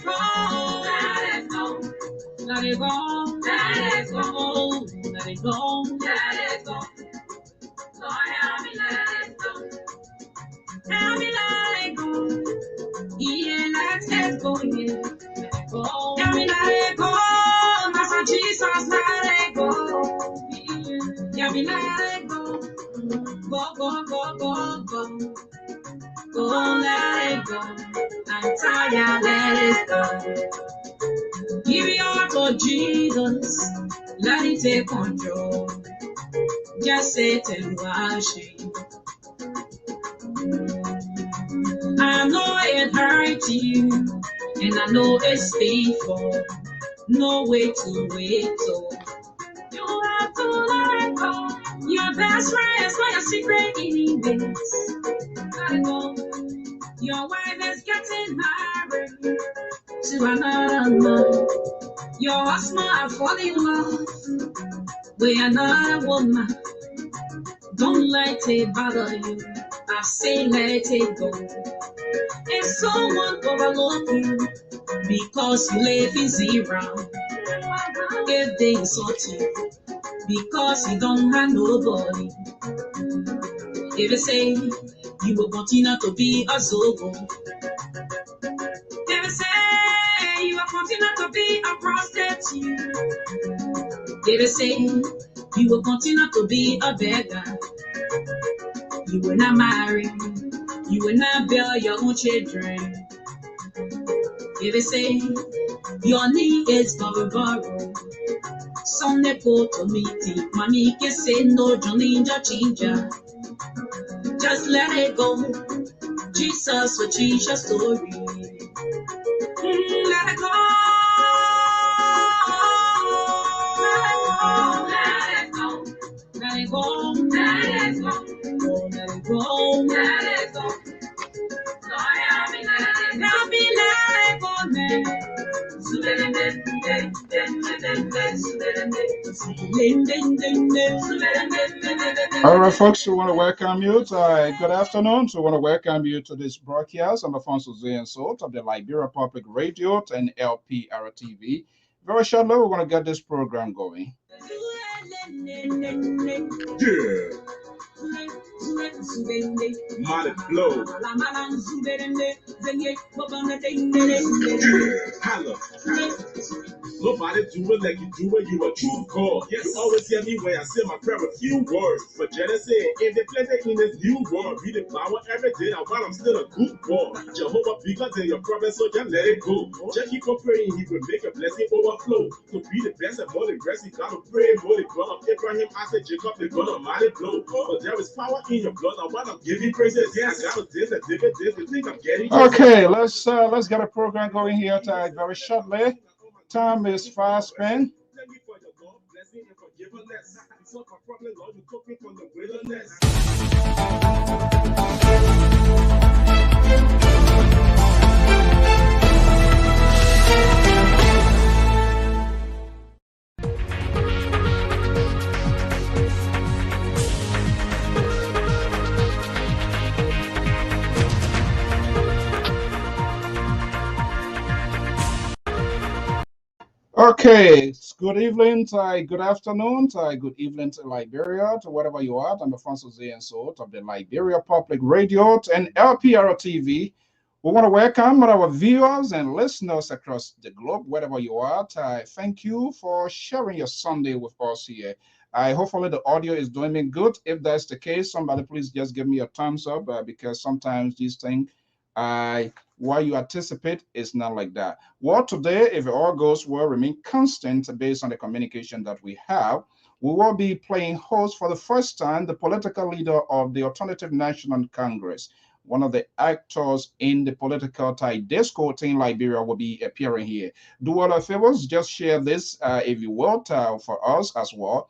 Let it go, let it go, let it go, let it go. Lord, help me let it go. Help me let it go. Yeah, let's get going. Let it go. Help me let it go. Master Jesus, let it go. Yeah, help me let it go. Go, go, go, go, go. Go, let it go. I'm tired, let it go. Give your heart to Jesus, let it take control. Just say to washing. I know it hurt you, and I know it's painful. No way to wait, so you have to let go. Your best friend is not your secret enemies. Let it go. Your wife is getting married to another man. Your husband are falling in love with another woman. Don't let it bother you. I say let it go. If someone overlook you because you live in zero, if they insult you because you don't have nobody, if they say you will continue to be a zobo, if they say you will continue to be a prostitute, if they say you will continue to be a beggar, you will not marry, you will not bear your own children. If they say your knee is for borrow, Sunday go to meeting, mommy can say no, Johnny Ginger. Just let it go. Jesus will change your story. Let it go. Let it go. Let it go. Let it go. Let it go. Let it go. Lord, help me let it go. Help me let it go, man. All right, folks, we want to welcome you to good afternoon. So we want to welcome you to this broadcast. I'm Alfonso and Salt of the Liberia Public Radio and Lpr-Tv. Very shortly, we're going to get this program going. Yeah. Mighty blow. Holla. Nobody do it like you do it, you a true God. Yes. You always hear me when I say my prayer with few words. But Jenna said, if they play in this new world, be the flower every day, and while I'm still a good boy. Jehovah bigger than your problem, so just let it go. Just keep on praying, he will make a blessing overflow. To be the best and more the rest, you gotta pray more the blood of Abraham, Isaac, Jacob, the God of mighty blow. But there is power in your blood, and while I'm giving praises, yes, I got this and this, you think I'm getting. Okay, let's get a program going here very shortly. Time is fast spent. Thank you for your love, blessing, and forgiveness. So my problem, Lord, you took me from the wilderness. Okay, it's good evening, good afternoon, good evening to Liberia, to wherever you are. I'm Alfonso and Salt of the Liberia Public Radio and Lpr-Tv. We want to welcome our viewers and listeners across the globe, wherever you are. Thank you for sharing your Sunday with us here. Hopefully the audio is doing good. If that's the case, somebody please just give me a thumbs up because sometimes these things what you anticipate is not like that. Well, today, if it all goes well, remain constant based on the communication that we have. We will be playing host for the first time, the political leader of the Alternative National Congress. One of the actors in the political disco in Liberia will be appearing here. Do all our favors, just share this, if you will, for us as well.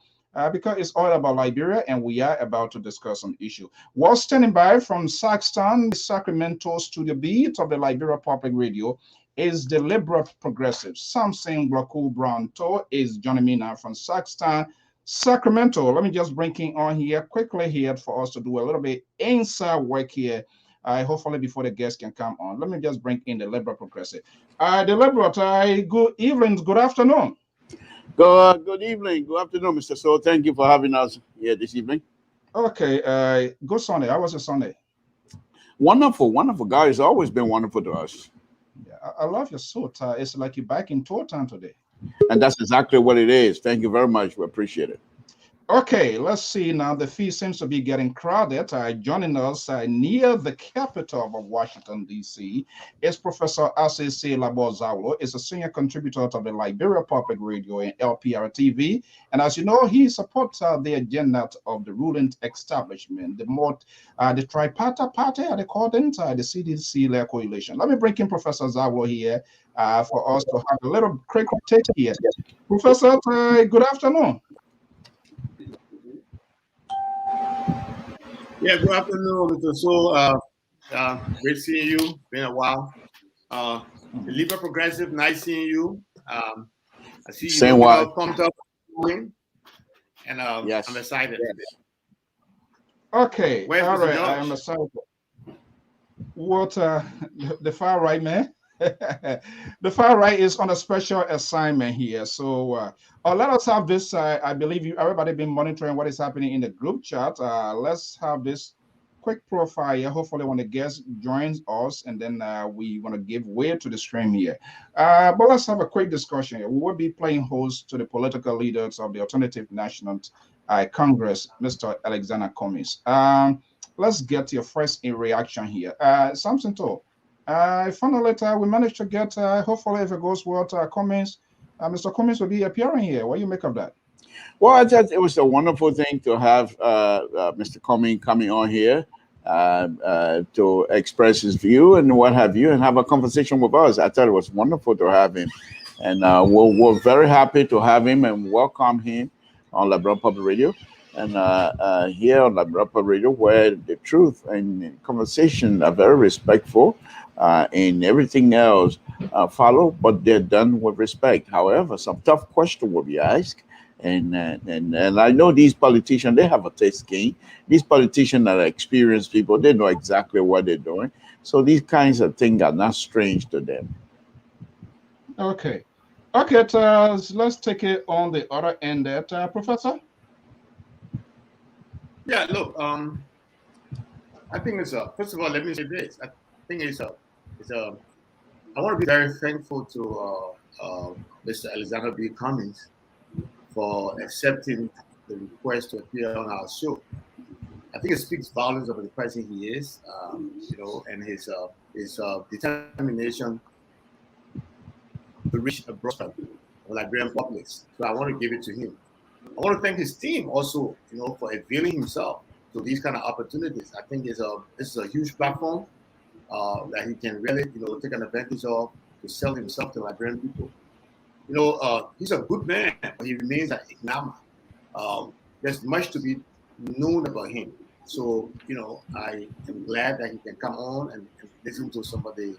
Because it's all about Liberia and we are about to discuss some issue. While standing by from Saxton, Sacramento Studio B of the Liberia Public Radio is the Liberal Progressive. Samson Blaku Brownto is joining me now from Saxton, Sacramento. Let me just bring him on here quickly here for us to do a little bit inside work here Hopefully before the guests can come on. Let me just bring in the Liberal Progressive. The Liberal, good evening, good afternoon. Good evening, good afternoon, Mr. So. Thank you for having us here this evening. Okay, good Sunday. How was your Sunday? Wonderful, wonderful. God has always been wonderful to us. Yeah, I love your suit. It's like you're back in tour town today. And that's exactly what it is. Thank you very much. We appreciate it. Okay, let's see now. The feed seems to be getting crowded. Joining us near the capital of Washington, D.C. is Professor A.C.C. Labozawo. Is a senior contributor to the Liberia Public Radio and Lpr-Tv. And as you know, he supports the agenda of the ruling establishment, the tripartite party, they call them, the CDC coalition. Let me bring in Professor Zawo here for us to have a little quick take here. Professor, good afternoon. Yeah, good afternoon, Mr. So. Great seeing you. Been a while. The Liberal Progressive, nice seeing you. I see you Same way. Pumped up, and yes. I'm excited. Yes. Okay, all right. I am excited. What the far right, man? The far right is on a special assignment here. So let us have this. I believe everybody been monitoring what is happening in the group chat. Let's have this quick profile here. Hopefully when the guest joins us, and then we want to give way to the stream here. But let's have a quick discussion here. We will be playing host to the political leaders of the Alternative National Congress, Mr. Alexander Cummings. Let's get your first reaction here. Something to finally, we managed to get, hopefully, if it goes well, Cummings. Mr. Cummings will be appearing here. What do you make of that? Well, I thought it was a wonderful thing to have Mr. Cummings coming on here to express his view and what have you, and have a conversation with us. I thought it was wonderful to have him. And we're very happy to have him and welcome him on Liberia Public Radio. And here on Liberia Public Radio, where the truth and conversation are very respectful, and everything else follow, but they're done with respect. However, some tough question will be asked, and I know these politicians, they have a thick skin. These politicians are experienced people; they know exactly what they're doing. So these kinds of things are not strange to them. Okay, let's take it on the other end, Professor. Yeah, look, I think it's first of all, let me say this. I think I want to be very thankful to Mr. Alexander B. Cummings for accepting the request to appear on our show. I think it speaks volumes of the person he is, and his determination to reach a broad of Liberian publics. So I want to give it to him. I want to thank his team also, for availing himself to these kind of opportunities. I think this is a huge platform that he can really, take an advantage of to sell himself to Liberian people. He's a good man, but he remains an ignorant. There's much to be known about him. So, I am glad that he can come on and listen to some of the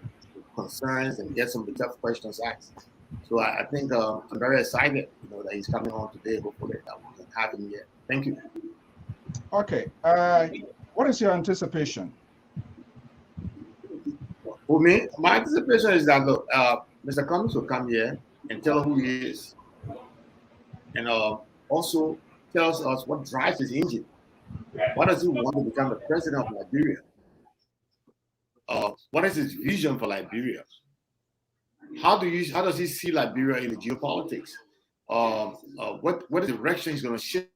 concerns and get some of the tough questions asked. So I think I'm very excited, that he's coming on today. Hopefully that we can have him here. Thank you. Okay. What is your anticipation? For me, my anticipation is that look, Mr. Cummings will come here and tell us who he is, and also tells us what drives his engine. Why does he want to become the president of Liberia? What is his vision for Liberia? How does he see Liberia in the geopolitics? What direction he's going to shift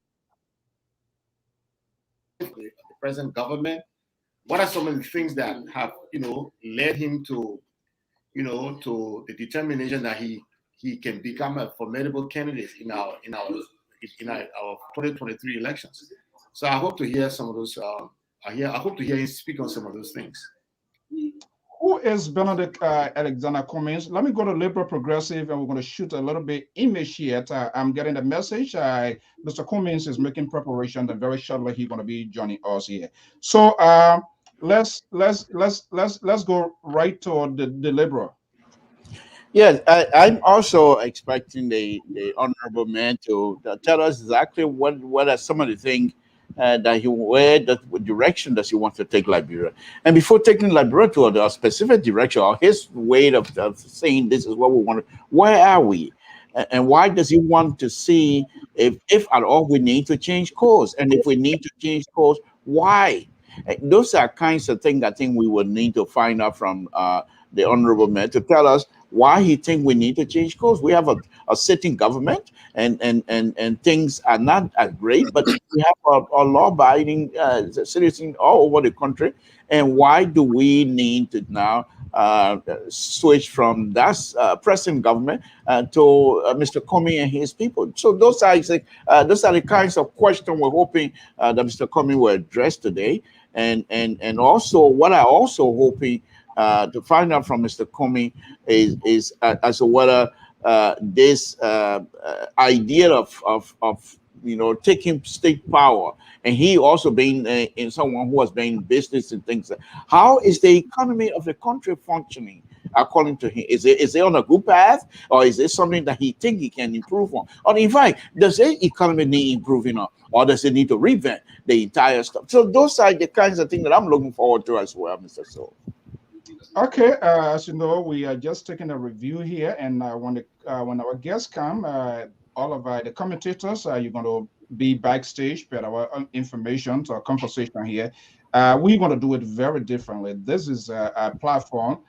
the present government? What are some of the things that have led him to to the determination that he can become a formidable candidate in our 2023 elections? So I hope to hear some of those. I hope to hear him speak on some of those things. Who is Benedict Alexander Cummings? Let me go to Liberal Progressive, and we're going to shoot a little bit image here. I'm getting the message. Mr. Cummings is making preparation, and very shortly he's going to be joining us here. So let's go right to the Liberal. Yes, I'm also expecting the honorable man to tell us exactly what are some of the things where the direction does he want to take Liberia. And before taking Liberia to a specific direction, or his way of saying this is what we want, where are we? And why does he want to see if at all we need to change course? And if we need to change course, why? Those are kinds of things I think we would need to find out from the honorable man to tell us why he think we need to change course. We have a sitting government, and things are not as great, but we have a law-abiding citizen all over the country. And why do we need to now switch from that present government to Mr. Comey and his people? So those are the kinds of questions we're hoping that Mr. Comey will address today. And also what I also hoping to find out from Mr. Comey is as to whether this idea of taking state power, and he also being in someone who has been in business and things. How is the economy of the country functioning according to him? Is it on a good path, or is it something that he think he can improve on? Or in fact, does the economy need improving on, or does it need to revamp the entire stuff? So those are the kinds of things that I'm looking forward to as well, Mr. Soul. Okay, as you know, we are just taking a review here, and when our guests come, all of the commentators, you're going to be backstage, but our information to our conversation here, we're going to do it very differently. This is a platform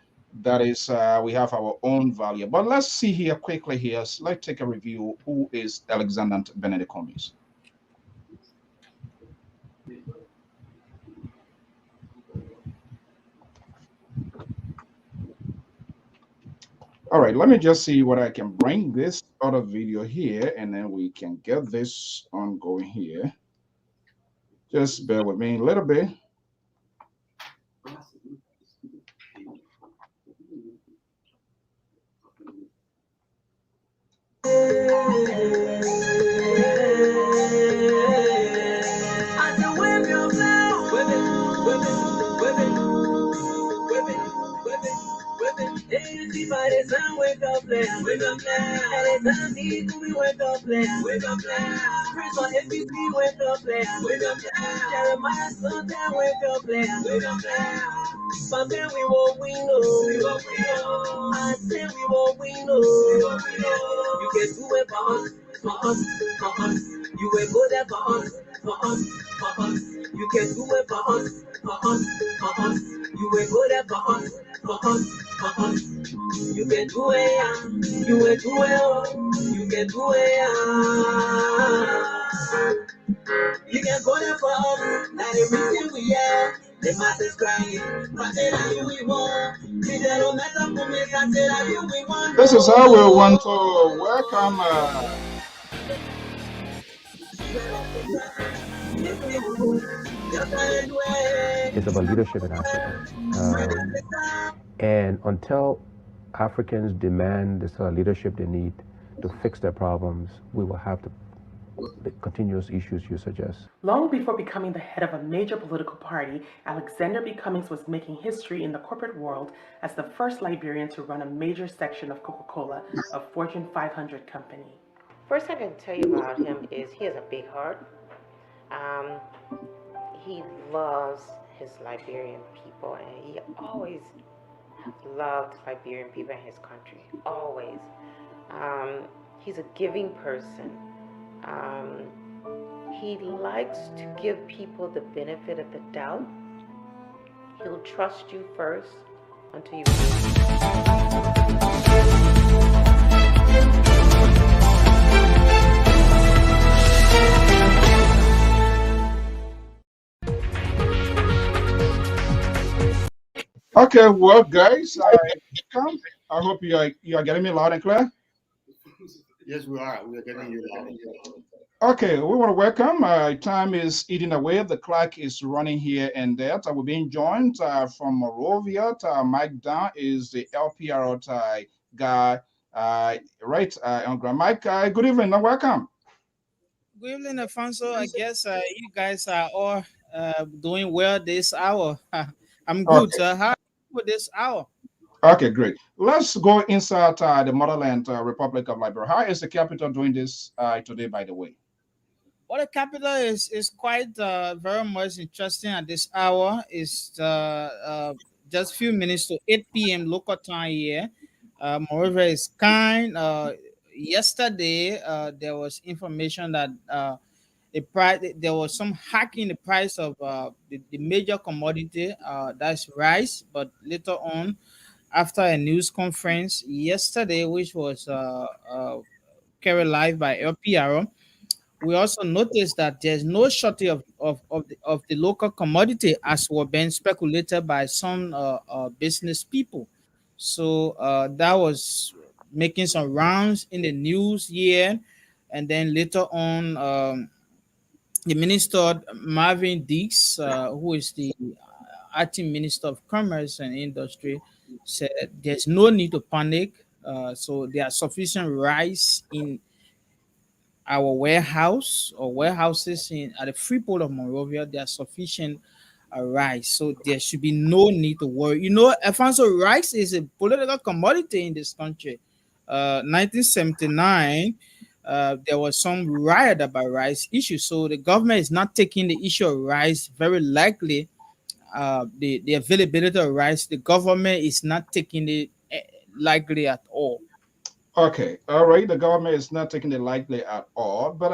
that is, we have our own value. But let's see here quickly here. So let's take a review. Who is Alexander Benedict Cummings? All right, let me just see what I can bring this other video here, and then we can get this ongoing here. Just bear with me a little bit. Wake up, wake up, anytime people we wake up, wake up, Chris on FBC, wake up, wake up, Jeremiah Sunday, wake up, wake up, but then we won't win, no, I say we won't win, no, you can do it for us, for us, for us, you will go there for us, for us, for us, you can do it for us, for us, for us, you will go there for us, for us, for us. You can do it, you will do it, you can do it. You can go there for us, now the reason we are. The masses crying, but then we want. No matter for me, I said we want. This is how we want to welcome. It's about leadership in Africa. And until Africans demand the sort of leadership they need to fix their problems, we will have the continuous issues you suggest. Long before becoming the head of a major political party, Alexander B. Cummings was making history in the corporate world as the first Liberian to run a major section of Coca-Cola, a Fortune 500 company. First thing I can tell you about him is he has a big heart. He loves his Liberian people, and he always loved Liberian people in his country, always. He's a giving person. He likes to give people the benefit of the doubt. He'll trust you first until you. Okay, well, guys, I hope you are getting me loud and clear. Yes, we are. We are getting you loud and clear. Okay, we want to welcome. Time is eating away. The clock is running here and there. We're being joined from Monrovia. Mike Dunn is the Lpr-Tv guy. Right, Mike, good evening and welcome. Good evening, Alfonso. I guess you guys are all doing well this hour. I'm good. Okay. How are you for this hour? Okay, great. Let's go inside the motherland Republic of Liberia. How is the capital doing this today, by the way? Well, the capital is quite very much interesting at this hour. It's just few minutes to 8 p.m. local time here. Moreover, it's kind. Yesterday, there was information that the price there was some hacking the price of the major commodity, that's rice. But later on, after a news conference yesterday, which was carried live by LPR, we also noticed that there's no shortage of the local commodity as were being speculated by some business people. So that was making some rounds in the news here. And then later on, the minister Marvin Dix, who is the acting minister of commerce and industry, said there's no need to panic. So there are sufficient rice in our warehouse or warehouses in at the Freeport of Monrovia. There are sufficient rice, so there should be no need to worry. You know, Alfonso, rice is a political commodity in this country. 1979, there was some riot about rice issue, so the government is not taking the issue of rice very likely. The availability of rice, the government is not taking it likely at all. Okay, all right. The government is not taking it lightly at all, but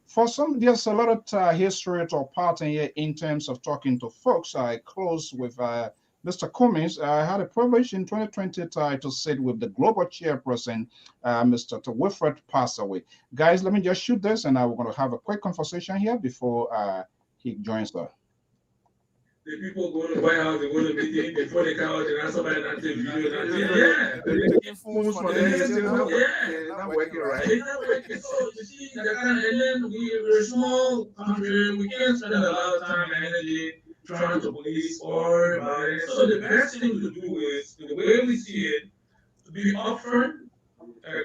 for some, there's a lot of history to part in here in terms of talking to folks. I close with Mr. Cummings. I had a privilege in 2020 to sit with the global chairperson, Mr. Wilfred passed away. Guys, let me just shoot this, and we're going to have a quick conversation here before he joins us. The people go to the White House, they go to meeting before they come out and ask somebody not take video. Not working right. Not working. So you see, and then we're a small country. We can't spend a lot of time and energy trying to police or so the best thing to do is, the way we see it, to be upfront,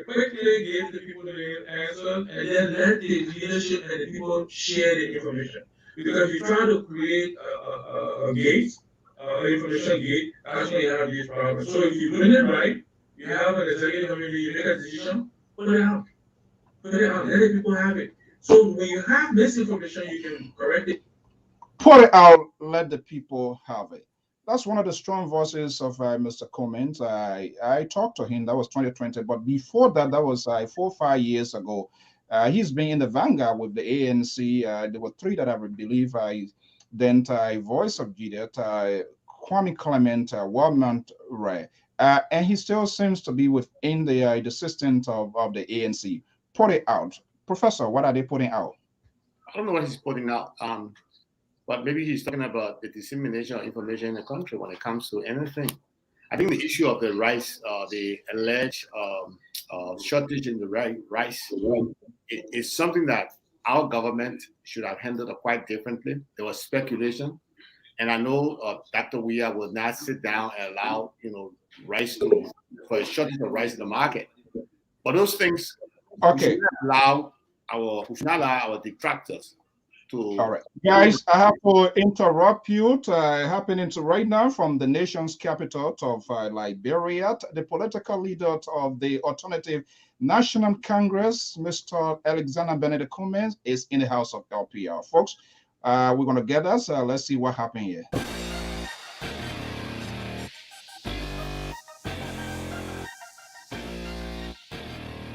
quickly give the people the answer, and then let the leadership and the people share the information. Because if you're trying to create a gate, information gate, actually you have these problems. So if you're doing it right, you have an executive committee, you make a decision, put it out. Put it out, let the people have it. So when you have misinformation, you can correct it. Put it out, let the people have it. That's one of the strong voices of Mr. Cummings. I talked to him, that was 2020, but before that, that was 4 or 5 years ago. He's been in the vanguard with the ANC. There were 3 that I believe then Voice of Juliet, Kwame Clement, Wildman Ray, and he still seems to be within the system of the ANC. Put it out. Professor, what are they putting out? I don't know what he's putting out, but maybe he's talking about the dissemination of information in the country when it comes to anything. I think the issue of the rice, the alleged shortage in the rice, is something that our government should have handled quite differently. There was speculation, and I know Dr. Weah will not sit down and allow rice for a shortage of rice in the market. But those things, we should not allow our detractors to. All right, guys, I have to interrupt you. Happening to right now from the nation's capital of Liberia, the political leader of the Alternative National Congress, Mr. Alexander Benedict Cummings, is in the house of LPR. Folks, we're going to get us. Let's see what happened here.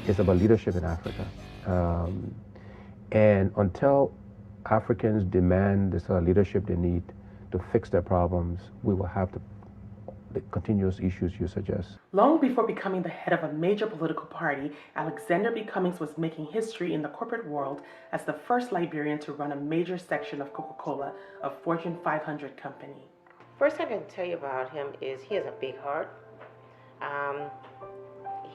It's about leadership in Africa. And until Africans demand the sort of leadership they need to fix their problems, we will have the continuous issues you suggest. Long before becoming the head of a major political party, Alexander B. Cummings was making history in the corporate world as the first Liberian to run a major section of Coca-Cola, a Fortune 500 company. First thing I can tell you about him is he has a big heart.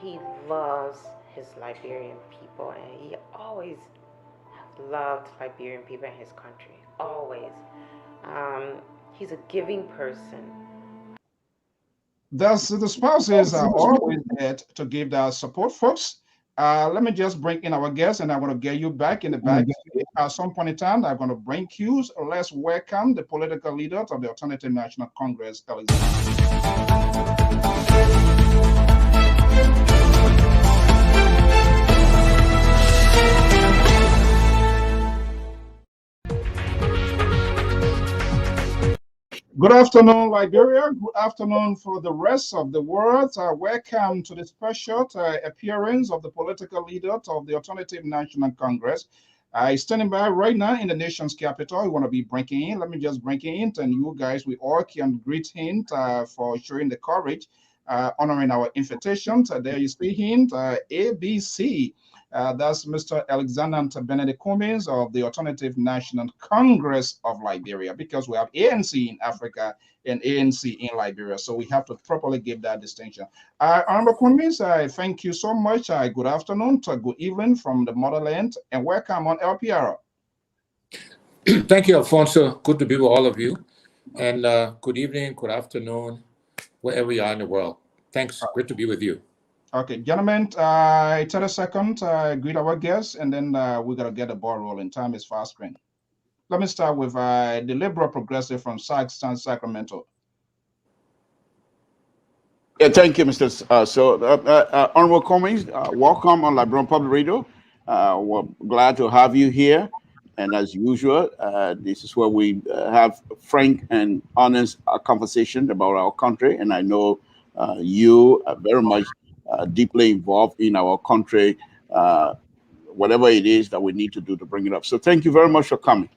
He loves his Liberian people, and he always loved Liberian people in his country, always. He's a giving person. The spouses are always there to give their support, folks. Let me just bring in our guests, and I want to get you back in the back. At some point in time, I'm going to bring cues. Let's welcome the political leader of the Alternative National Congress, Good afternoon, Liberia. Good afternoon for the rest of the world. Welcome to the special appearance of the political leader of the Alternative National Congress. Standing by right now in the nation's capital. You want to be bringing in? Let me just bring in, and you guys, we all can greet him for showing the courage, honoring our invitation. There you see him, ABC. That's Mr. Alexander Benedict Cummings of the Alternative National Congress of Liberia, because we have ANC in Africa and ANC in Liberia. So we have to properly give that distinction. Honorable Cummings, thank you so much. Good afternoon, good evening from the motherland, and welcome on LPR. Thank you, Alfonso. Good to be with all of you. And good evening, good afternoon, wherever you are in the world. Thanks. Great to be with you. Okay, gentlemen, 30 seconds, greet our guests, and then we got to get the ball rolling. Time is fast spent. Let me start with the Liberal Progressive from Sacramento. Yeah, thank you, Mr. Honorable Cummings, welcome on Liberian Public Radio. We're glad to have you here. And as usual, this is where we have frank and honest conversation about our country. And I know you are very much deeply involved in our country, whatever it is that we need to do to bring it up. So thank you very much for coming.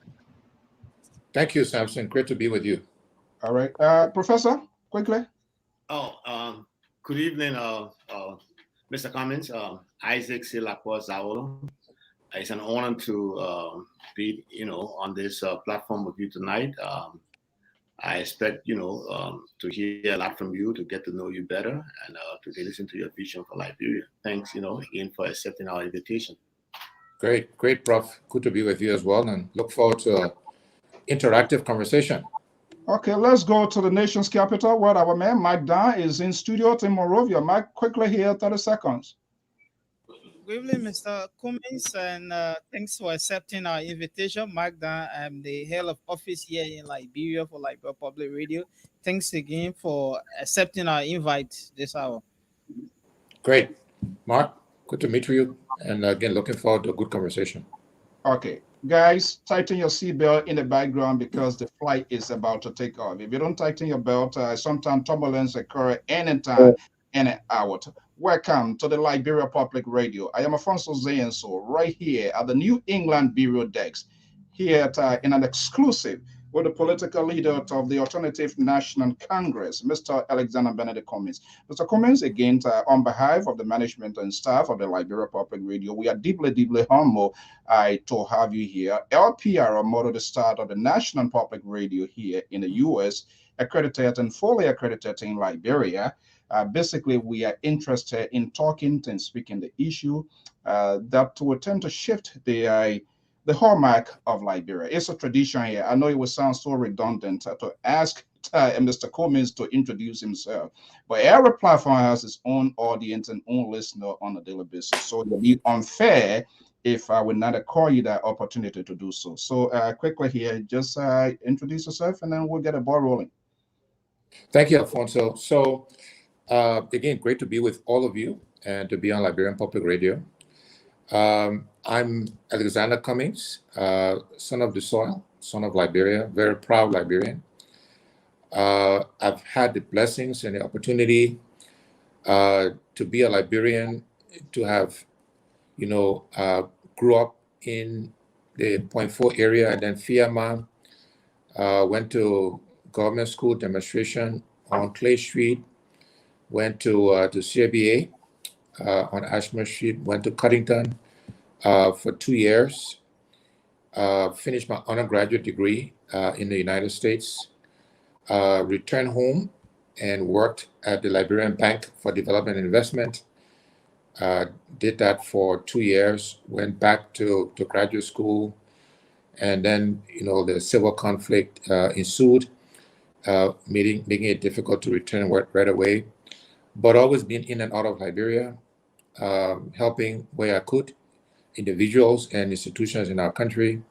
Thank you, Samson. Great to be with you. All right. Professor, quickly. Good evening, Mr. Cummings, Isaac Silakwa. It's an honor to be, on this platform with you tonight. I expect, to hear a lot from you, to get to know you better, and to listen to your vision for Liberia. Thanks, again, for accepting our invitation. Great, Prof. Good to be with you as well, and look forward to an interactive conversation. Okay, let's go to the nation's capital, where our man, Mike Dan, is in studio in Monrovia. Mike, quickly here, 30 seconds. Good evening, Mr. Cummings, and thanks for accepting our invitation. Mike Dan, I'm the head of office here in Liberia for Liberia Public Radio. Thanks again for accepting our invite this hour. Great. Mark, good to meet you. And again, looking forward to a good conversation. Okay, guys, tighten your seatbelt in the background because the flight is about to take off. If you don't tighten your belt, sometimes turbulence occurs anytime, any hour. Welcome to the Liberia Public Radio. I am Alfonso Zayenso, right here at the New England Bureau Desk, here in an exclusive with the political leader of the Alternative National Congress, Mr. Alexander Benedict Cummings. Mr. Cummings, again, on behalf of the management and staff of the Liberia Public Radio, we are deeply, deeply humbled to have you here. LPR, model the start of the National Public Radio here in the U.S., accredited and fully accredited in Liberia. Basically, we are interested in talking and speaking the issue that will tend to shift the hallmark of Liberia. It's a tradition here. I know it will sound so redundant to ask Mr. Cummings to introduce himself, but every platform has its own audience and own listener on a daily basis. So it would be unfair if I would not call you that opportunity to do so. So quickly here, just introduce yourself and then we'll get a ball rolling. Thank you, Alfonso. So again, great to be with all of you and to be on Liberian Public Radio. I'm Alexander Cummings, son of the soil, son of Liberia, very proud Liberian. I've had the blessings and the opportunity to be a Liberian, to have, grew up in the Point 4 area and then Fiamma, went to government school demonstration on Clay Street, went to CBA on Ashmore Street, went to Cuttington for 2 years, finished my undergraduate degree in the United States, returned home and worked at the Liberian Bank for Development and Investment. Did that for 2 years, went back to graduate school, and then the civil conflict ensued, making it difficult to return work right away, but always been in and out of Liberia, helping where I could, individuals and institutions in our country.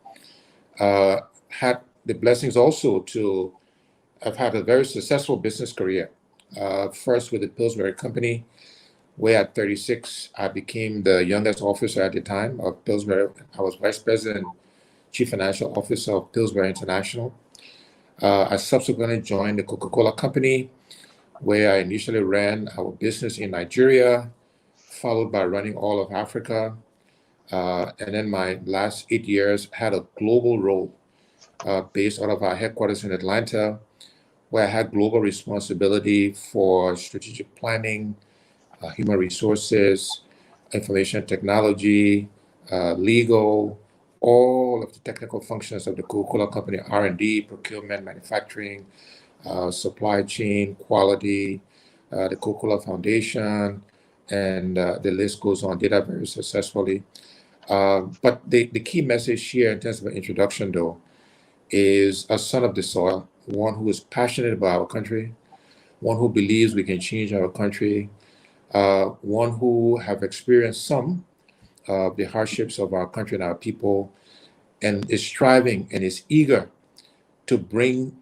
Had the blessings also to have had a very successful business career. First with the Pillsbury Company, where at 36, I became the youngest officer at the time of Pillsbury. I was Vice President, Chief Financial Officer of Pillsbury International. I subsequently joined the Coca-Cola company, where I initially ran our business in Nigeria, followed by running all of Africa. And then my last 8 years had a global role based out of our headquarters in Atlanta, where I had global responsibility for strategic planning, human resources, information technology, legal, all of the technical functions of the Coca-Cola company, R&D, procurement, manufacturing, supply chain, quality, the Coca-Cola Foundation, and the list goes on. Did that very successfully. But the key message here in terms of an introduction, though, is a son of the soil, one who is passionate about our country, one who believes we can change our country, one who have experienced some of the hardships of our country and our people, and is striving and is eager to bring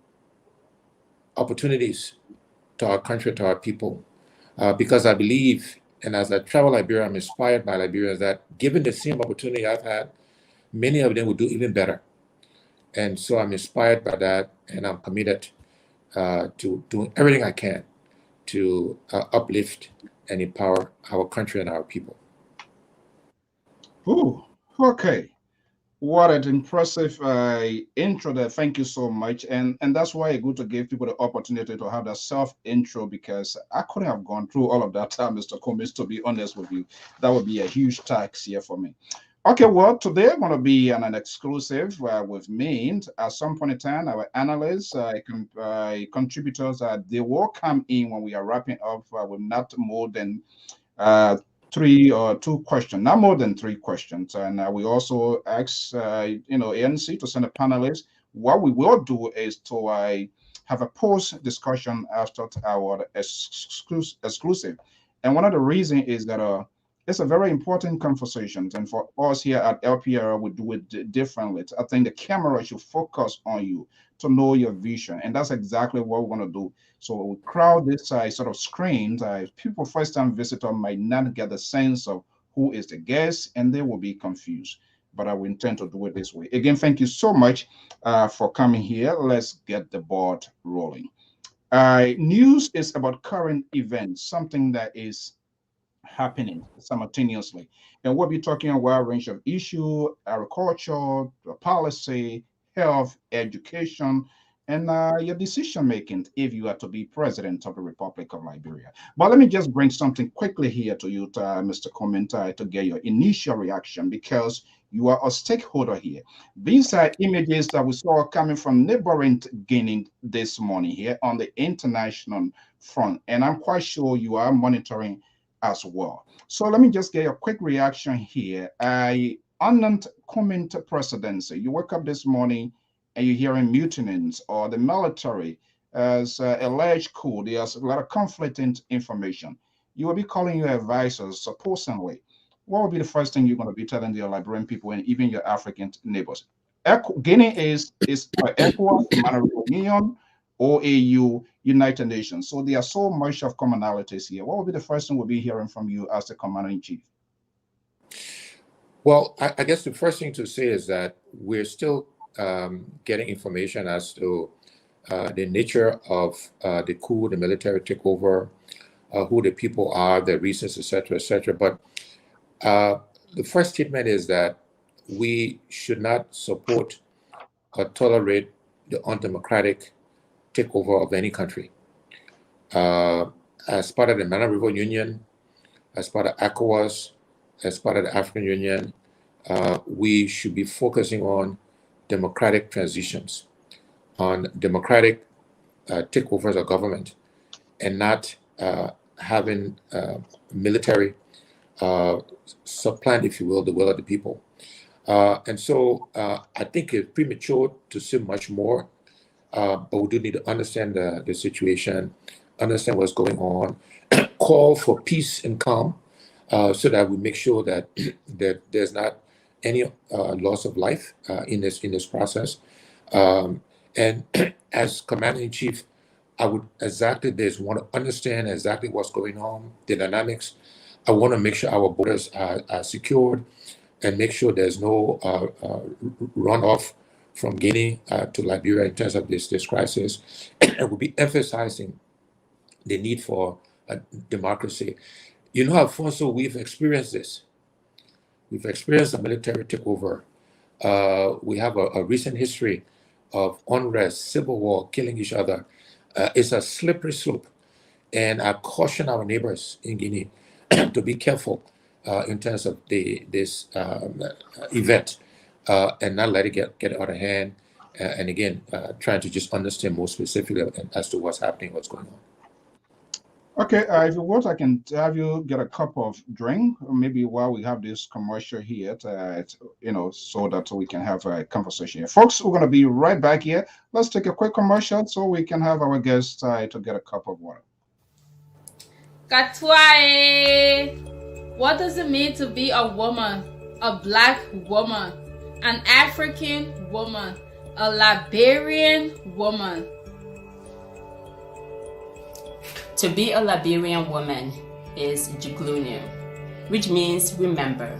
opportunities to our country, to our people. Because I believe, and as I travel Liberia, I'm inspired by Liberians that given the same opportunity I've had, many of them will do even better. And so I'm inspired by that, and I'm committed to doing everything I can to uplift and empower our country and our people. Ooh, okay. What an impressive intro there. Thank you so much. And that's why it's good to give people the opportunity to have that self-intro, because I couldn't have gone through all of that time, Mr. Cummings, to be honest with you. That would be a huge tax here for me. Okay, well, today I'm going to be on an exclusive with me. At some point in time, our analysts, contributors, they will come in when we are wrapping up with not more than 3 or 2 questions, not more than 3 questions. And we also ask, ANC to send a panelist. What we will do is to have a post discussion after our exclusive. And one of the reasons is that it's a very important conversation. And for us here at LPR, we do it differently. I think the camera should focus on you to know your vision. And that's exactly what we want to do. So we crowd this sort of screens. People, first-time visitor, might not get the sense of who is the guest, and they will be confused. But I will intend to do it this way. Again, thank you so much for coming here. Let's get the ball rolling. News is about current events, something that is happening simultaneously. And we'll be talking about a wide range of issues: agriculture, policy, health, education, and your decision making if you are to be president of the Republic of Liberia. But let me just bring something quickly here to you, Mr. Commenter, to get your initial reaction, because you are a stakeholder here. These are images that we saw coming from neighboring Guinea this morning here on the international front, and I'm quite sure you are monitoring as well. So let me just get a quick reaction here. Unknown comment presidency. You wake up this morning and you're hearing mutinies or the military as alleged coup. There's a lot of conflicting information. You will be calling your advisors supposedly. What will be the first thing you're going to be telling your Liberian people and even your African neighbors? Guinea is ECOWAS, Monetary Union, OAU, United Nations. So there are so much of commonalities here. What will be the first thing we'll be hearing from you as the commander-in-chief? Well, I guess the first thing to say is that we're still getting information as to the nature of the coup, the military takeover, who the people are, their reasons, etc., etc. But the first statement is that we should not support or tolerate the undemocratic takeover of any country. As part of the Mana River Union, as part of ECOWAS, as part of the African Union, we should be focusing on democratic transitions, on democratic takeovers of government, and not having military supplant, if you will, the will of the people. And so I think it's premature to say much more, but we do need to understand the situation, understand what's going on, call for peace and calm, so that we make sure that that there's not any loss of life in this process. And as Commander-in-Chief, I would want to understand exactly what's going on, the dynamics. I want to make sure our borders are secured and make sure there's no runoff from Guinea to Liberia in terms of this crisis, and we'll be emphasizing the need for democracy. You know, Alfonso, we've experienced this. We've experienced a military takeover. We have a recent history of unrest, civil war, killing each other. It's a slippery slope. And I caution our neighbors in Guinea to be careful in terms of this event and not let it get out of hand. And again, trying to just understand more specifically as to what's happening, what's going on. Okay, if you want, I can have you get a cup of drink, or maybe while we have this commercial here, so that we can have a conversation here. Folks, we're going to be right back here. Let's take a quick commercial so we can have our guests to get a cup of water. Katwae, what does it mean to be a woman, a Black woman, an African woman, a Liberian woman? To be a Liberian woman is Juglunu, which means remember.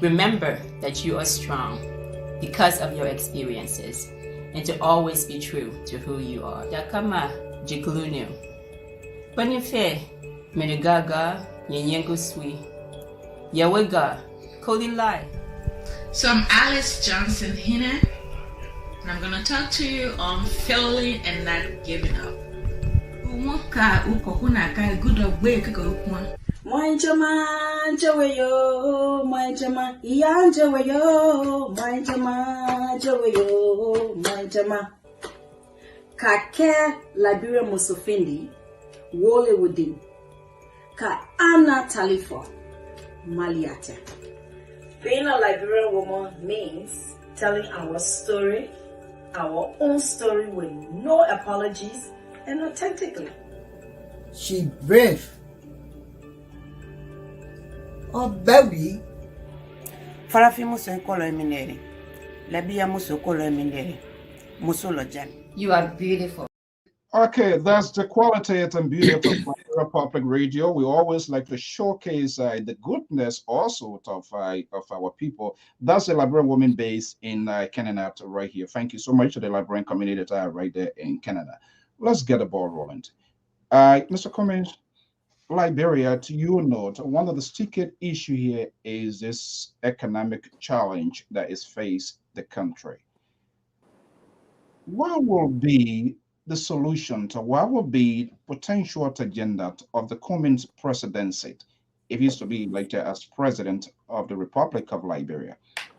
Remember that you are strong because of your experiences and to always be true to who you are. Yakama Juglunu. Banife, Menegaga, Nyenyengu Sui. Yawega, Kolilai. So I'm Alice Johnson Hina, and I'm going to talk to you on failing and not giving up. Mwanjama jaweyo, mwanjama iyanjaweyo, mwanjama jaweyo, mwanjama. Kake Liberia Musofindi, wole wudin. Ka Anna Talifo, Maliate. Being a Liberian woman means telling our story, our own story with no apologies and authentically. She brave. Oh baby. Farafi muso nkolo eminere. Labia muso kolo eminere. Muso lojan. You are beautiful. Okay, that's the quality and beauty of Liberia Public Radio. We always like to showcase the goodness also of our people. That's the Liberian woman base in Canada right here. Thank you so much to the Liberian community that are right there in Canada. Let's get the ball rolling. Mr. Cummings, Liberia, to your note, one of the sticky issue here is this economic challenge that is faced the country. What will be the solution to what will be potential agenda of the Cummings presidency if he's to be elected as president of the Republic of Liberia?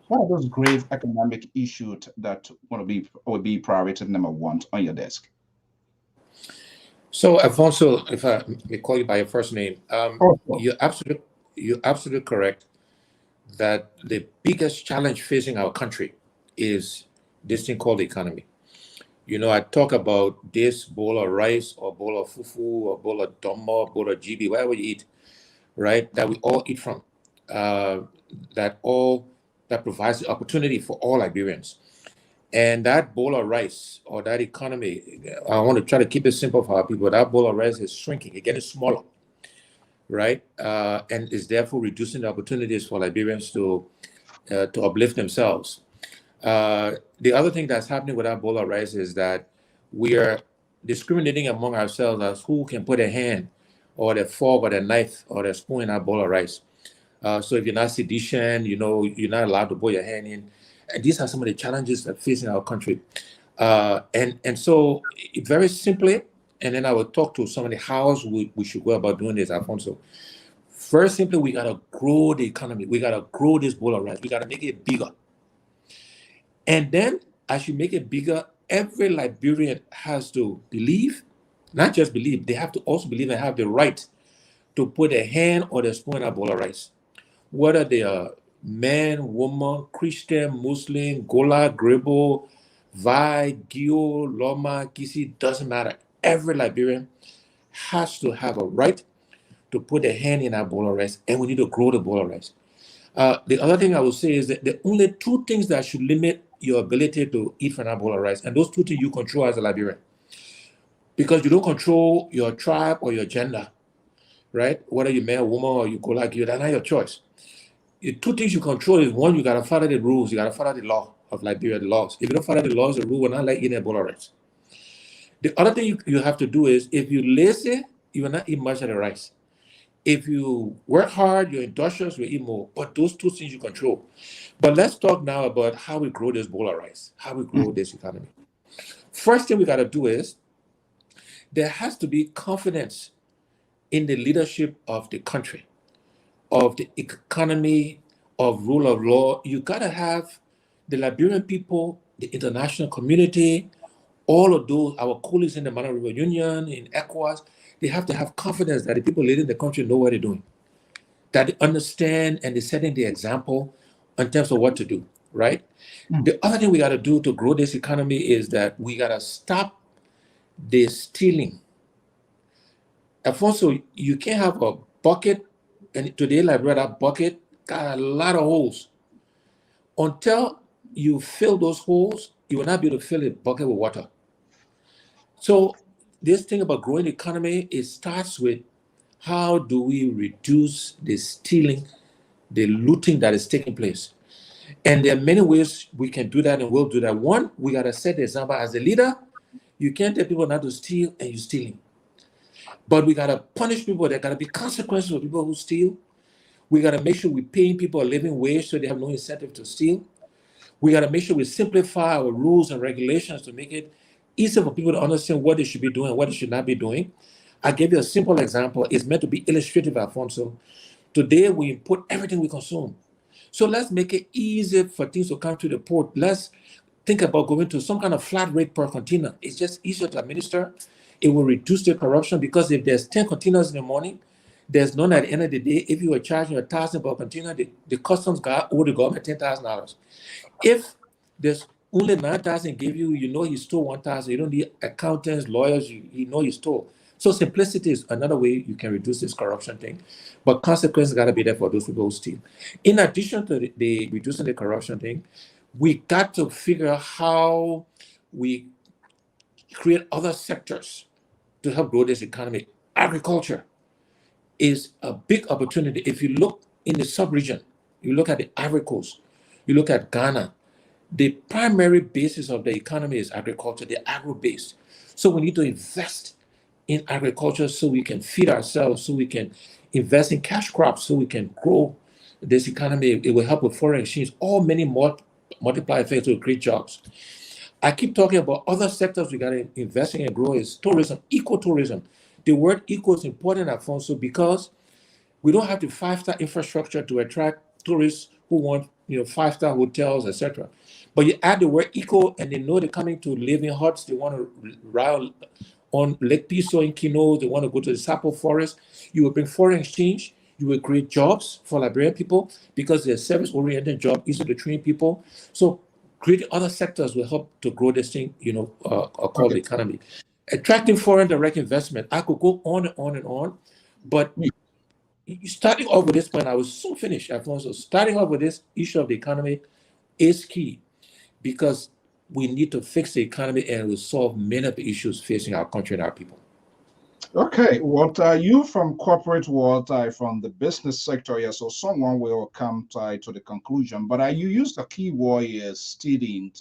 What are those grave economic issues that will be priority number one on your desk? So, Alfonso, if I may call you by your first name, you're absolutely correct that the biggest challenge facing our country is this thing called the economy. You know, I talk about this bowl of rice or bowl of fufu or bowl of domo, bowl of GB, whatever you eat, right? That we all eat from. That provides the opportunity for all Liberians. And that bowl of rice or that economy, I want to try to keep it simple for our people. That bowl of rice is shrinking, it's getting smaller, right? And is therefore reducing the opportunities for Liberians to uplift themselves. The other thing that's happening with that bowl of rice is that we are discriminating among ourselves as who can put a hand or the fork or the knife or the spoon in that bowl of rice. So if you're not sedition, you know, you're not allowed to put your hand in. And these are some of the challenges that facing our country. And so very simply, and then I will talk to some of the hows we should go about doing this, Alfonso. First, simply, we got to grow the economy. We got to grow this bowl of rice. We got to make it bigger. And then as you make it bigger, every Liberian has to believe, not just believe, they have to also believe and have the right to put a hand or the spoon in a bowl of rice. Whether they are man, woman, Christian, Muslim, Gola, Grebo, Vai, Gio, Loma, Kisi, doesn't matter. Every Liberian has to have a right to put a hand in a bowl of rice, and we need to grow the bowl of rice. The other thing I would say is that the only two things that should limit your ability to eat from that bowl of rice, and those two things you control as a Liberian, because you don't control your tribe or your gender, right? Whether you're man, woman, or you go like you, that's not your choice. two things you control is one, you got to follow the rules. You got to follow the law of Liberia, the laws. If you don't follow the laws, the rule will not let you in Ebola rice. The other thing you have to do is, if you lazy, you will not eat much of the rice. If you work hard, you're industrious, you eat more. But those two things you control. But let's talk now about how we grow this bowl of rice, how we grow this economy. First thing we got to do is, there has to be confidence in the leadership of the country, of the economy, of rule of law. You got to have the Liberian people, the international community, all of those, our colleagues in the Mana River Union, in ECOWAS, they have to have confidence that the people leading the country know what they're doing, that they understand and they're setting the example in terms of what to do, right? The other thing we got to do to grow this economy is that we got to stop the stealing. Alfonso, you can't have a bucket, and today Liberia, that bucket got a lot of holes. Until you fill those holes, you will not be able to fill a bucket with water. So this thing about growing the economy, it starts with how do we reduce the stealing, the looting that is taking place. And there are many ways we can do that, and we'll do that. One, we got to set the example as a leader. You can't tell people not to steal and you're stealing. But we got to punish people. There got to be consequences for people who steal. We got to make sure we're paying people a living wage so they have no incentive to steal. We got to make sure we simplify our rules and regulations to make it easier for people to understand what they should be doing, what they should not be doing. I gave you a simple example. It's meant to be illustrative, Alfonso. Today, we import everything we consume. So let's make it easier for things to come to the port. Let's think about going to some kind of flat rate per container. It's just easier to administer. It will reduce the corruption, because if there's 10 containers in the morning, there's none at the end of the day. If you were charging $1,000 per container, the customs guy owed the government $10,000. If there's only 9,000 give you, you know he stole 1,000. You don't need accountants, lawyers, you know he stole. So simplicity is another way you can reduce this corruption thing. But consequences got to be there for those people who steal. In addition to the reducing the corruption thing, we got to figure out how we create other sectors to help grow this economy. Agriculture is a big opportunity. If you look in the sub-region, you look at the Ivory Coast, you look at Ghana, the primary basis of the economy is agriculture, the agro-based. So we need to invest in agriculture so we can feed ourselves, so we can invest in cash crops, so we can grow this economy. It will help with foreign exchange, all many multiply effects to create jobs. I keep talking about other sectors we got to invest in and grow is tourism, ecotourism. The word eco is important, Alfonso, because we don't have the 5-star infrastructure to attract tourists who want, 5-star hotels, etc. But you add the word eco, and they know they're coming to live in huts. They want to ride on Lake Piso in Kino. They want to go to the Sapo forest. You will bring foreign exchange. You will create jobs for Liberian people because they're service-oriented job, easy to train people. So creating other sectors will help to grow this thing, called the economy. Attracting foreign direct investment. I could go on and on and on, but starting off with this point, I was so finished, Alfonso. Starting off with this issue of the economy is key, because we need to fix the economy and it will solve many of the issues facing our country and our people. Okay, what are you from corporate world, from the business sector here? So someone will come to the conclusion, but you used a key word is stealing,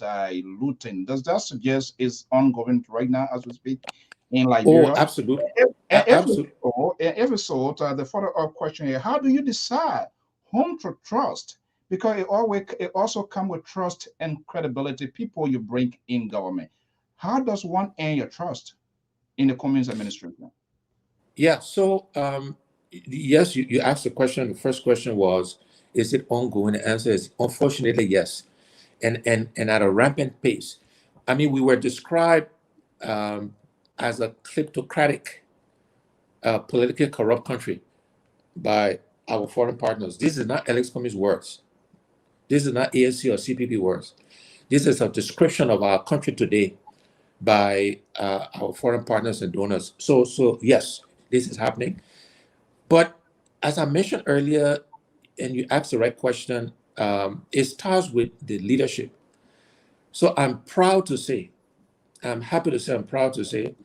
looting. Does that suggest it's ongoing right now as we speak in Liberia? Oh, absolutely. If so, the follow-up question here: how do you decide whom to trust? Because it also comes with trust and credibility. People you bring in government. How does one earn your trust in the Cummings administration? Yeah, so yes, you asked the question. The first question was, is it ongoing? The answer is unfortunately yes, and at a rampant pace. I mean, we were described as a kleptocratic, politically corrupt country by our foreign partners. This is not Alex Cummings' words. This is not ANC or CPP words. This is a description of our country today by our foreign partners and donors. So yes, this is happening. But as I mentioned earlier, and you asked the right question, it starts with the leadership. So I'm proud to say, I'm proud to say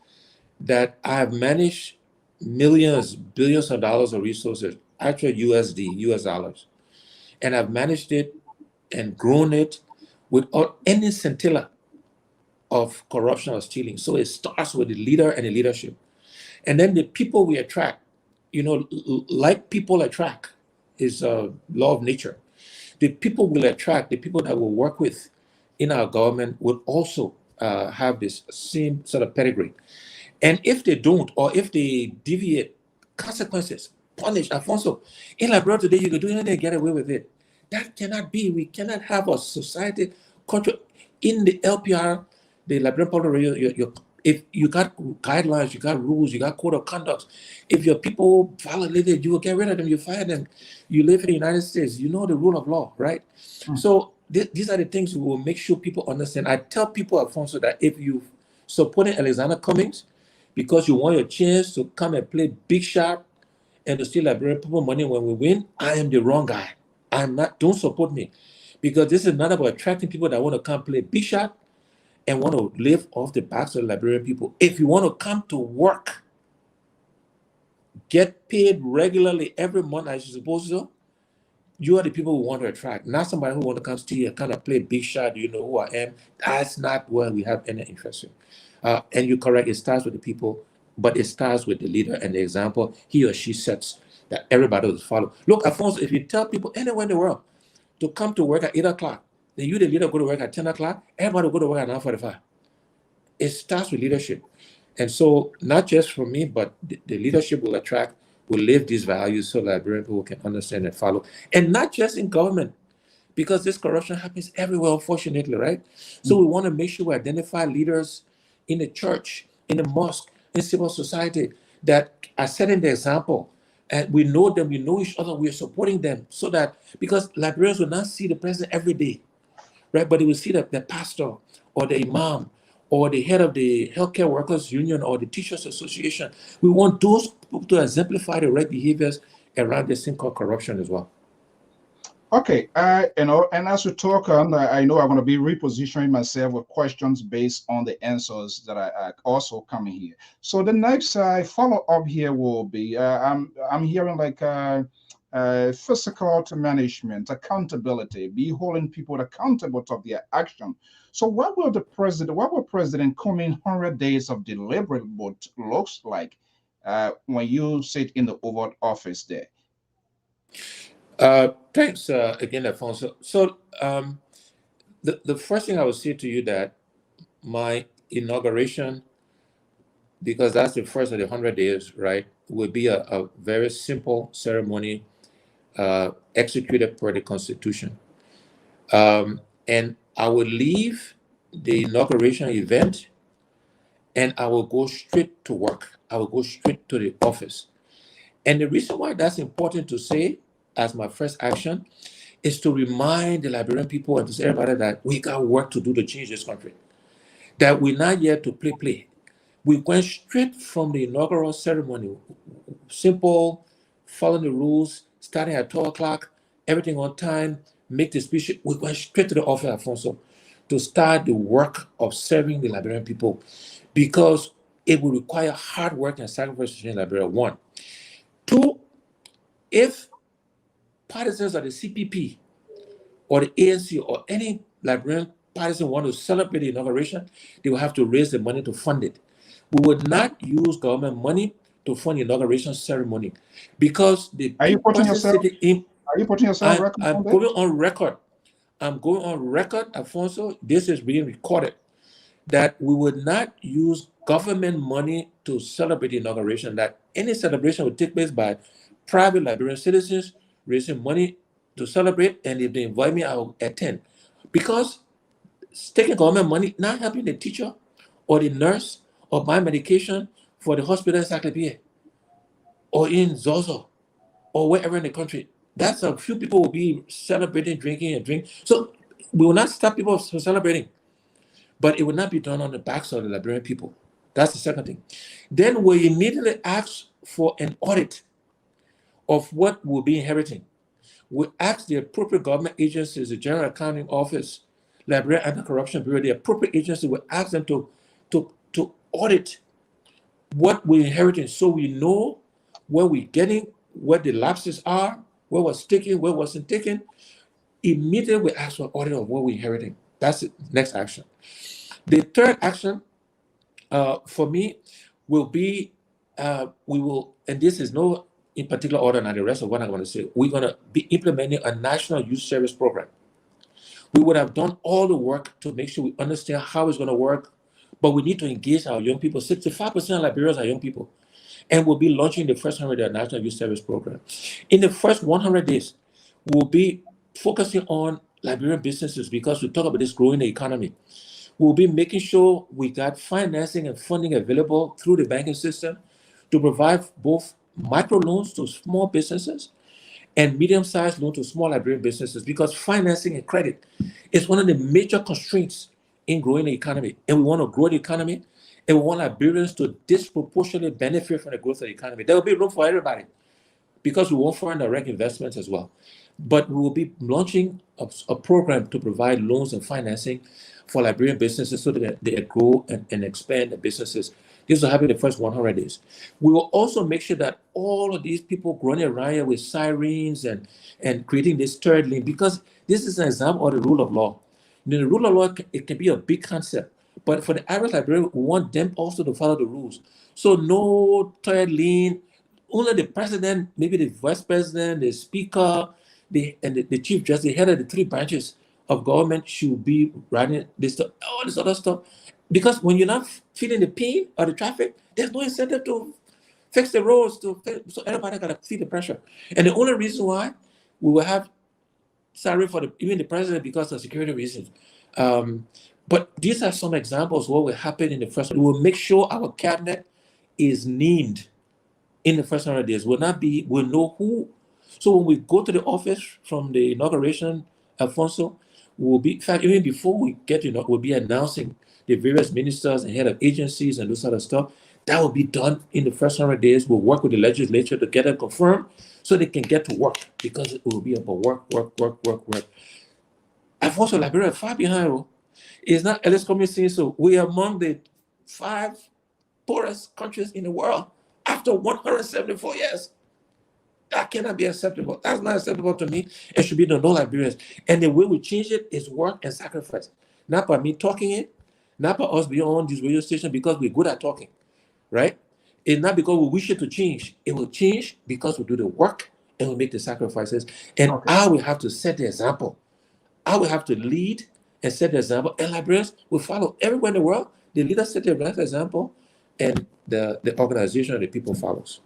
that I have managed millions, billions of dollars of resources, actually US dollars. and I've managed it and grown it without any scintilla of corruption or stealing. So it starts with the leader and the leadership. And then the people we attract, like people attract is a law of nature. The people will attract, the people that will work with in our government will also have this same sort of pedigree. And if they don't, or if they deviate, consequences, punish. Alfonso, in Liberia today, you can do anything and get away with it. That cannot be. We cannot have a society country in the LPR, the Liberian Public Radio. If you got guidelines, you got rules, you got code of conduct. If your people violate it, you will get rid of them, you fire them. You live in the United States, you know the rule of law, right? So these are the things we will make sure people understand. I tell people, Alfonso, that if you supporting Alexander Cummings because you want your chance to come and play big shot and to steal Liberian people money when we win, I am the wrong guy. I'm not. Don't support me, because this is not about attracting people that want to come play big shot and want to live off the backs of the Liberian people. If you want to come to work, get paid regularly every month as you're supposed to, you are the people who want to attract, not somebody who want to come steal and kind of play big shot. You know who I am. That's not what we have any interest in. And you're correct, it starts with the people, but it starts with the leader and the example he or she sets that everybody will follow. Look, Alfonso, if you tell people anywhere in the world to come to work at 8 o'clock, then you, the leader, go to work at 10 o'clock, everybody will go to work at 9:45. It starts with leadership. And so not just for me, but the leadership will attract, will live these values so Liberian people can understand and follow. And not just in government, because this corruption happens everywhere, unfortunately, right? So we want to make sure we identify leaders in the church, in the mosque, in civil society that are setting the example. And we know them, we know each other, we are supporting them so that, because Liberians will not see the president every day, right? But they will see the pastor or the imam or the head of the healthcare workers union or the teachers association. We want those people to exemplify the right behaviors around this thing called corruption as well. Okay, and as we talk on, I know I'm going to be repositioning myself with questions based on the answers that are also coming here. So the next follow up here will be, I'm hearing like fiscal management, accountability, be holding people accountable to their action. So what will President Cummings 100 days of deliberate looks like when you sit in the Oval Office there? Thanks again, Alfonso. So the first thing I will say to you that my inauguration, because that's the first of the 100 days, right, will be a very simple ceremony executed per the Constitution. And I will leave the inauguration event and I will go straight to work. I will go straight to the office. And the reason why that's important to say as my first action is to remind the Liberian people and to say everybody that we got work to do to change this country. That we're not here to play. We went straight from the inaugural ceremony, simple, following the rules, starting at 12 o'clock, everything on time, make the speech. We went straight to the office, Alfonso, to start the work of serving the Liberian people, because it will require hard work and sacrifice in Liberia, one. Two, if partisans of the CPP or the ANC or any Liberian partisan want to celebrate the inauguration, they will have to raise the money to fund it. We would not use government money to fund the inauguration ceremony, because the Are you putting yourself on record? I'm going on record. I'm going on record, Alfonso. This is being recorded, that we would not use government money to celebrate the inauguration, that any celebration would take place by private Liberian citizens raising money to celebrate, and if they invite me, I will attend. Because taking government money, not helping the teacher or the nurse or buy medication for the hospital in Lpr-Tv or in Zozo or wherever in the country, that's a few people will be celebrating, drinking and drink. So we will not stop people from celebrating, but it will not be done on the backs of the Liberian people. That's the second thing. Then we immediately ask for an audit of what we'll be inheriting. We ask the appropriate government agencies, the General Accounting Office, Liberia Anti-Corruption Bureau, the appropriate agency, we ask them to audit what we're inheriting, so we know where we're getting, what the lapses are, what was taken, what wasn't taken. Immediately we ask for an audit of what we're inheriting. That's the next action. The third action for me will be, we will, and this is no in particular order, and the rest of what I'm going to say, we're going to be implementing a national youth service program. We would have done all the work to make sure we understand how it's going to work, but we need to engage our young people. 65% of Liberians are young people. And we'll be launching the first 100 day National Youth Service Program. In the first 100 days, we'll be focusing on Liberian businesses because we talk about this growing economy. We'll be making sure we got financing and funding available through the banking system to provide both microloans to small businesses and medium-sized loans to small Liberian businesses, because financing and credit is one of the major constraints in growing the economy. And we want to grow the economy, and we want Liberians to disproportionately benefit from the growth of the economy. There will be room for everybody because we want foreign direct investments as well. But we will be launching a program to provide loans and financing for Liberian businesses so that they grow and expand their businesses. This will happen in the first 100 days. We will also make sure that all of these people running around here with sirens and creating this third lane, because this is an example of the rule of law. You know, the rule of law, it can be a big concept, but for the average Liberian, we want them also to follow the rules. So no third lane, only the president, maybe the vice president, the speaker, the chief justice, the head of the three branches of government should be running this stuff, all this other stuff. Because when you're not feeling the pain or the traffic, there's no incentive to fix the roads, so everybody got to feel the pressure. And the only reason why we will have salary for even the president because of security reasons. But these are some examples of what will happen in the first. We will make sure our cabinet is named in the first 100 days. We'll know who. So when we go to the office from the inauguration, Alfonso, we'll be, in fact, even before we get to, we'll be announcing the various ministers and head of agencies and those sort of stuff. That will be done in the first 100 days. We'll work with the legislature to get it confirmed so they can get to work, because it will be about work. Alfonso, Liberia, far behind. It's not Ellis coming saying so. We are among the 5 poorest countries in the world after 174 years. That cannot be acceptable. That's not acceptable to me. It should be to no Liberians. And the way we change it is work and sacrifice. Not by me talking it, not by us being on this radio station because we're good at talking, right? It's not because we wish it to change. It will change because we do the work and we make the sacrifices. And I will have to set the example. I will have to lead and set the example. And Liberians will follow. Everywhere in the world, the leaders set the right example, and the organization and the people follows.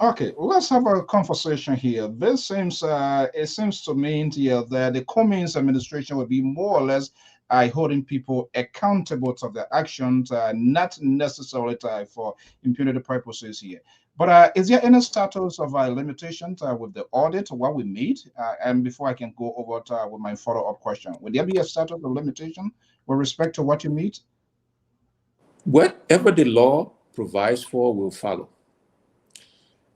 Okay, let's have a conversation here. This seems, it seems to me here that the Cummings administration will be more or less holding people accountable to their actions, not necessarily for impunity purposes here. But is there any status of limitations with the audit, what we need? And before I can go over with my follow-up question, will there be a status of limitation with respect to what you meet? Whatever the law provides for, will follow.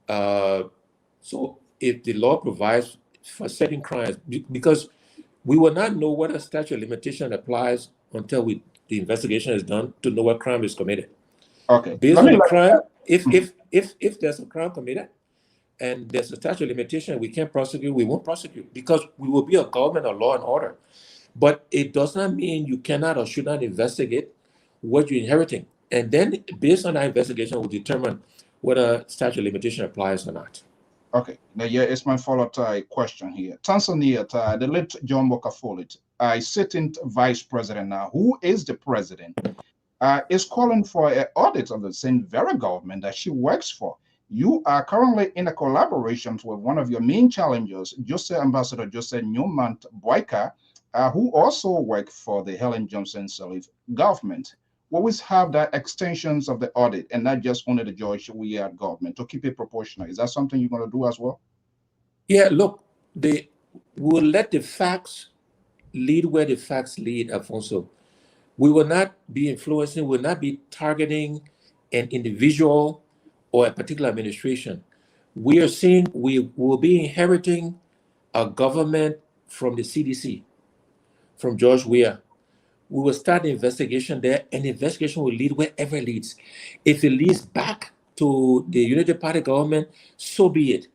So if the law provides for certain crimes, because we will not know whether statute of limitation applies until the investigation is done to know what crime is committed. Okay. Based on the crime, if there's a crime committed and there's a statute of limitation, we can't prosecute, we won't prosecute, because we will be a government of law and order. But it does not mean you cannot or should not investigate what you're inheriting. And then based on that investigation, we'll determine whether statute of limitation applies or not. Okay, now yeah, it's my follow-up question here. Tanzania, the late John Magufuli, sitting vice president now, who is the president, is calling for an audit of the same very government that she works for. You are currently in a collaboration with one of your main challengers, Ambassador Jose Newman Boyka, who also worked for the Helen Johnson Sirleaf government. We always have that extensions of the audit and not just only the George Weah government, to keep it proportional. Is that something you're going to do as well? Yeah, look, we'll let the facts lead where the facts lead, Alfonso. We will not be influencing, we will not be targeting an individual or a particular administration. We are saying we will be inheriting a government from the CDC, from George Weah. We will start the investigation there, and the investigation will lead wherever it leads. If it leads back to the Unity Party government, so be it.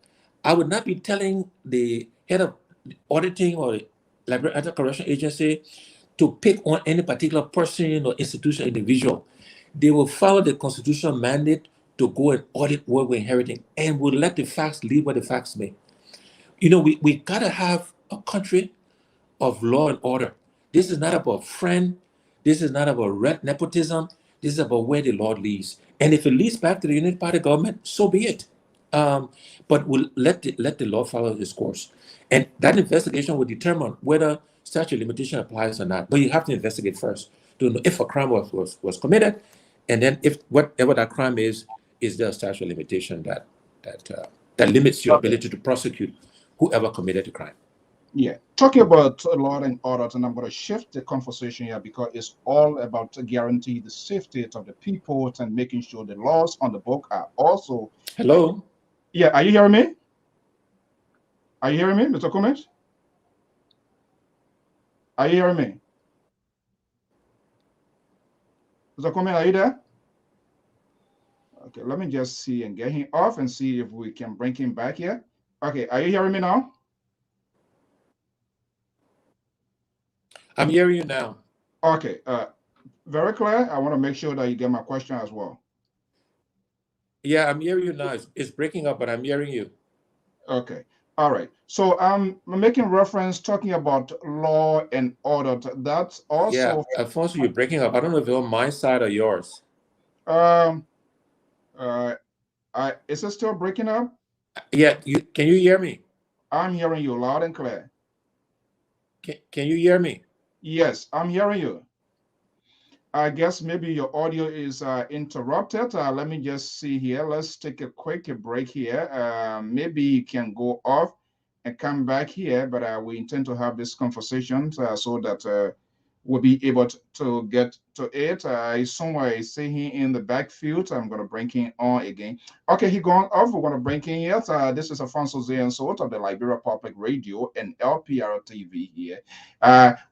I would not be telling the head of auditing or Liberia Anti-Corruption Agency to pick on any particular person or institution, individual. They will follow the constitutional mandate to go and audit what we're inheriting, and we'll let the facts lead where the facts may. You know, we gotta have a country of law and order. This is not about friend. This is not about red nepotism. This is about where the law leads. And if it leads back to the Unity Party government, so be it. But we'll let the law follow its course. And that investigation will determine whether statute of limitation applies or not. But you have to investigate first to know if a crime was committed, and then if whatever that crime is there a statute of limitation that limits your ability to prosecute whoever committed the crime. Yeah, talking about law and order, and I'm going to shift the conversation here because it's all about to guarantee the safety of the people and making sure the laws on the book are also. Hello. Yeah, are you hearing me? Are you hearing me, Mr. Cummings? Are you hearing me? Mr. Cummings, are you there? Okay, let me just see and get him off and see if we can bring him back here. Okay, are you hearing me now? I'm hearing you now. Okay, very clear. I want to make sure that you get my question as well. Yeah, I'm hearing you now. It's breaking up, but I'm hearing you. Okay, all right. So I'm making reference talking about law and order. That's also. Yeah, Alfonso, you're breaking up. I don't know if it's on my side or yours. Is it still breaking up? Yeah, can you hear me? I'm hearing you loud and clear. Can you hear me? Yes, I'm hearing you. I guess maybe your audio is interrupted. Let me just see here. Let's take a quick break here. Maybe you can go off and come back here, but we intend to have this conversation so that we'll be able to get to it. Somewhere I see him in the backfield. I'm going to bring him on again. Okay, he gone off. We're going to bring him here. This is Alfonso Zeensot of the Liberia Public Radio and Lpr-Tv here.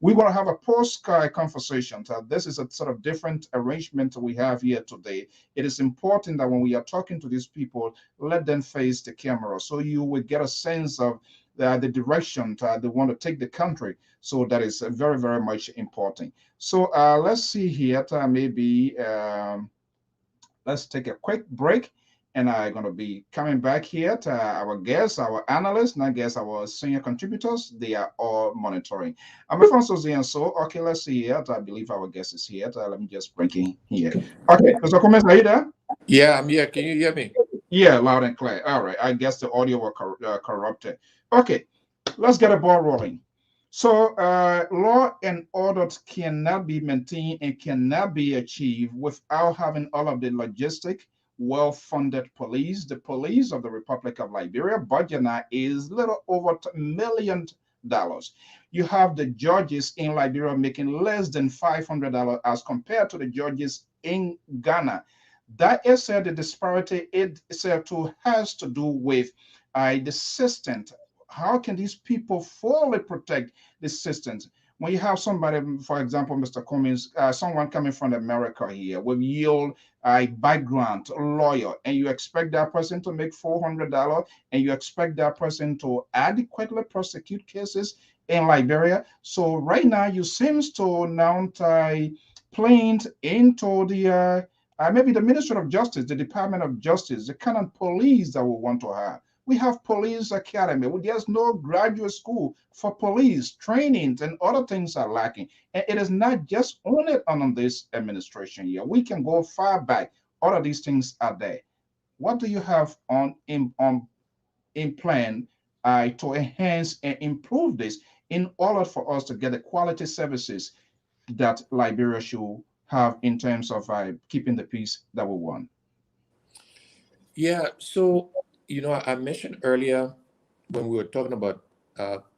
We're going to have a post-sky conversation. This is a sort of different arrangement we have here today. It is important that when we are talking to these people, let them face the camera so you will get a sense of the direction they want to take the country. So that is very, very much important. So let's see here. Maybe let's take a quick break. And I'm going to be coming back here to our guests, our analysts, not guests, our senior contributors. They are all monitoring. I'm Alfonso Zienso. Okay, let's see here. I believe our guest is here. Let me just bring him here. Okay, Mr. Cummings, are you there? Yeah, I'm here. Can you hear me? Yeah, loud and clear. All right. I guess the audio was corrupted. Okay, let's get a ball rolling. So law and order cannot be maintained and cannot be achieved without having all of the logistic, well-funded police. The police of the Republic of Liberia budget now is little over $1 million. You have the judges in Liberia making less than $500 as compared to the judges in Ghana. That is said, the disparity itself has to do with the system. How can these people fully protect the systems? When you have somebody, for example, Mr. Cummings, someone coming from America here with Yale background, lawyer, and you expect that person to make $400 and you expect that person to adequately prosecute cases in Liberia. So right now, you seems to now playing into the maybe the Ministry of Justice, the Department of Justice, the kind of police that we want to have. We have police academy. There's no graduate school for police trainings, and other things are lacking. And it is not just only on this administration here. We can go far back. All of these things are there. What do you have in plan to enhance and improve this in order for us to get the quality services that Liberia should have in terms of keeping the peace that we want? Yeah, so I mentioned earlier when we were talking about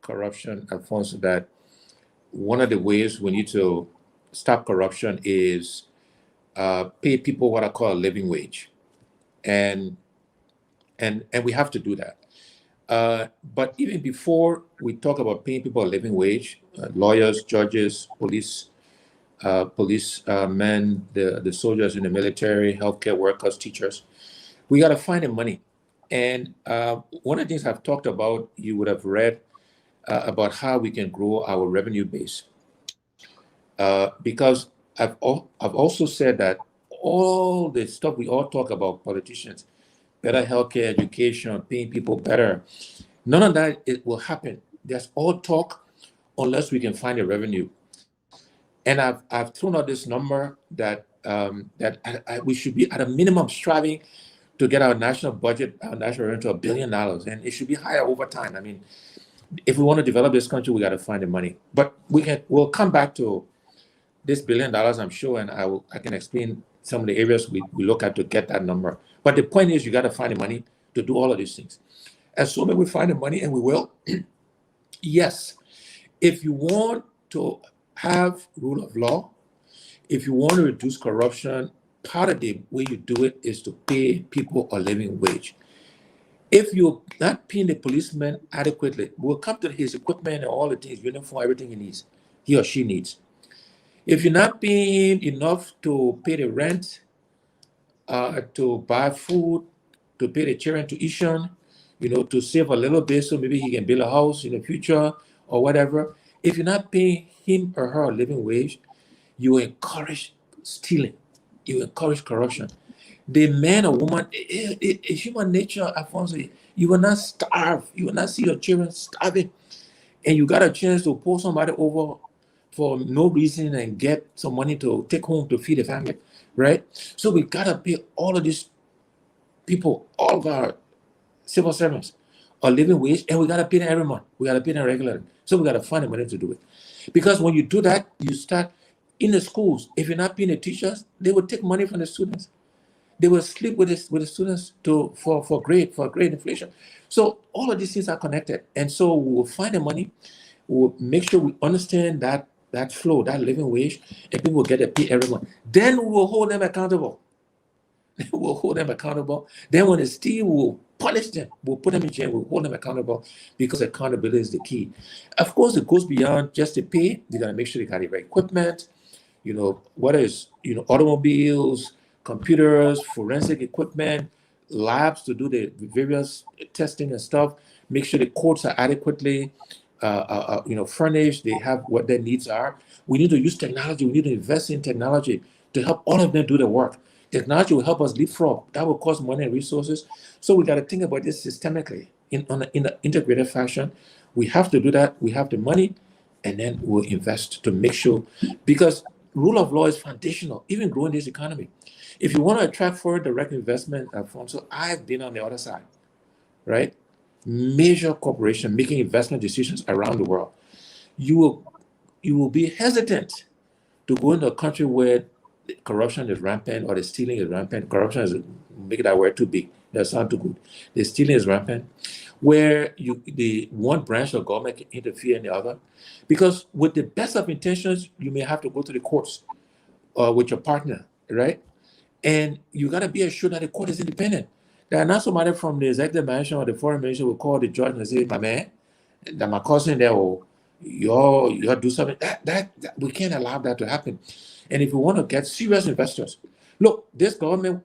corruption, Alfonso, that one of the ways we need to stop corruption is pay people what I call a living wage, and we have to do that. But even before we talk about paying people a living wage, lawyers, judges, policemen, the soldiers in the military, healthcare workers, teachers, we got to find the money. And one of the things I've talked about, you would have read about how we can grow our revenue base. Because I've also said that all the stuff we all talk about, politicians, better healthcare, education, paying people better, none of that it will happen. There's all talk unless we can find a revenue. And I've thrown out this number that we should be at a minimum striving to get our national budget, our national revenue to $1 billion, and it should be higher over time. I mean, if we want to develop this country, we got to find the money. But we'll come back to this $1 billion, I'm sure, and I can explain some of the areas we look at to get that number. But the point is, you got to find the money to do all of these things. Assuming we find the money, and we will, yes, if you want to have rule of law, if you want to reduce corruption, part of the way you do it is to pay people a living wage. If you're not paying the policeman adequately, we'll come to his equipment and all the things, uniform, everything he or she needs. If you're not paying enough to pay the rent, to buy food, to pay the children tuition, to save a little bit so maybe he can build a house in the future or whatever. If you're not paying him or her a living wage, you encourage stealing. You encourage corruption. The man or woman, it's human nature, Alfonso. You will not starve. You will not see your children starving. And you got a chance to pull somebody over for no reason and get some money to take home to feed the family, right? So we got to pay all of these people, all of our civil servants, a living wage, and we got to pay them every month. We got to pay them regularly. So we got to find the money to do it. Because when you do that, you start in the schools. If you're not paying the teachers, they will take money from the students. They will sleep with the students for grade inflation. So all of these things are connected. And so we will find the money. We'll make sure we understand that flow, that living wage, and people will get a pay every month. Then we will hold them accountable. We'll hold them accountable. Then when they steal, we'll punish them. We'll put them in jail. We'll hold them accountable because accountability is the key. Of course, it goes beyond just the pay. You got to make sure they got the right equipment. Whether it's automobiles, computers, forensic equipment, labs to do the various testing and stuff. Make sure the courts are adequately furnished. They have what their needs are. We need to use technology. We need to invest in technology to help all of them do the work. Technology will help us leapfrog. That will cost money and resources. So we got to think about this systemically in an integrated fashion. We have to do that. We have the money, and then we'll invest to make sure, because rule of law is foundational, even growing this economy. If you want to attract foreign direct investment, Alfonso, I've been on the other side, right? Major corporation making investment decisions around the world. You will be hesitant to go into a country where corruption is rampant or the stealing is rampant. Corruption is, make that word too big. That sound too good. The stealing is rampant, where the one branch of government can interfere in the other. Because with the best of intentions, you may have to go to the courts with your partner, right? And you got to be assured that the court is independent. There are not somebody from the executive mansion or the foreign ministry will call the judge and say, my man, that my cousin there, or you do something. That we can't allow that to happen. And if we want to get serious investors, look, this government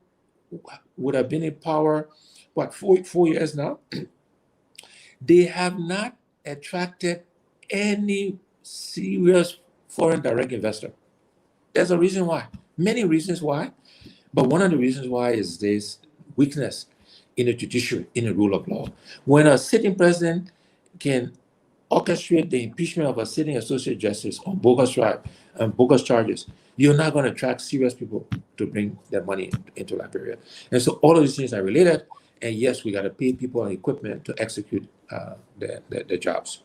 would have been in power, what, 4 years now? They have not attracted any serious foreign direct investor. There's a reason why. Many reasons why. But one of the reasons why is this weakness in the judiciary, in the rule of law. When a sitting president can orchestrate the impeachment of a sitting associate justice on bogus charges, you're not going to attract serious people to bring their money into Liberia. And so all of these things are related. And yes, we got to pay people and equipment to execute their jobs.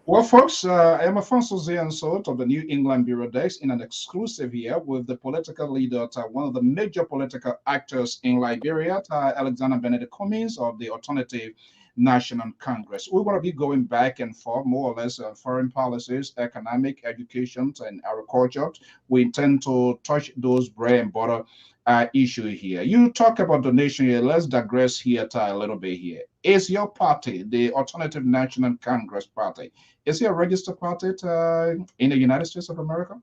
Well, folks, I am Alfonso Ziansot of the New England Bureau Desk in an exclusive here with the political leader, one of the major political actors in Liberia, Alexander Benedict Cummings of the Alternative National Congress. We want to be going back and forth, more or less, foreign policies, economic, education, and agriculture. We intend to touch those bread and butter issue here. You talk about donation here. Let's digress here a little bit here. Is your party, the Alternative National Congress Party, is it a registered party in the United States of America?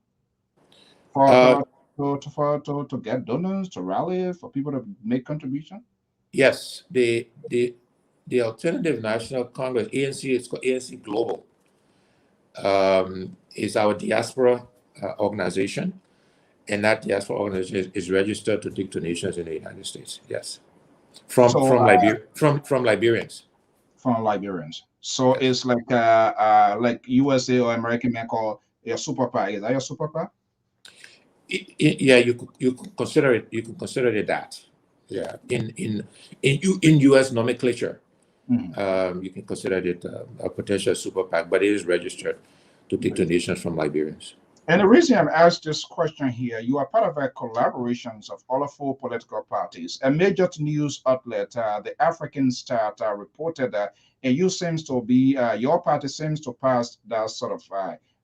To get donors, to rally, for people to make contribution? Yes, the Alternative National Congress, ANC, it's called ANC Global, is our diaspora organization, and that diaspora organization is registered to take donations in the United States. Yes, from Liberians. From Liberians. So it's like USA or American man called a super PAC. Is that your super PAC? Yeah, you could consider it. You can consider it that. Yeah, in U.S. nomenclature, you can consider it a potential super PAC, but it is registered to take donations from Liberians. And the reason I'm asked this question here, you are part of a collaborations of all 4 political parties. A major news outlet, the African Start, reported that, and you seems to be, your party seems to pass that sort of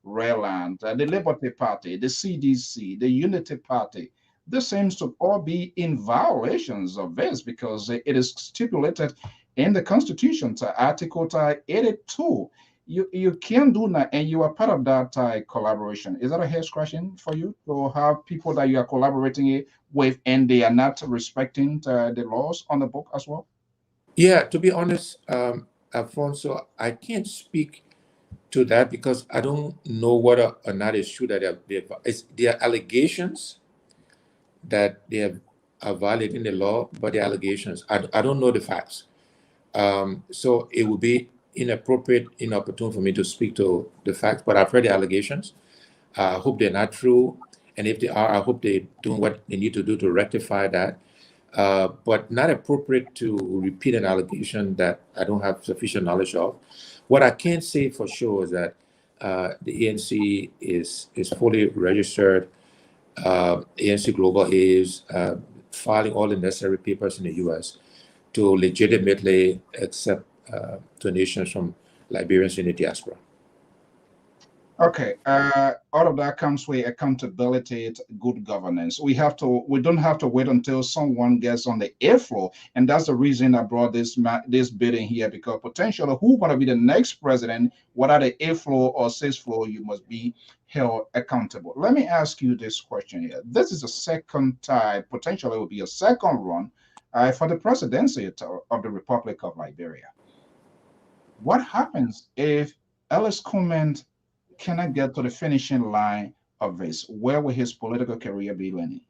rail land. The Liberty Party, the CDC, the Unity Party, this seems to all be in violations of this because it is stipulated in the Constitution, Article 82. You can do that, and you are part of that collaboration. Is that a hair scratching for you to have people that you are collaborating with and they are not respecting the laws on the book as well? Yeah, to be honest, Alfonso, I can't speak to that because I don't know whether or not it's true that there are allegations that they are violating the law, but the allegations, I don't know the facts. So it would be inappropriate, inopportune for me to speak to the facts, but I've heard the allegations. I hope they're not true. And if they are, I hope they're doing what they need to do to rectify that. But not appropriate to repeat an allegation that I don't have sufficient knowledge of. What I can say for sure is that the ANC is fully registered. ANC Global is filing all the necessary papers in the U.S. to legitimately accept donations from Liberians in the diaspora. Okay, all of that comes with accountability, good governance. We don't have to wait until someone gets on the airflow, and that's the reason I brought this bill in here, because potentially who want to be the next president, whether the airflow or sixth floor, you must be held accountable. Let me ask you this question here. This is a second time, potentially it will be a second run for the presidency of the Republic of Liberia. What happens if Ellis Cummings cannot get to the finishing line of this? Where will his political career be landing?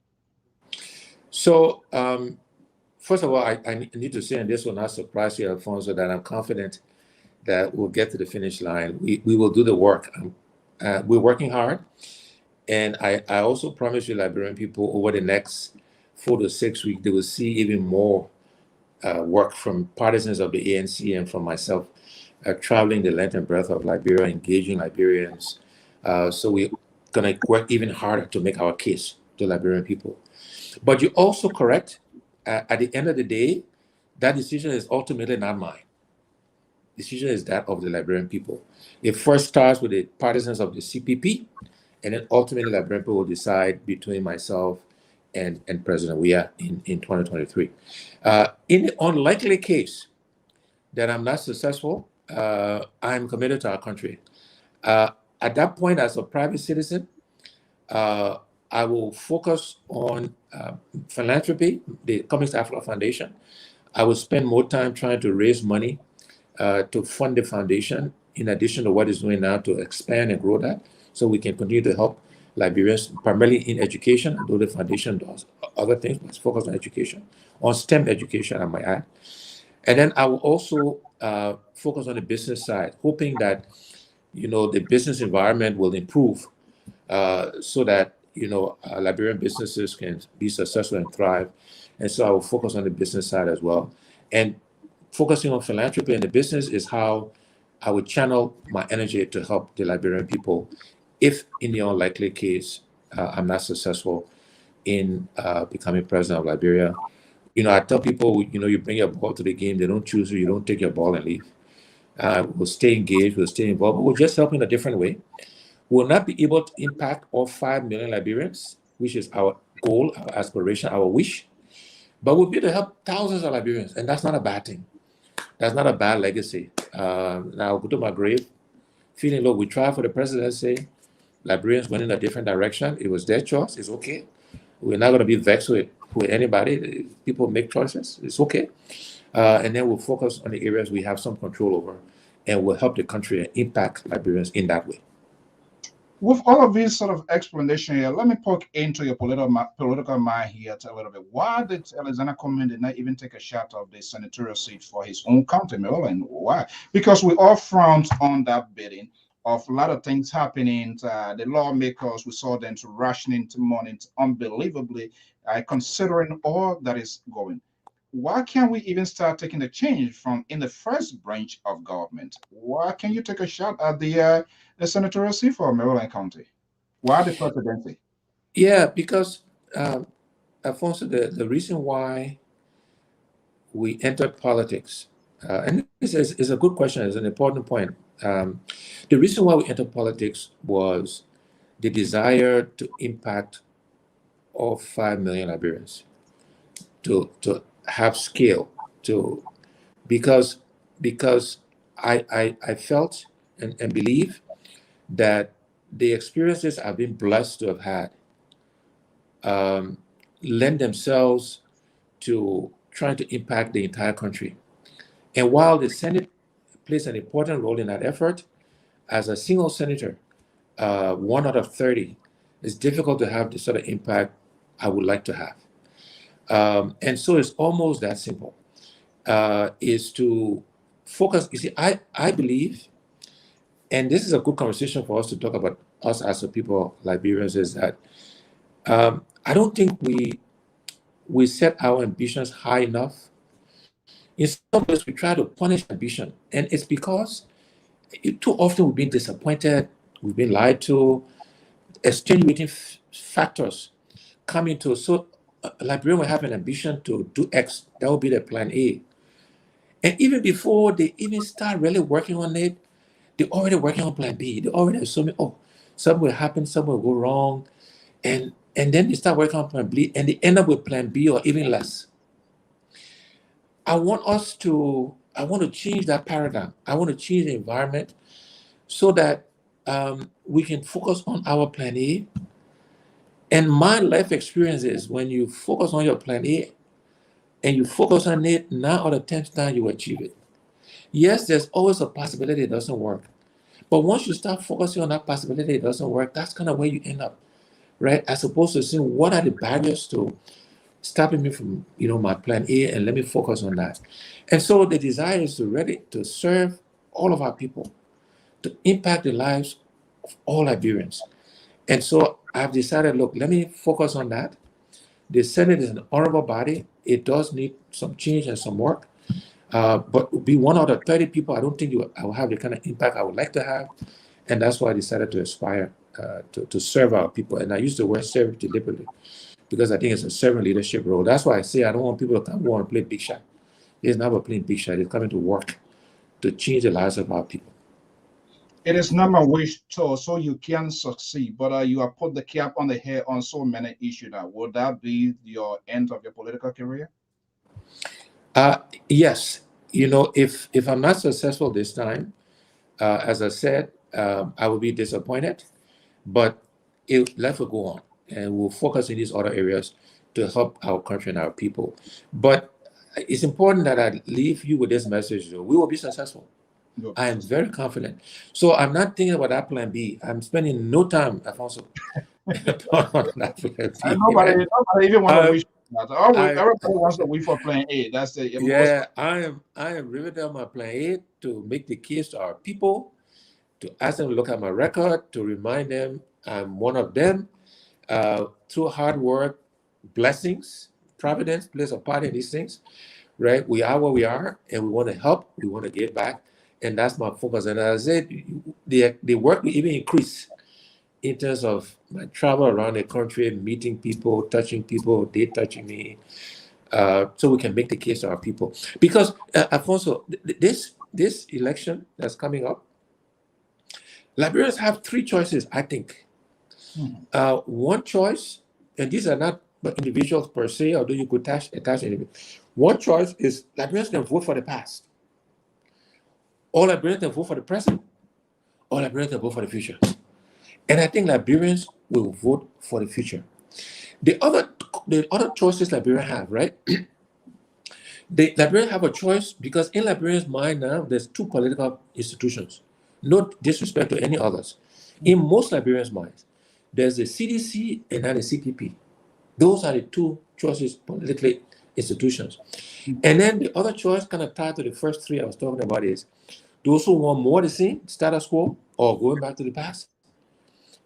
So, first of all, I need to say, and this will not surprise you, Alfonso, that I'm confident that we'll get to the finish line. We will do the work. We're working hard. And I also promise you, Liberian people, over the next 4 to 6 weeks, they will see even more work from partisans of the ANC and from myself, traveling the length and breadth of Liberia, engaging Liberians. So we're going to work even harder to make our case to Liberian people. But you're also correct. At the end of the day, that decision is ultimately not mine. The decision is that of the Liberian people. It first starts with the partisans of the CPP, and then ultimately Liberian people will decide between myself and President Weah in 2023. In the unlikely case that I'm not successful, I'm committed to our country. At that point, as a private citizen, I will focus on philanthropy, the Cummings Africa Foundation. I will spend more time trying to raise money to fund the foundation, in addition to what it's doing now to expand and grow that, so we can continue to help Liberians, primarily in education, though the foundation does other things, but focus on education, on STEM education, I might add. And then I will also focus on the business side, hoping that, the business environment will improve so that, Liberian businesses can be successful and thrive. And so I will focus on the business side as well. And focusing on philanthropy and the business is how I would channel my energy to help the Liberian people if, in the unlikely case, I'm not successful in becoming president of Liberia. I tell people, you bring your ball to the game, they don't choose you, you don't take your ball and leave. We'll stay engaged, we'll stay involved, but we'll just help in a different way. We'll not be able to impact all 5 million Liberians, which is our goal, our aspiration, our wish, but we'll be able to help thousands of Liberians, and that's not a bad thing. That's not a bad legacy. Now, I'll go to my grave feeling, look, we tried for the presidency, Liberians went in a different direction. It was their choice. It's okay. We're not going to be vexed with with anybody. People make choices. It's okay. And then we'll focus on the areas we have some control over, and we'll help the country and impact Liberians in that way. With all of these sort of explanation here, let me poke into your political mind here a little bit. Why did Alexander Cummings did not even take a shot of the senatorial seat for his own county, Maryland? Why? Because we all frowned on that bidding of a lot of things happening. The lawmakers, we saw them to rationing to money unbelievably, considering all that is going. Why can't we even start taking the change from in the first branch of government? Why can't you take a shot at the senatorial seat for Maryland County? Why the presidency? Yeah, because Alfonso, the reason why we entered politics, and this is a good question, it's an important point. The reason why we entered politics was the desire to impact all 5 million Liberians, to have scale, because I felt and believe that the experiences I've been blessed to have had lend themselves to trying to impact the entire country. And while the Senate plays an important role in that effort, as a single senator, 1 out of 30, it's difficult to have the sort of impact I would like to have. And so it's almost that simple, is to focus. You see, I believe, and this is a good conversation for us to talk about us as a people, Liberians, is that I don't think we set our ambitions high enough. In some ways, we try to punish ambition, and it's because too often we've been disappointed, we've been lied to, extenuating factors come into. So Liberian will have an ambition to do X, that will be the plan A. And even before they even start really working on it, they're already working on plan B. They're already assuming, oh, something will happen, something will go wrong. And then they start working on plan B, and they end up with plan B or even less. I want to change that paradigm. I want to change the environment so that we can focus on our plan A. And my life experience is when you focus on your plan A and you focus on it, 9 out of 10 times you achieve it. Yes, there's always a possibility it doesn't work. But once you start focusing on that possibility it doesn't work, that's kind of where you end up, right? As opposed to seeing what are the barriers to stopping me from, my plan A, and let me focus on that. And so the desire is to serve all of our people, to impact the lives of all Liberians. And so I've decided, look, let me focus on that. The Senate is an honorable body. It does need some change and some work. But be 1 out of 30 people, I don't think I will have the kind of impact I would like to have. And that's why I decided to aspire to serve our people. And I use the word serve deliberately, because I think it's a servant leadership role. That's why I say I don't want people to come and play big shot. It's not about playing big shot. It's coming to work to change the lives of our people. It is not my wish to, so you can succeed, but you have put the cap on the head on so many issues now. Would that be your end of your political career? Yes. If I'm not successful this time, as I said, I will be disappointed, but life will go on, and we'll focus in these other areas to help our country and our people. But it's important that I leave you with this message. We will be successful. Yep. I am very confident. So I'm not thinking about that plan B. I'm spending no time, Alfonso, on that plan B. Nobody even want to wish for that. Everybody wants to wish for plan A. That's the yeah. I am riveted on my plan A to make the case to our people, to ask them to look at my record, to remind them I'm one of them. Through hard work, blessings, providence plays a part in these things, right? We are where we are, and we want to help. We want to give back. And that's my focus. And as I said, the work will even increase in terms of my travel around the country, meeting people, touching people, they touching me, so we can make the case to our people. Because, Alfonso, this election that's coming up, Liberians have 3 choices, I think. One choice, and these are not individuals per se, although you could attach anything. One choice is Liberians can vote for the past. All Liberians can vote for the present. All Liberians can vote for the future. And I think Liberians will vote for the future. The other the other choices Liberia have, right? The Liberians have a choice because in Liberians' mind now, there's two political institutions. No disrespect to any others. In most Liberians' minds, there's the CDC and then the CPP. Those are the two choices politically institutions. And then the other choice kind of tied to the first three I was talking about is those who want more of the same, status quo, or going back to the past,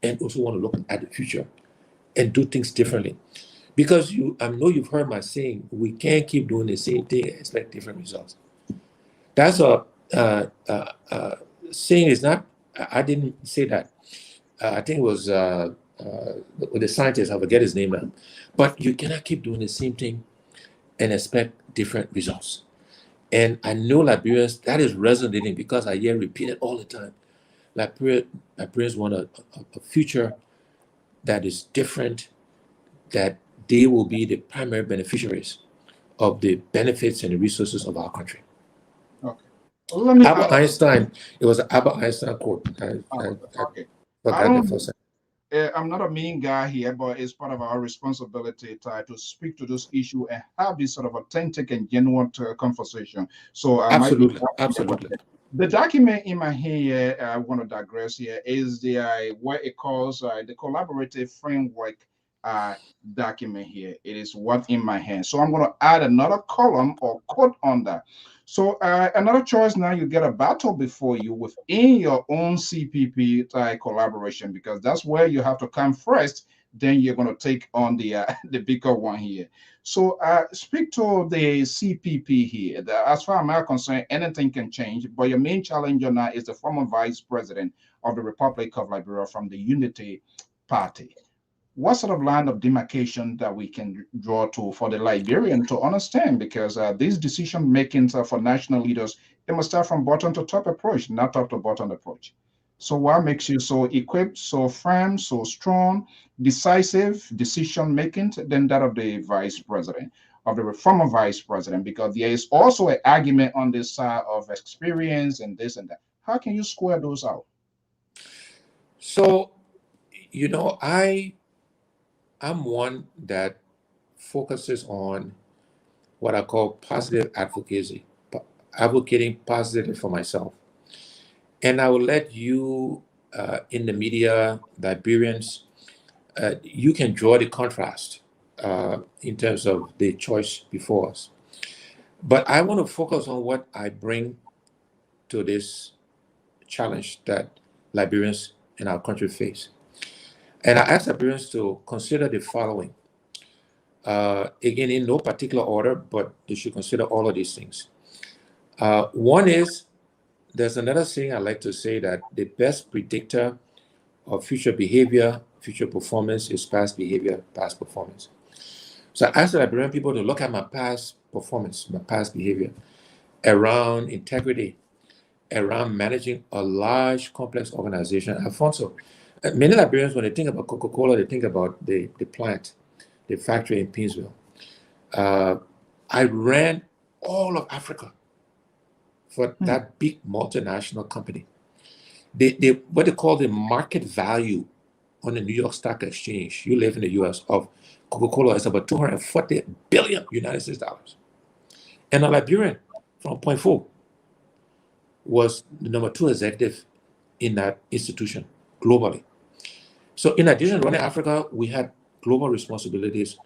and also want to look at the future and do things differently. Because I know you've heard my saying, we can't keep doing the same thing and expect different results. That's a saying is not, I didn't say that. I think it was with the scientist, I forget his name now. But you cannot keep doing the same thing and expect different results. And I know Liberians, that is resonating because I hear repeated all the time. Liberians want a future that is different, that they will be the primary beneficiaries of the benefits and the resources of our country. Okay. Well, let me Albert Einstein, it was an Albert Einstein quote. Okay. I'm not a mean guy here, but it's part of our responsibility to speak to this issue and have this sort of authentic and genuine conversation. So absolutely. The document in my hand here, I want to digress here, is the what it calls the collaborative framework document here. It is what in my hand. So I'm going to add another column or quote on that. So another choice now, you get a battle before you within your own CPP collaboration, because that's where you have to come first. Then you're going to take on the bigger one here. So speak to the CPP here. As far as I'm concerned, anything can change, but your main challenger now is the former vice president of the Republic of Liberia from the Unity Party. What sort of line of demarcation that we can draw to for the Liberian to understand? Because these decision makings for national leaders, they must start from bottom to top approach, not top to bottom approach. So what makes you so equipped, so firm, so strong, decisive decision making than that of the vice president, of the former vice president? Because there is also an argument on this side of experience and this and that. How can you square those out? So, you know, I'm one that focuses on what I call positive advocacy, advocating positively for myself. And I will let you in the media, Liberians, you can draw the contrast in terms of the choice before us. But I want to focus on what I bring to this challenge that Liberians in our country face. And I ask Liberians to consider the following. Again, in no particular order, but they should consider all of these things. One is, there's another thing I like to say, that the best predictor of future behavior, future performance is past behavior, past performance. So I ask the Liberian people to look at my past performance, my past behavior around integrity, around managing a large, complex organization. Alfonso, many Liberians, when they think about Coca-Cola, they think about the plant, the factory in Pinsville. I ran all of Africa for that big multinational company. What they call the market value on the New York Stock Exchange, you live in the US, of Coca-Cola is about 240 billion United States dollars. And a Liberian from Point Four was the number 2 executive in that institution globally. So in addition to running Africa, we had global responsibilities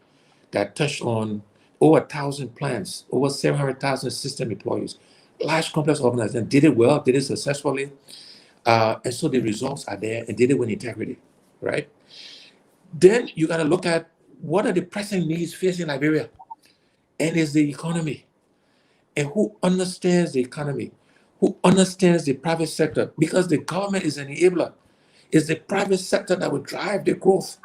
that touched on over 1,000 plants, over 700,000 system employees, large complex organization, did it well, did it successfully. And so the results are there, and did it with integrity, right? Then you got to look at what are the pressing needs facing Liberia, and it's the economy. And who understands the economy? Who understands the private sector? Because the government is an enabler. It's the private sector that will drive the growth.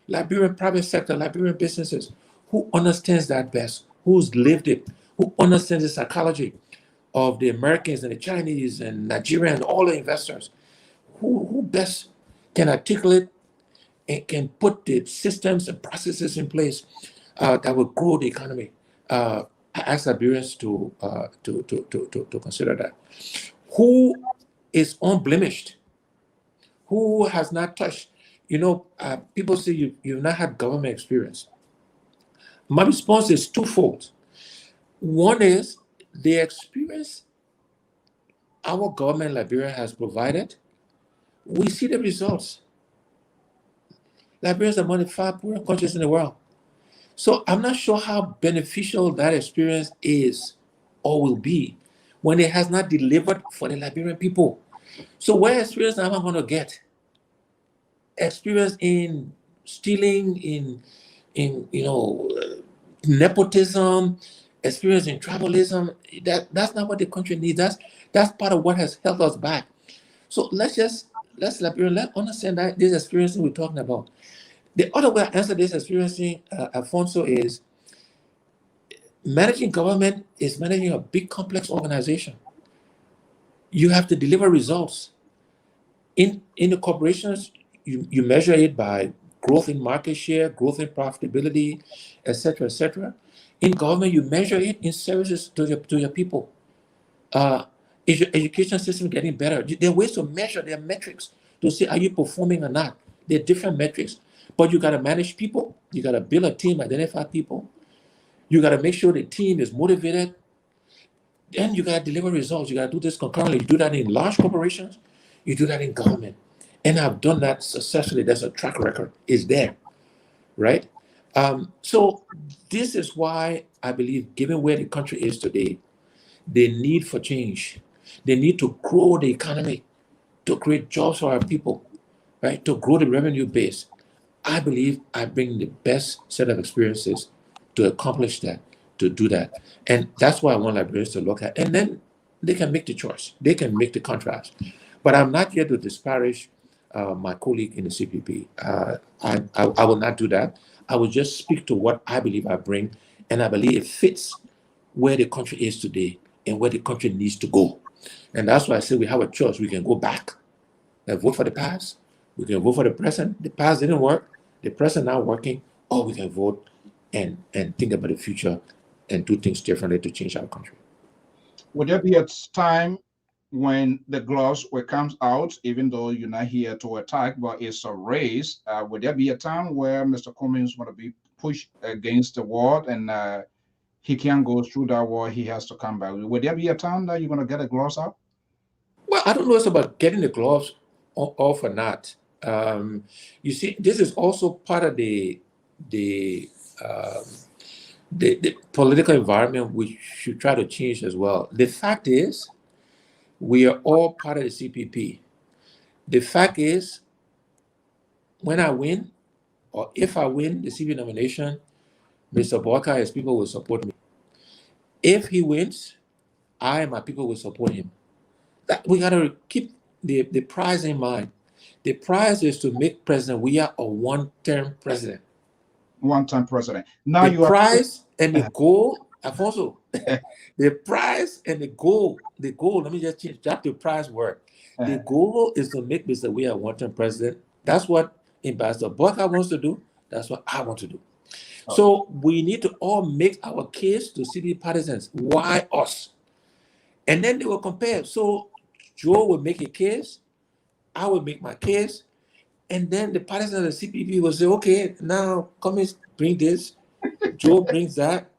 Liberian private sector, Liberian businesses. Who understands that best? Who's lived it? Who understands the psychology of the Americans and the Chinese and Nigerian and all the investors? Who best can articulate and can put the systems and processes in place that will grow the economy? I ask Liberians to consider that. Who is unblemished? Who has not touched? You know, people say you've not had government experience. My response is twofold. One is the experience our government, Liberia, has provided. We see the results. Liberia is among the 5 poorest countries in the world. So I'm not sure how beneficial that experience is or will be when it has not delivered for the Liberian people. So what experience am I going to get? Experience in stealing, in nepotism, experience in tribalism. That's not what the country needs. That's part of what has held us back. So let's Liberian, let's understand that this experience we're talking about. The other way I answer this experiencing, Alfonso, is managing government is managing a big complex organization. You have to deliver results. In the corporations, you measure it by growth in market share, growth in profitability, etc., etc. In government, you measure it in services to your people. Is your education system getting better? There are ways to measure, there are metrics to see are you performing or not. There are different metrics. But you got to manage people. You got to build a team, identify people. You got to make sure the team is motivated. Then you got to deliver results. You got to do this concurrently. You do that in large corporations. You do that in government. And I've done that successfully. There's a track record. It's there, right? So this is why I believe, given where the country is today, the need for change, the need to grow the economy, to create jobs for our people, right? To grow the revenue base. I believe I bring the best set of experiences to accomplish that, to do that. And that's why I want Liberians to look at. And then they can make the choice. They can make the contrast. But I'm not here to disparage my colleague in the CPP. I will not do that. I will just speak to what I believe I bring. And I believe it fits where the country is today and where the country needs to go. And that's why I say we have a choice. We can go back and vote for the past. We can vote for the present. The past didn't work. The present not working. Or we can vote and think about the future and do things differently to change our country. Would there be a time when the gloves will come out, even though you're not here to attack, but it's a race? Would there be a time where Mr. Cummings want to be pushed against the wall and he can't go through that wall, he has to come back? Would there be a time that you're going to get the gloves out? Well, I don't know it's about getting the gloves off or not. You see, this is also part of the political environment we should try to change as well. The fact is, we are all part of the CPP. The fact is, when I win, or if I win the CPP nomination, Mr. Boaka, his people will support me. If he wins, I and my people will support him. We got to keep the prize in mind. The prize is to make President Weah a one-term president. One-term president. Now the prize and the goal, Alfonso, the prize and the goal, let me just change that the prize word. The goal is to make Mr. Weah a one-term president. That's what Ambassador Boaka wants to do. That's what I want to do. So we need to all make our case to CPP partisans. Why us? And then they will compare. So Joe will make a case, I will make my case, and then the partisans of the CPP will say, okay, now Cummings bring this, Joe brings that.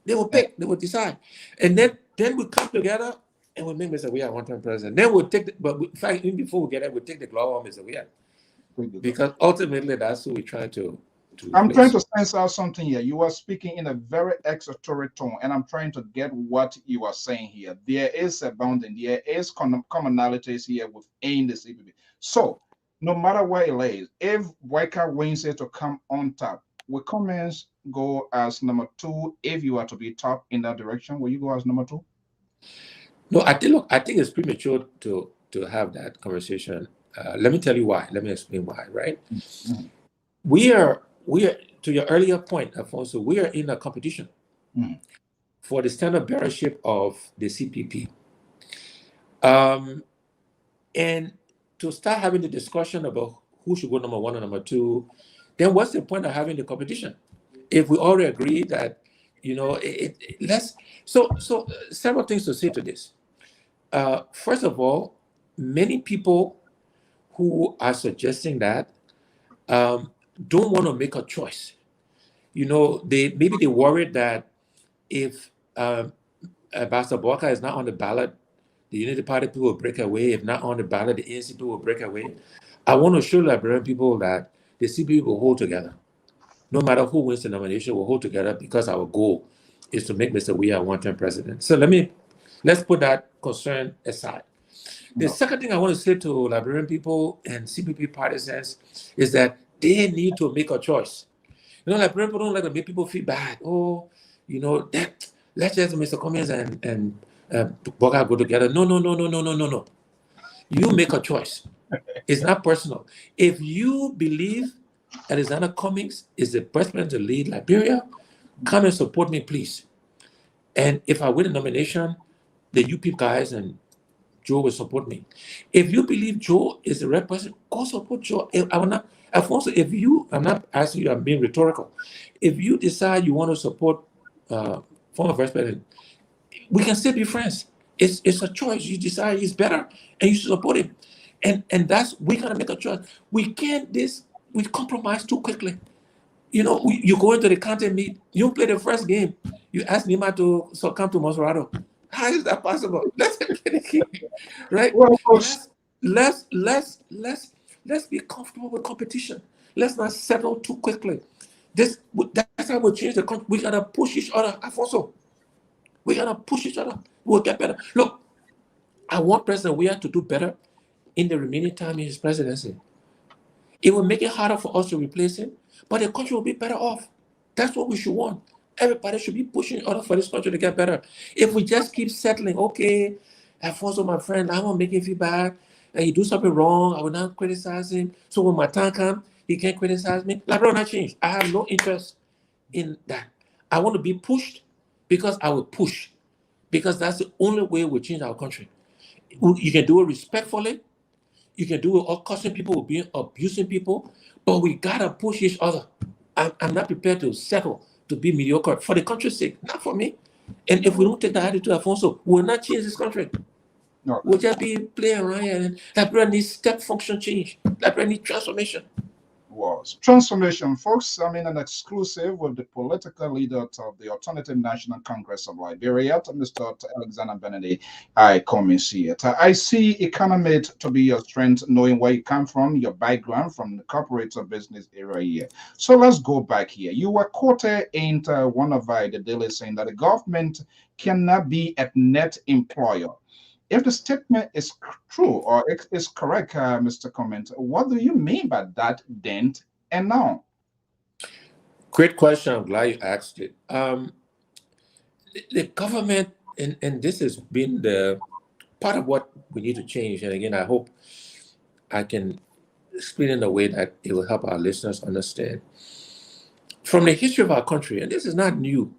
They will pick, they will decide. And then we come together and we make Mr. Weah one-term president. Then we'll take, in fact, even before we get it, we'll take the glove on Mr. Weah. Because ultimately, that's who we're trying to I'm trying to sense out something here. You are speaking in a very exhortatory tone, and I'm trying to get what you are saying here. There is a bounding, there is commonalities here within the CPP. So, no matter where it lays, if Boaka wins it to come on top, will Cummings go as number 2? If you are to be top in that direction, will you go as number 2? No, I think it's premature to have that conversation. Let me tell you why. Let me explain why. Right? Mm-hmm. We are to your earlier point, Alfonso. We are in a competition for the standard bearership of the CPP, and to start having the discussion about who should go number 1 and number 2, then what's the point of having the competition if we already agree that So several things to say to this. First of all, many people who are suggesting that don't want to make a choice. you know, maybe they worried that if Ambassador Walker is not on the ballot, the Unity Party people will break away. If not on the ballot, the ANC people will break away. I want to show Liberian people that the CPP will hold together. No matter who wins the nomination, we'll hold together because our goal is to make Mr. Weah a one-term president. So let's put that concern aside. The second thing I want to say to Liberian people and CPP partisans is that they need to make a choice. You know, Liberian people don't like to make people feel bad. Oh, you know, that let's just Mr. Cummings and Boga go together. No. You make a choice. It's not personal. If you believe Alexander Cummings is the president to lead Liberia, come and support me, please. And if I win the nomination, the UP guys and Joe will support me. If you believe Joe is the right person, go support Joe. I will not, Alfonso, if you, I'm not asking you, I'm being rhetorical. If you decide you want to support former vice president, we can still be friends. It's a choice. You decide he's better and you should support him. And that's, we gotta make a choice. We compromise too quickly. You know, you go into the county meet, you play the first game, you ask Nima to come to Monserrato. How is that possible? Let's right? Well, let's be comfortable with competition. Let's not settle too quickly. That's how we change the country. We gotta push each other, Alfonso. We gotta push each other. We'll get better. Look, I want President Weah to do better in the remaining time in his presidency. It will make it harder for us to replace him, but the country will be better off. That's what we should want. Everybody should be pushing in order for this country to get better. If we just keep settling, okay, Alfonso, my friend, I won't make him feel bad, and he do something wrong, I will not criticize him. So when my time comes, he can't criticize me. Like, will not change. I have no interest in that. I want to be pushed because I will push, because that's the only way we'll change our country. You can do it respectfully. You can do it all cussing people, being abusing people, but we gotta push each other. I'm not prepared to settle to be mediocre for the country's sake, not for me. And if we don't take that attitude, Alfonso, we'll not change this country. No. We'll just be playing around here. And Liberia needs step function change. Liberia needs transformation. Was transformation, folks. I'm in an exclusive with the political leader of the Alternative National Congress of Liberia, Mr. Alexander Benedict. I come and see it. I see economy to be your strength, knowing where you come from, your background from the corporate or business area here. So let's go back here. You were quoted in one of the daily saying that the government cannot be a net employer. If the statement is true or it is correct, Mr. Comment, what do you mean by that then and now? Great question. I'm glad you asked it. The government, and this has been the part of what we need to change. And again, I hope I can explain in a way that it will help our listeners understand. From the history of our country, and this is not new,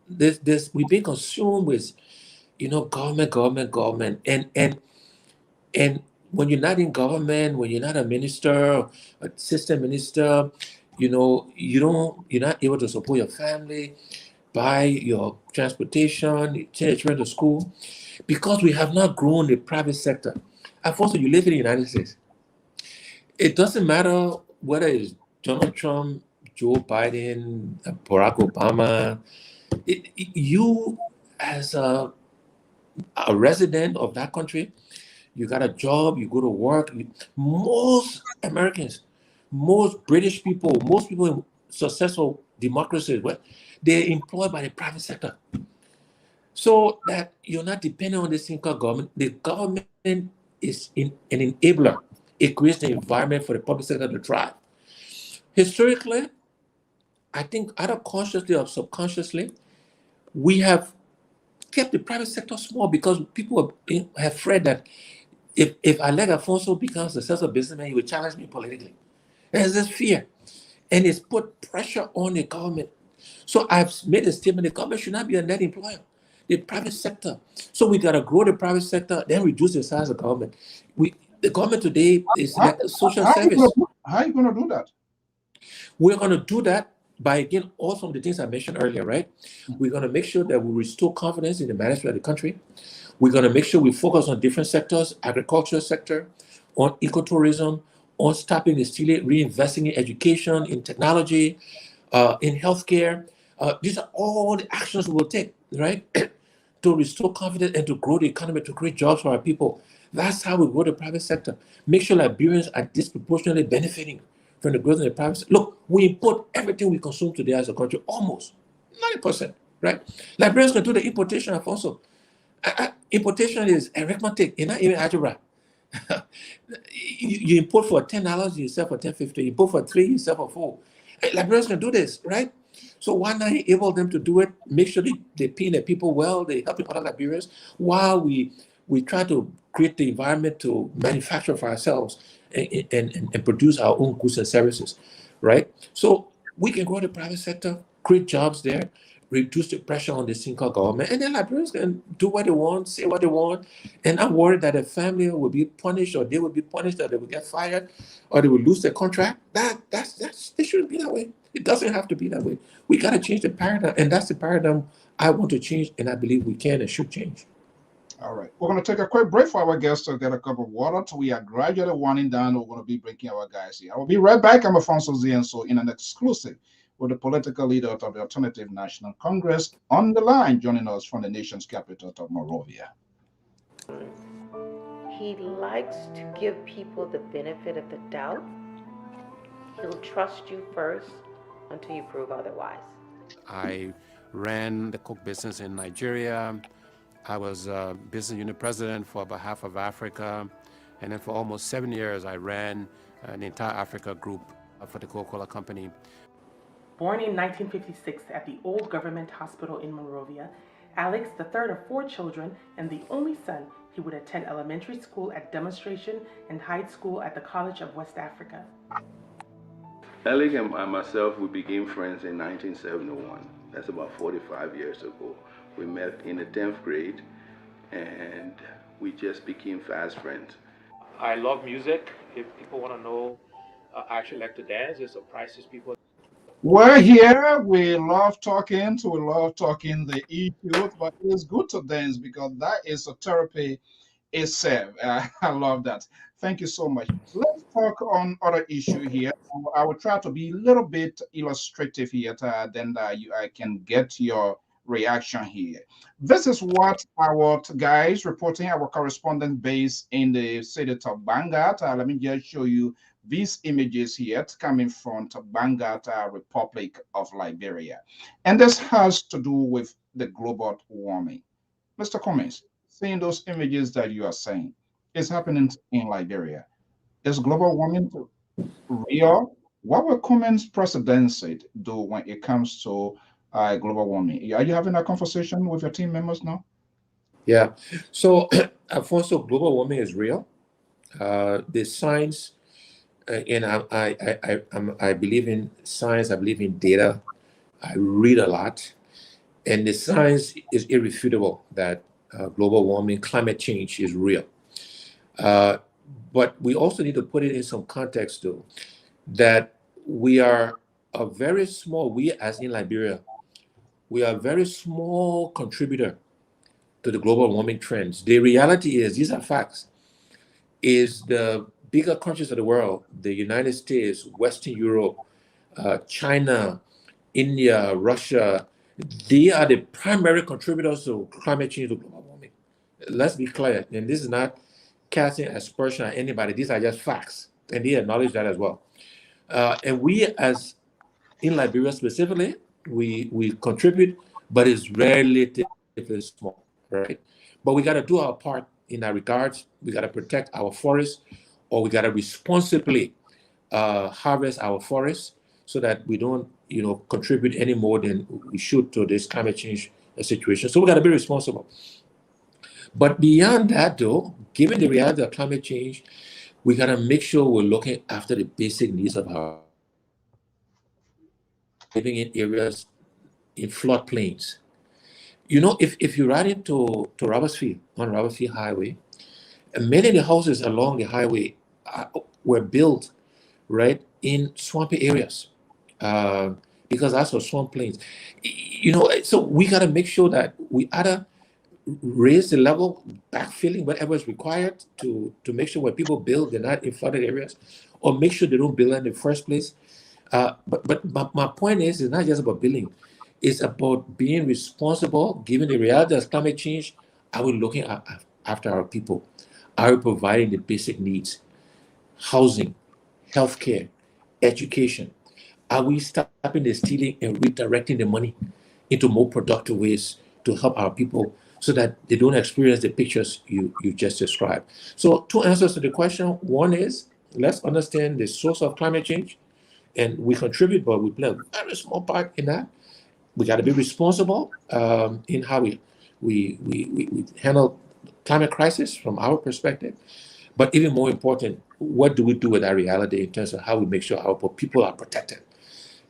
we've been consumed with, you know, government, and when you're not in government, when you're not a minister, a assistant minister, you know, you're not able to support your family, buy your transportation, send children to school, because we have not grown the private sector. Unfortunately, you live in the United States. It doesn't matter whether it's Donald Trump, Joe Biden, Barack Obama. You as a resident of that country, you got a job, you go to work. Most Americans, most British people, most people in successful democracies, they're employed by the private sector. So that you're not dependent on the single government. The government is an enabler. It creates the environment for the public sector to thrive. Historically, I think either consciously or subconsciously, we have kept the private sector small because people have afraid that if Alex Alfonso becomes a successful businessman, he will challenge me politically. There's this fear. And it's put pressure on the government. So I've made a statement, the government should not be a net employer. The private sector. So we got to grow the private sector, then reduce the size of government. The government today is like a social service. How are you going to do that? We're going to do that by, again, also the things I mentioned earlier, right? We're going to make sure that we restore confidence in the management of the country. We're going to make sure we focus on different sectors, agricultural sector, on ecotourism, on stopping the stealing, reinvesting in education, in technology, in healthcare. These are all the actions we will take, right, to restore confidence and to grow the economy, to create jobs for our people. That's how we grow the private sector. Make sure Liberians are disproportionately benefiting from the growth in the private sector. Look, we import everything we consume today as a country, almost 90%, right? Liberians can do the importation, Alfonso. Importation is arithmetic, it's not even algebra. You import for $10, you sell for $10.50. You import for $3, you sell for $4. Liberians can do this, right? So why not enable them to do it? Make sure they pay their people well, they help other Liberians, while we try to create the environment to manufacture for ourselves and produce our own goods and services, right? So we can grow the private sector, create jobs there, reduce the pressure on the single government, and then Liberians can do what they want, say what they want, and I'm worried that a family will be punished, or they will be punished, or they will get fired, or they will lose their contract. That's it shouldn't be that way. It doesn't have to be that way. We got to change the paradigm, and that's the paradigm I want to change, and I believe we can and should change. All right, we're going to take a quick break for our guests to get a cup of water. We are gradually winding down. We're going to be breaking our guys here. I will be right back. I'm Alfonso Zienso in an exclusive with the political leader of the Alternative National Congress on the line, joining us from the nation's capital of Monrovia. He likes to give people the benefit of the doubt. He'll trust you first until you prove otherwise. I ran the Coke business in Nigeria. I was business unit president for about half of Africa. And then for almost 7 years, I ran an entire Africa group for the Coca-Cola Company. Born in 1956 at the Old Government Hospital in Monrovia, Alex, the third of 4 children and the only son, he would attend elementary school at Demonstration and high school at the College of West Africa. Alex and myself, we became friends in 1971. That's about 45 years ago. We met in the 10th grade and we just became fast friends. I love music. If people want to know, I actually like to dance. It surprises people. We're here. We love talking. So we love talking the issues, but it's good to dance because that is a therapy itself. I love that. Thank you so much. Let's talk on other issue here. I will try to be a little bit illustrative here, then I can get your reaction here. This is what our guys reporting, our correspondent base in the city of Bangat. Let me just show you these images here coming from Bangat, Republic of Liberia. And this has to do with the global warming. Mr. Cummings, seeing those images that you are saying is happening in Liberia. Is global warming real? What will Cummings presidency do when it comes to global warming? Are you having a conversation with your team members now? Yeah. So, Alfonso, global warming is real. The science, and I believe in science. I believe in data. I read a lot, and the science is irrefutable that global warming, climate change is real. But we also need to put it in some context, though, that we are a very small, we as in Liberia, we are a very small contributor to the global warming trends. The reality is, these are facts, is the bigger countries of the world, the United States, Western Europe, China, India, Russia, they are the primary contributors to climate change, to global warming. Let's be clear, and this is not casting aspersion at anybody. These are just facts, and they acknowledge that as well. And we, as in Liberia specifically, we contribute, but it's relatively small, right? But we got to do our part in that regards. We got to protect our forests, or we got to responsibly harvest our forests so that we don't, contribute any more than we should to this climate change situation. So we got to be responsible. But beyond that, though, given the reality of climate change, we got to make sure we're looking after the basic needs of our living in areas in floodplains. If you ride into Robertsfield, on Robertsfield Highway, and many of the houses along the highway were built right in swampy areas because that's what swamp plains. So we got to make sure that we either raise the level, backfilling whatever is required to make sure when people build, they're not in flooded areas, or make sure they don't build in the first place. But my point is, it's not just about billing. It's about being responsible, given the reality of climate change. Are we looking after our people? Are we providing the basic needs? Housing, healthcare, education. Are we stopping the stealing and redirecting the money into more productive ways to help our people so that they don't experience the pictures you just described? So two answers to the question. One is, let's understand the source of climate change, and we contribute, but we play a very small part in that. We got to be responsible in how we handle climate crisis from our perspective. But even more important, what do we do with that reality in terms of how we make sure our people are protected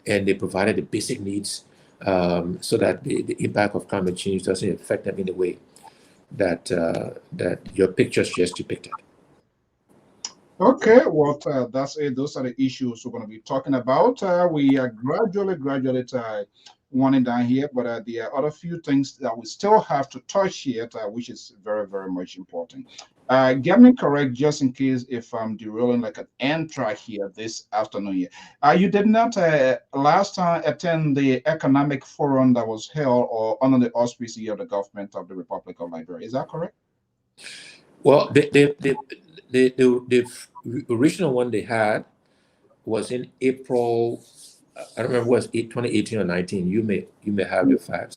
and they provided the basic needs so that the impact of climate change doesn't affect them in the way that that your pictures just depicted. Okay, well, that's it. Those are the issues we're going to be talking about. We are gradually winding down here, but there are other few things that we still have to touch here, which is very, very much important. Get me correct, just in case if I'm derailing like an end track here this afternoon here. You did not last time attend the economic forum that was held or under the auspices of the government of the Republic of Liberia. Is that correct? Well, the original one they had was in April. I don't remember, was it 2018 or 19? You may have the facts.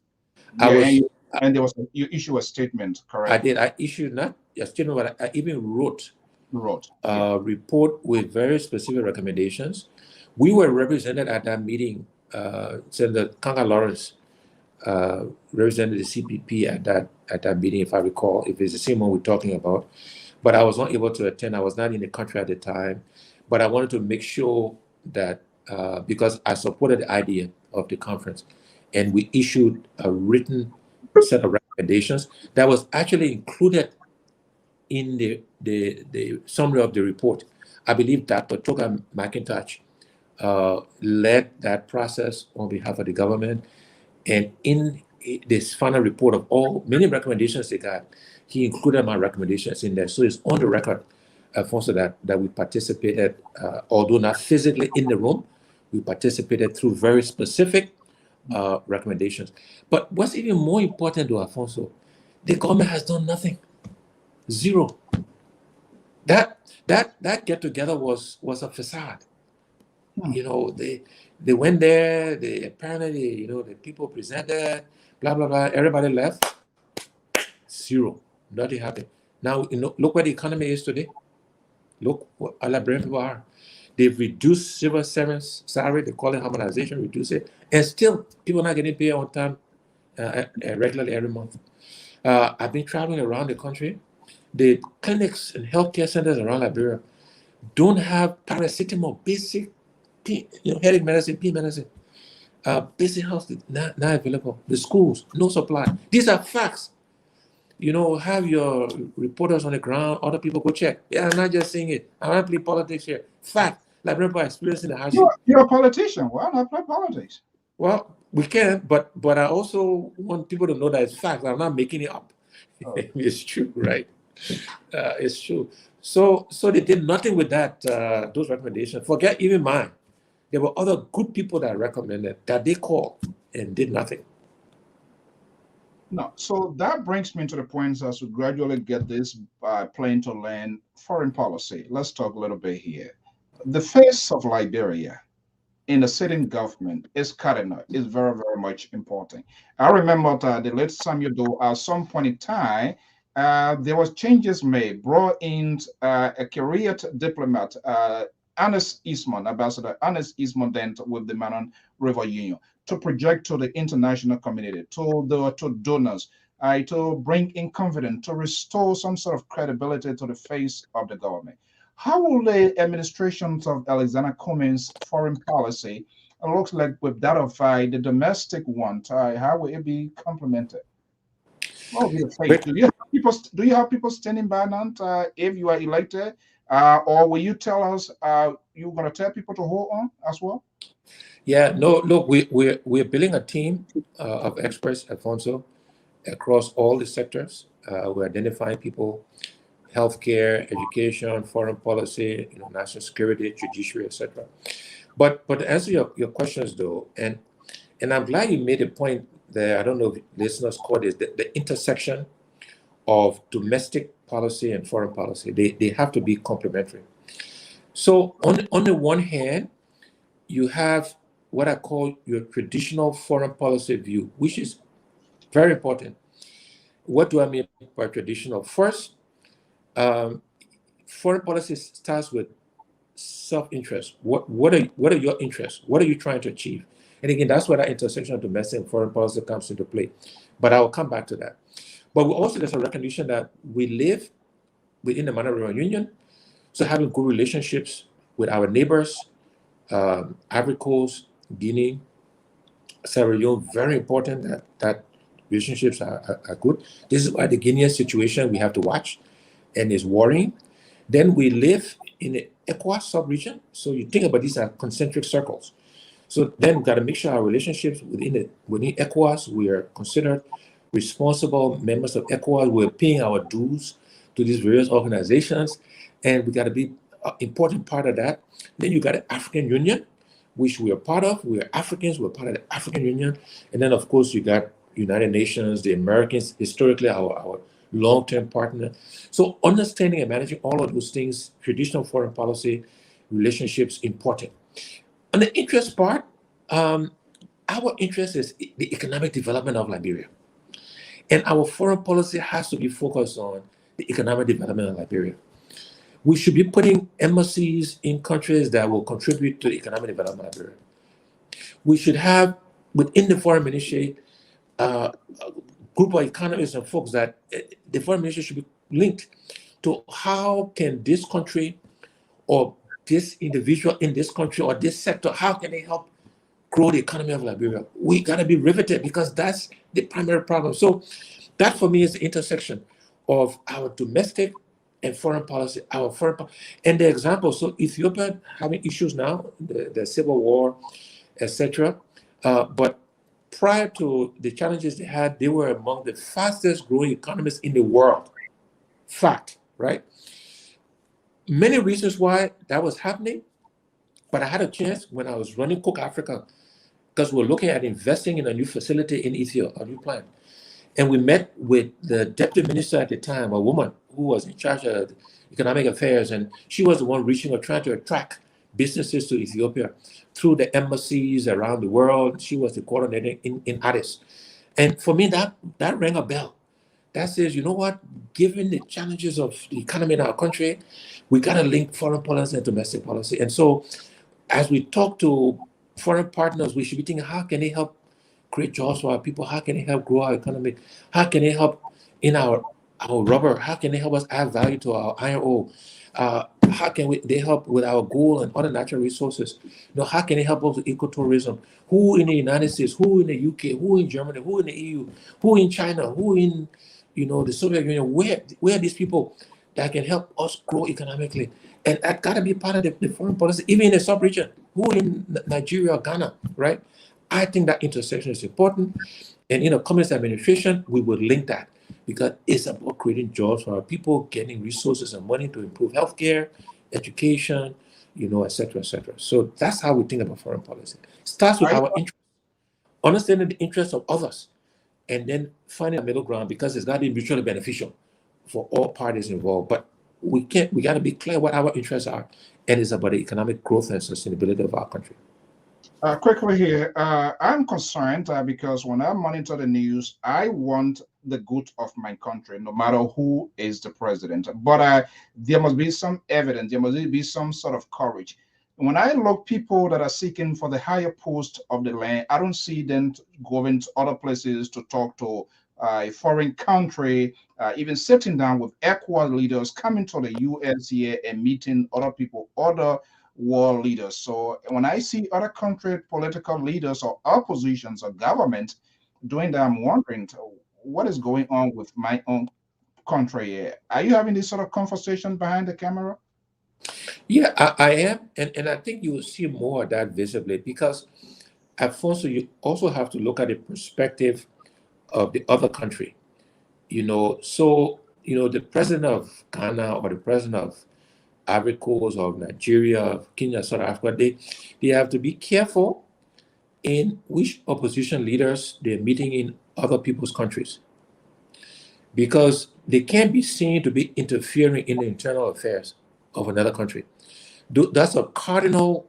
Yeah, and there was you issue a statement, correct? I did. I issued not a statement, but I even wrote a report with very specific recommendations. We were represented at that meeting. Senator Kanga Lawrence represented the CPP at that meeting, if I recall, if it's the same one we're talking about. But I was not able to attend. I was not in the country at the time. But I wanted to make sure that because I supported the idea of the conference, and we issued a written set of recommendations that was actually included in the summary of the report. I believe Dr. Toga McIntosh led that process on behalf of the government. And in this final report of many recommendations they got, he included my recommendations in there. So it's on the record, Alfonso, that we participated, although not physically in the room, we participated through very specific recommendations. But what's even more important to Alfonso, the government has done nothing. Zero. That get together was a facade. You know, they went there, they apparently, the people presented, blah blah blah, everybody left. Zero. Nothing happened. Now, look where the economy is today. Look what Liberian people are. They've reduced civil servants' salary, they call it harmonization, reduce it, and still people not getting paid on time regularly every month. I've been traveling around the country. The clinics and healthcare centers around Liberia don't have paracetamol, basic headache medicine, pain medicine. Basic health not available. The schools, no supply. These are facts. Have your reporters on the ground, other people go check. Yeah, I'm not just saying it. I'm not playing politics here. Fact. Liberian people are experiencing the hardship. You're a politician. Why not play politics? Well, we can, but I also want people to know that it's fact. I'm not making it up. Oh. It's true, right? It's true. So they did nothing with that. Those recommendations. Forget even mine. There were other good people that recommended that they called and did nothing. No, so that brings me to the point as we gradually get this plane to land foreign policy. Let's talk a little bit here. The face of Liberia in the sitting government is cardinal, is very, very much important. I remember the late Samuel Doe, at some point in time, there was changes made, brought in a career diplomat, Ernest Eastman, Ambassador Ernest Eastman, then with the Manon River Union, to project to the international community, to donors, to bring in confidence, to restore some sort of credibility to the face of the government. How will the administrations of Alexander Cummings' foreign policy look like with that of the domestic one? How will it be complemented? What will be the face? Do you have people standing by now if you are elected? Or will you tell us you're going to tell people to hold on as well? Yeah, no, look, we're building a team of experts, Alfonso, across all the sectors. We're identifying people, healthcare, education, foreign policy, national security, judiciary, etc. But to answer your questions though, and I'm glad you made a point there. I don't know if listeners caught this, the intersection of domestic policy and foreign policy. They have to be complementary. So on the one hand, you have what I call your traditional foreign policy view, which is very important. What do I mean by traditional? First, foreign policy starts with self-interest. What are your interests? What are you trying to achieve? And again, that's where that intersection of domestic and foreign policy comes into play. But I will come back to that. But we also, there's a recognition that we live within the Monetary Union, so having good relationships with our neighbors, Ivory Coast, Guinea, Sierra Leone, very important that relationships are good. This is why the Guinean situation we have to watch and is worrying. Then we live in the ECOWAS sub-region. So you think about these as concentric circles. So then we've got to make sure our relationships within ECOWAS, we are considered responsible members of ECOWAS. We're paying our dues to these various organizations, and we got to be an important part of that. Then you got the African Union, which we are part of. We are Africans, we're part of the African Union. And then, of course, you got United Nations, the Americans, historically our long-term partner. So understanding and managing all of those things, traditional foreign policy, relationships, important. On the interest part, our interest is the economic development of Liberia. And our foreign policy has to be focused on the economic development of Liberia. We should be putting embassies in countries that will contribute to the economic development of Liberia. We should have, within the foreign ministry, a group of economists and folks that the foreign ministry should be linked to how can this country or this individual in this country or this sector, how can they help grow the economy of Liberia? We got to be riveted because that's the primary problem. So that for me is the intersection of our domestic and foreign policy, and the example. So Ethiopia having issues now, the civil war, etc. But prior to the challenges they had, they were among the fastest growing economies in the world. Fact, right? Many reasons why that was happening, but I had a chance when I was running Cook Africa, because we're looking at investing in a new facility in Ethiopia, a new plant. And we met with the deputy minister at the time, a woman who was in charge of economic affairs, and she was the one reaching out, trying to attract businesses to Ethiopia through the embassies around the world. She was the coordinator in Addis. And for me, that rang a bell. That says, you know what, given the challenges of the economy in our country, we got to link foreign policy and domestic policy. And so as we talk to foreign partners, we should be thinking, how can they help create jobs for our people? How can they help grow our economy? How can they help in our rubber? How can they help us add value to our iron ore? How can they help with our gold and other natural resources? How can they help us with ecotourism? Who in the United States? Who in the UK? Who in Germany? Who in the EU? Who in China? Who in the Soviet Union? Where are these people that can help us grow economically? And that got to be part of the foreign policy, even in the sub-region. Who in Nigeria, Ghana, right? I think that intersection is important. And in a communist administration, we would link that because it's about creating jobs for our people, getting resources and money to improve healthcare, education, et cetera, et cetera. So that's how we think about foreign policy. It starts with our interest, understanding the interests of others, and then finding a middle ground because it's got to be mutually beneficial for all parties involved. But we got to be clear what our interests are, and it's about the economic growth and sustainability of our country. Quickly here, I'm concerned because when I monitor the news, I want the good of my country, no matter who is the president. But there must be some evidence, there must be some sort of courage. When I look people that are seeking for the higher post of the land, I don't see them going to other places to talk to a foreign country, even sitting down with ECOWAS leaders, coming to the US here and meeting other people, other world leaders. So when I see other country political leaders or oppositions or government doing that, I'm wondering what is going on with my own country here. Are you having this sort of conversation behind the camera? Yeah, I am. And I think you will see more of that visibly because, Alfonso, you also have to look at the perspective of the other country. So, the president of Ghana or the president of Ivory Coast, of Nigeria, Kenya, South Africa, they have to be careful in which opposition leaders they're meeting in other people's countries, because they can't be seen to be interfering in the internal affairs of another country. That's a cardinal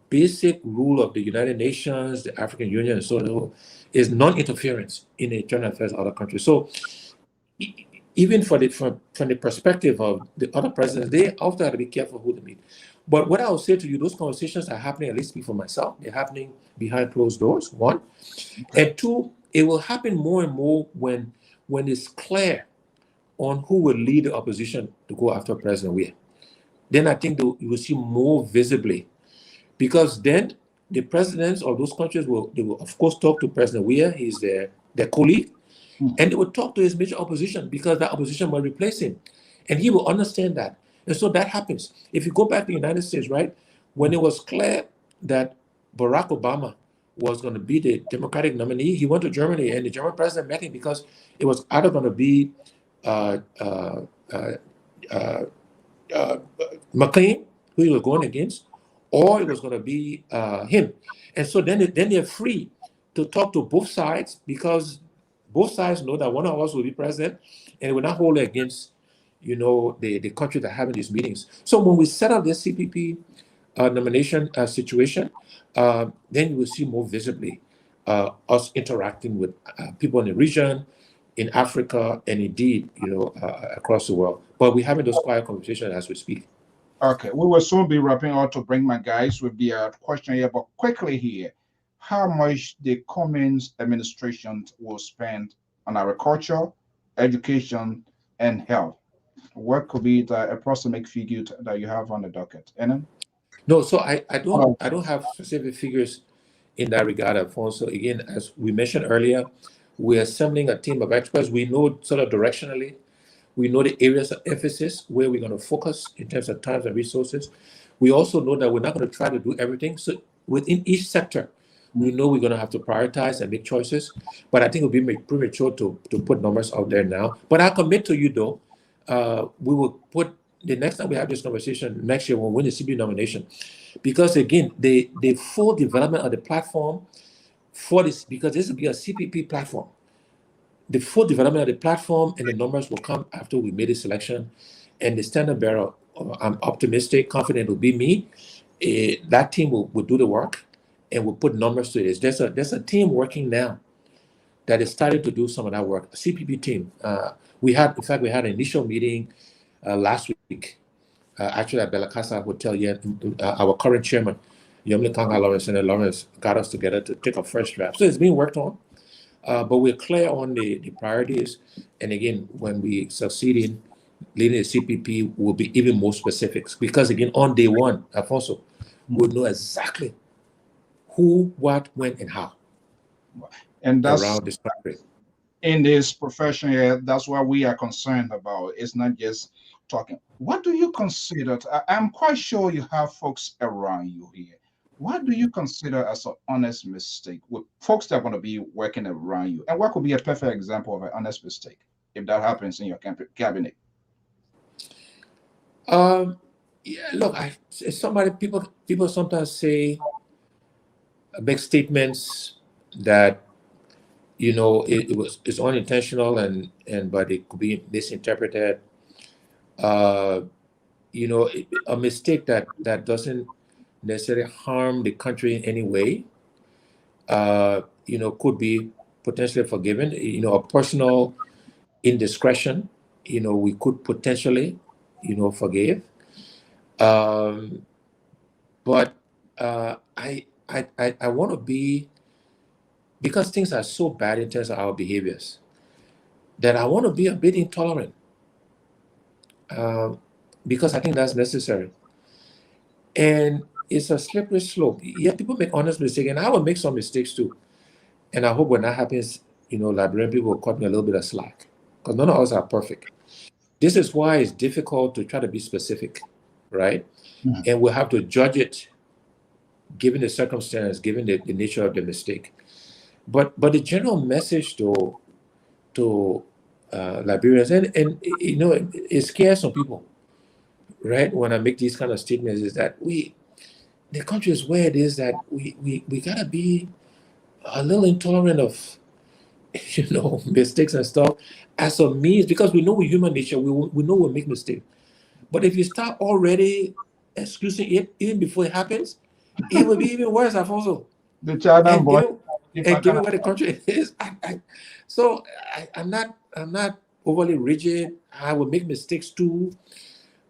basic rule of the United Nations, the African Union, and so on, is non-interference in the internal affairs of other countries. So even from the perspective of the other presidents, they often have to be careful who they meet. But what I will say to you, those conversations are happening, at least speak for myself, they're happening behind closed doors, one. And two, it will happen more and more when it's clear on who will lead the opposition to go after President Weah. Then I think you will see more visibly, because then the presidents of those countries will of course talk to President Weah, he's their colleague, and they will talk to his major opposition, because that opposition will replace him, and he will understand that. And so that happens. If you go back to the United States, right, when it was clear that Barack Obama was going to be the Democratic nominee, he went to Germany, and the German president met him, because it was either going to be McCain, who he was going against, or it was going to be him. And so then they're free to talk to both sides, because both sides know that one of us will be president, and it will not hold it against, the country that are having these meetings. So when we set up this CPP nomination situation, then you will see more visibly us interacting with people in the region, in Africa, and indeed, across the world. But we're having those quiet conversations as we speak. Okay, we will soon be wrapping up to bring my guys with the question here, but quickly here, how much the Cummings administration will spend on agriculture, education, and health? What could be the approximate figure that you have on the docket? Enan? No, so I don't have specific figures in that regard, Alfonso. Again, as we mentioned earlier, we're assembling a team of experts. We know sort of directionally, we know the areas of emphasis where we're going to focus in terms of time and resources. We also know that we're not going to try to do everything. So within each sector, we know we're going to have to prioritize and make choices. But I think it would be premature to put numbers out there now. But I commit to you, though, we will put, the next time we have this conversation, next year we'll win the CB nomination. Because again, the full development of the platform for this, because this will be a CPP platform, the full development of the platform and the numbers will come after we made a selection. And the standard bearer, I'm optimistic, confident it will be me. That team will do the work, and we'll put numbers to this. There's a team working now that is starting to do some of that work, a CPP team. We had an initial meeting last week, actually at Bella Casa Hotel. Our current chairman, Yomli Kanga Lawrence, and Lawrence got us together to take a first draft. So it's being worked on. But we're clear on the priorities. And again, when we succeed in leading the CPP, we'll be even more specifics. Because again, on day one, Alfonso, we'll know exactly who, what, when, and how. And that's around this country. In this profession here, that's what we are concerned about. It's not just talking. What do you consider? I'm quite sure you have folks around you here. What do you consider as an honest mistake with folks that are going to be working around you? And what could be a perfect example of an honest mistake if that happens in your cabinet? Look, people sometimes say, make statements that it's unintentional but it could be misinterpreted. A mistake that doesn't necessarily harm the country in any way, could be potentially forgiven. A personal indiscretion, we could potentially, forgive. But I want to be, because things are so bad in terms of our behaviors, that I want to be a bit intolerant, because I think that's necessary. And it's a slippery slope. Yeah, people make honest mistakes, and I will make some mistakes too. And I hope when that happens, Liberian people will cut me a little bit of slack, because none of us are perfect. This is why it's difficult to try to be specific, right? Mm-hmm. And we'll have to judge it given the circumstance, given the nature of the mistake. But the general message to Liberians, and it scares some people, right, when I make these kind of statements is that the country is where it is that we gotta be a little intolerant of, mistakes and stuff as a means, because we know we're human nature. We know we'll make mistakes. But if you start already excusing it even before it happens, it will be even worse, Alfonso. The China And boy. given where the country is, I'm not overly rigid. I will make mistakes too,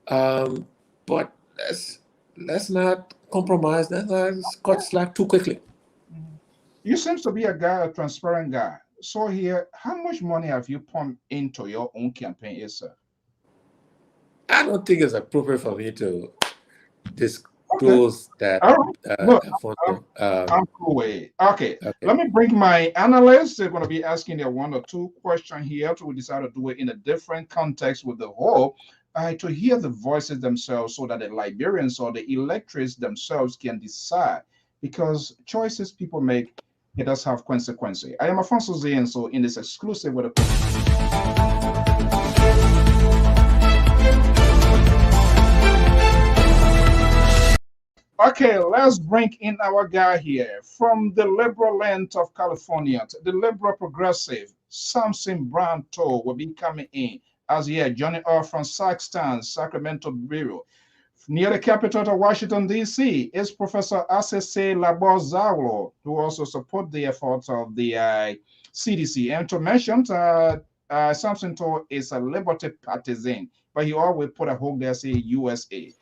but let's not compromise. Let's not cut slack too quickly. You seem to be a transparent guy. So here, how much money have you pumped into your own campaign, sir? I don't think it's appropriate for me to disclose that. All right. No, Alfonso. I'm cool with it. Okay. Let me bring my analysts. They're going to be asking their 1 or 2 questions here. So we decide to do it in a different context with the whole, to hear the voices themselves, so that the Liberians or the electors themselves can decide. Because choices people make, it does have consequences. I am Alfonso Z, and so in this exclusive with Okay, let's bring in our guy here from the liberal land of California, the liberal progressive, Samson Branto will be coming in as here, joining us from Saxton, Sacramento Bureau. Near the capital of Washington, D.C., is Professor Asese Labozalo, who also support the efforts of the CDC. And to mention, Samson To is a liberty partisan, but he always put a hook there, say USA.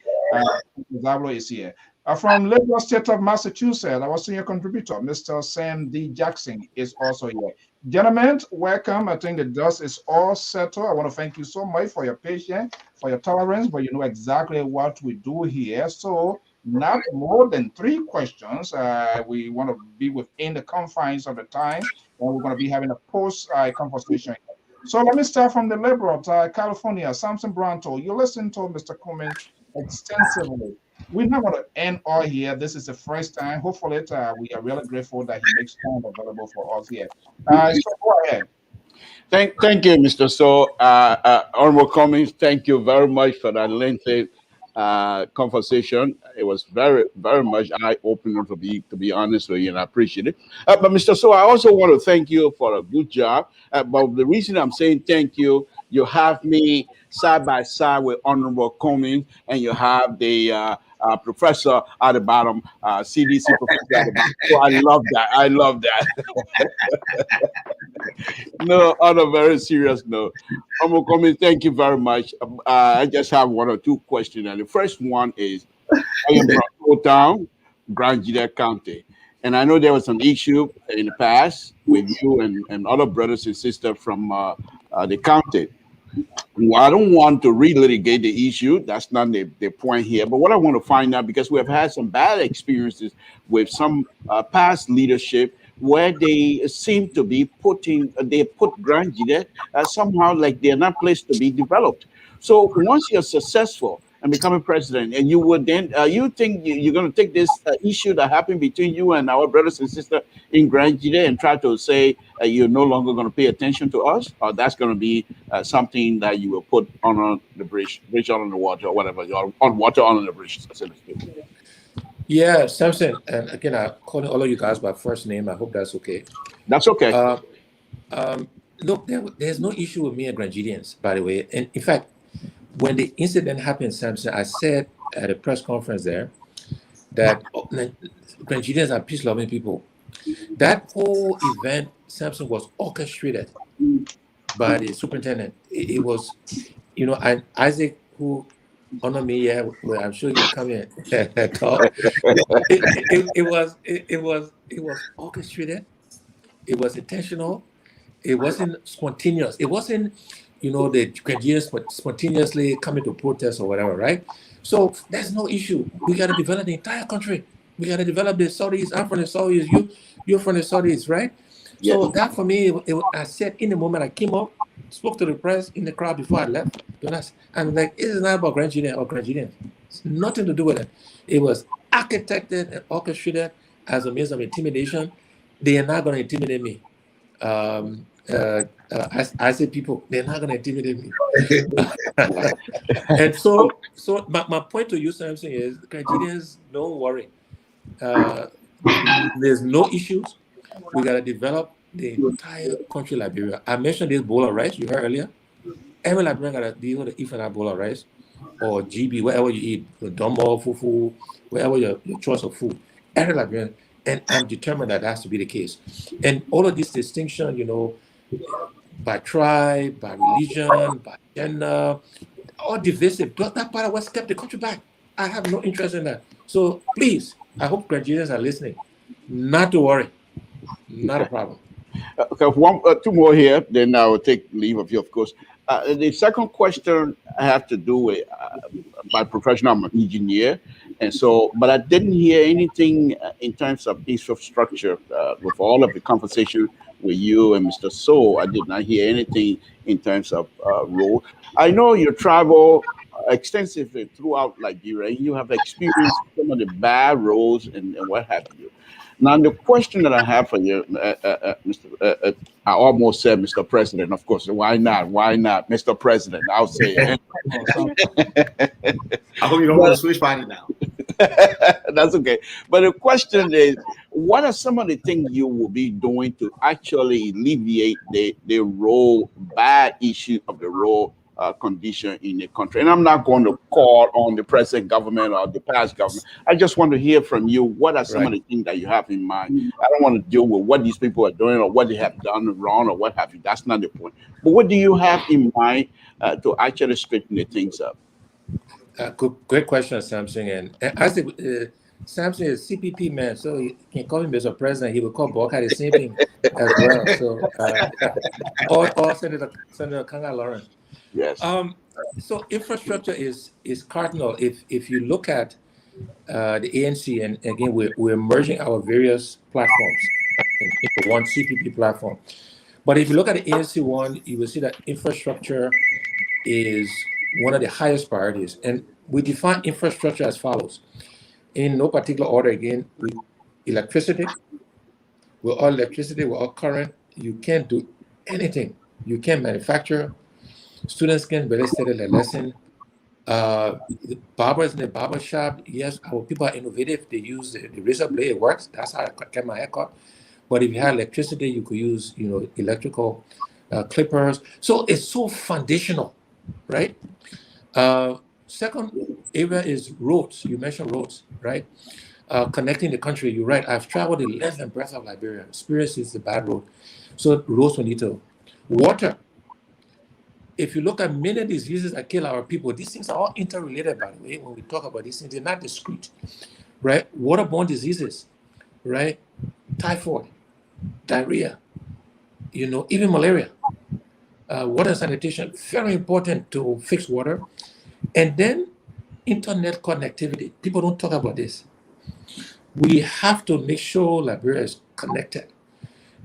Zablo is here. From Liberal State of Massachusetts, our senior contributor, Mr. Sam D. Jackson, is also here. Gentlemen, welcome. I think the dust is all settled. I want to thank you so much for your patience, for your tolerance, but you know exactly what we do here. So not more than 3 questions. We want to be within the confines of the time, and we're going to be having a post conversation. So let me start from the Liberal, California, Samson Branto. You listen to Mr. Cummings extensively. We're not going to end all here. This is the first time. Hopefully, we are really grateful that he makes time available for us here. So go ahead. Thank you, Mr. So. Honorable Cummings, thank you very much for that lengthy conversation. It was very, very much eye-opener, to be honest with you, and I appreciate it. But Mr. So, I also want to thank you for a good job. But the reason I'm saying thank you, you have me side by side with Honorable Cummings, and you have the professor at the bottom, CDC professor at the bottom. So I love that. I love that. No, on a very serious note, Honorable Cummings, thank you very much. I just have 1 or 2 questions, and the first one is, I am from Old Town, Grand Gila County, and I know there was an issue in the past with you and other brothers and sisters from the county. Well, I don't want to relitigate the issue. That's not the point here. But what I want to find out, because we have had some bad experiences with some past leadership where they seem to be they put Grand Gila somehow like they're not placed to be developed. So once you're successful and becoming president, and you would then, you think you're going to take this issue that happened between you and our brothers and sisters in Grand Gila and try to say you're no longer going to pay attention to us, or that's going to be something that you will put on the bridge on the water, or whatever, on water on the bridge, so to speak. Yeah, Samson, and again, I'm calling all of you guys by first name. I hope that's okay. That's okay. Look, there's no issue with me and Grangidians, by the way. And in fact, when the incident happened, Samson, I said at a press conference there that Grangidians are peace-loving people. That whole event, Samson, was orchestrated by the superintendent. It was, and Isaac, who honor me, yeah, well, I'm sure you'll come in and talk. It was orchestrated. It was intentional. It wasn't spontaneous. It wasn't, the Grangians spontaneously coming to protest or whatever, right? So there's no issue. We got to develop the entire country. We got to develop the Saudis. I'm from the Saudis. You're from the Saudis, right? Yes. So that for me, I said in the moment I came up, spoke to the press in the crowd before I left. I'm like, it is not about Grand Gila or Grangidians. It's nothing to do with it. It was architected and orchestrated as a means of intimidation. They are not going to intimidate me. I say people, they're not going to intimidate me. And so my point to you, Samson, is Nigerians, don't worry. There's no issues. We got to develop the entire country, Liberia. I mentioned this bowl of rice you heard earlier. Every Liberian got to deal with the eat that bowl of rice or GB, wherever you eat, dombo, fufu, wherever your choice of food. Every Liberian, and I'm determined that has to be the case. And all of this distinction, by tribe, by religion, by gender, all divisive. That part of what kept the country back. I have no interest in that. So please, I hope graduates are listening. Not to worry. Not a problem. Okay, two more here, then I will take leave of you, of course. The second question I have to do with my profession. I'm an engineer, and so, but I didn't hear anything in terms of infrastructure with all of the conversation with you and Mr. So. I did not hear anything in terms of road. I know you travel extensively throughout Liberia. You have experienced some of the bad roads and what have you. Now, the question that I have for you, Mr. I almost said Mr. President, of course. Why not? Why not, Mr. President? I'll say it. I hope you don't want to switch party now. That's okay. But the question is, what are some of the things you will be doing to actually alleviate the road bad issue of the road condition in the country? And I'm not going to call on the present government or the past government. I just want to hear from you. What are some of the things that you have in mind? I don't want to deal with what these people are doing or what they have done wrong or what have you. That's not the point. But what do you have in mind to actually straighten the things up? Great question, Samson. And I said, Samson is CPP man, so he can call him Mr. President. He will call Boca the same thing as well. So, or Senator Kanga Lawrence. Yes. So infrastructure is cardinal. If you look at the ANC, and again, we're merging our various platforms into one CPP platform. But if you look at the ANC one, you will see that infrastructure is one of the highest priorities. And we define infrastructure as follows. In no particular order, again, electricity. We're all electricity, we're all current. You can't do anything. You can't manufacture. Students can barely study their lesson. The barbers in the barber shop, yes, our people are innovative. They use the razor blade, it works. That's how I get my haircut. But if you had electricity, you could use, electrical clippers. So it's so foundational, right? Second area is roads. You mentioned roads, right? Connecting the country, you're right. I've traveled the length and breadth of Liberia. Experience is the bad road. So roads we need to. Water. If you look at many diseases that kill our people, these things are all interrelated, by the way. When we talk about these things, they're not discrete, right? Waterborne diseases, right? Typhoid, diarrhea, even malaria. Water sanitation, very important to fix water. And then internet connectivity. People don't talk about this. We have to make sure Liberia is connected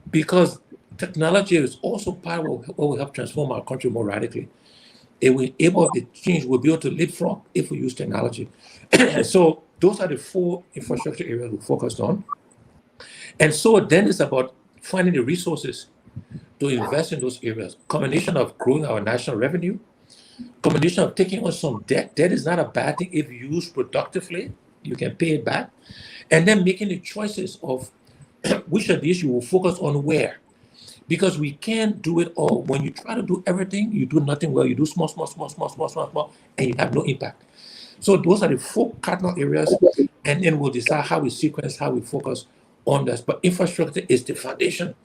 because technology is also part of what will help transform our country more radically. If we're able to change, we'll be able to leapfrog if we use technology. So those are the 4 infrastructure areas we focused on. And so then it's about finding the resources to invest in those areas. Combination of growing our national revenue, combination of taking on some debt. Debt is not a bad thing if used productively. You can pay it back. And then making the choices of which of these you will focus on where. Because we can't do it all. When you try to do everything, you do nothing well. You do small, and you have no impact. So those are the 4 cardinal areas. And then we'll decide how we sequence, how we focus on this. But infrastructure is the foundation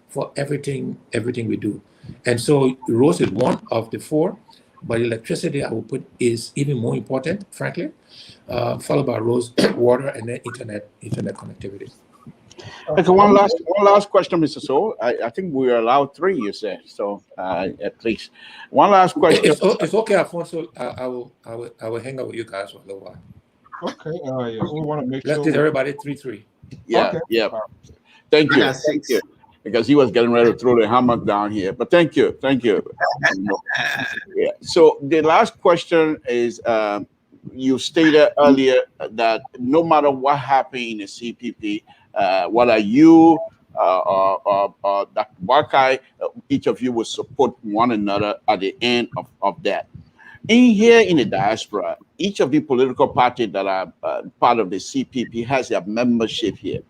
for everything we do. And so roads is one of the 4. But electricity, I will put, is even more important, frankly, followed by roads, water, and then internet connectivity. Okay, one last question, Mr. So. I think we are allowed 3, you said. So at least one last question. It's okay, Alfonso. I will hang out with you guys for a little while. Okay. We want to make Let's sure. get everybody 3-3. Yeah. Okay. Yeah. Thank you. Thank you. Because he was getting ready to throw the hammock down here. But thank you. Yeah. So the last question is, you stated earlier that no matter what happened in the CPP, whether you Dr. Barkai, each of you will support one another at the end of that. Here in the diaspora, each of the political parties that are part of the CPP has their membership here.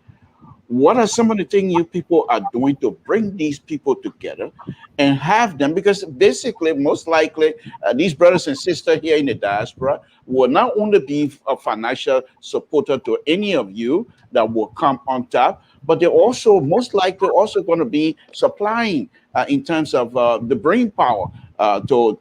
What are some of the things you people are doing to bring these people together and have them? Because basically, most likely, these brothers and sisters here in the diaspora will not only be a financial supporter to any of you that will come on top, but they're also most likely also going to be supplying in terms of the brain power to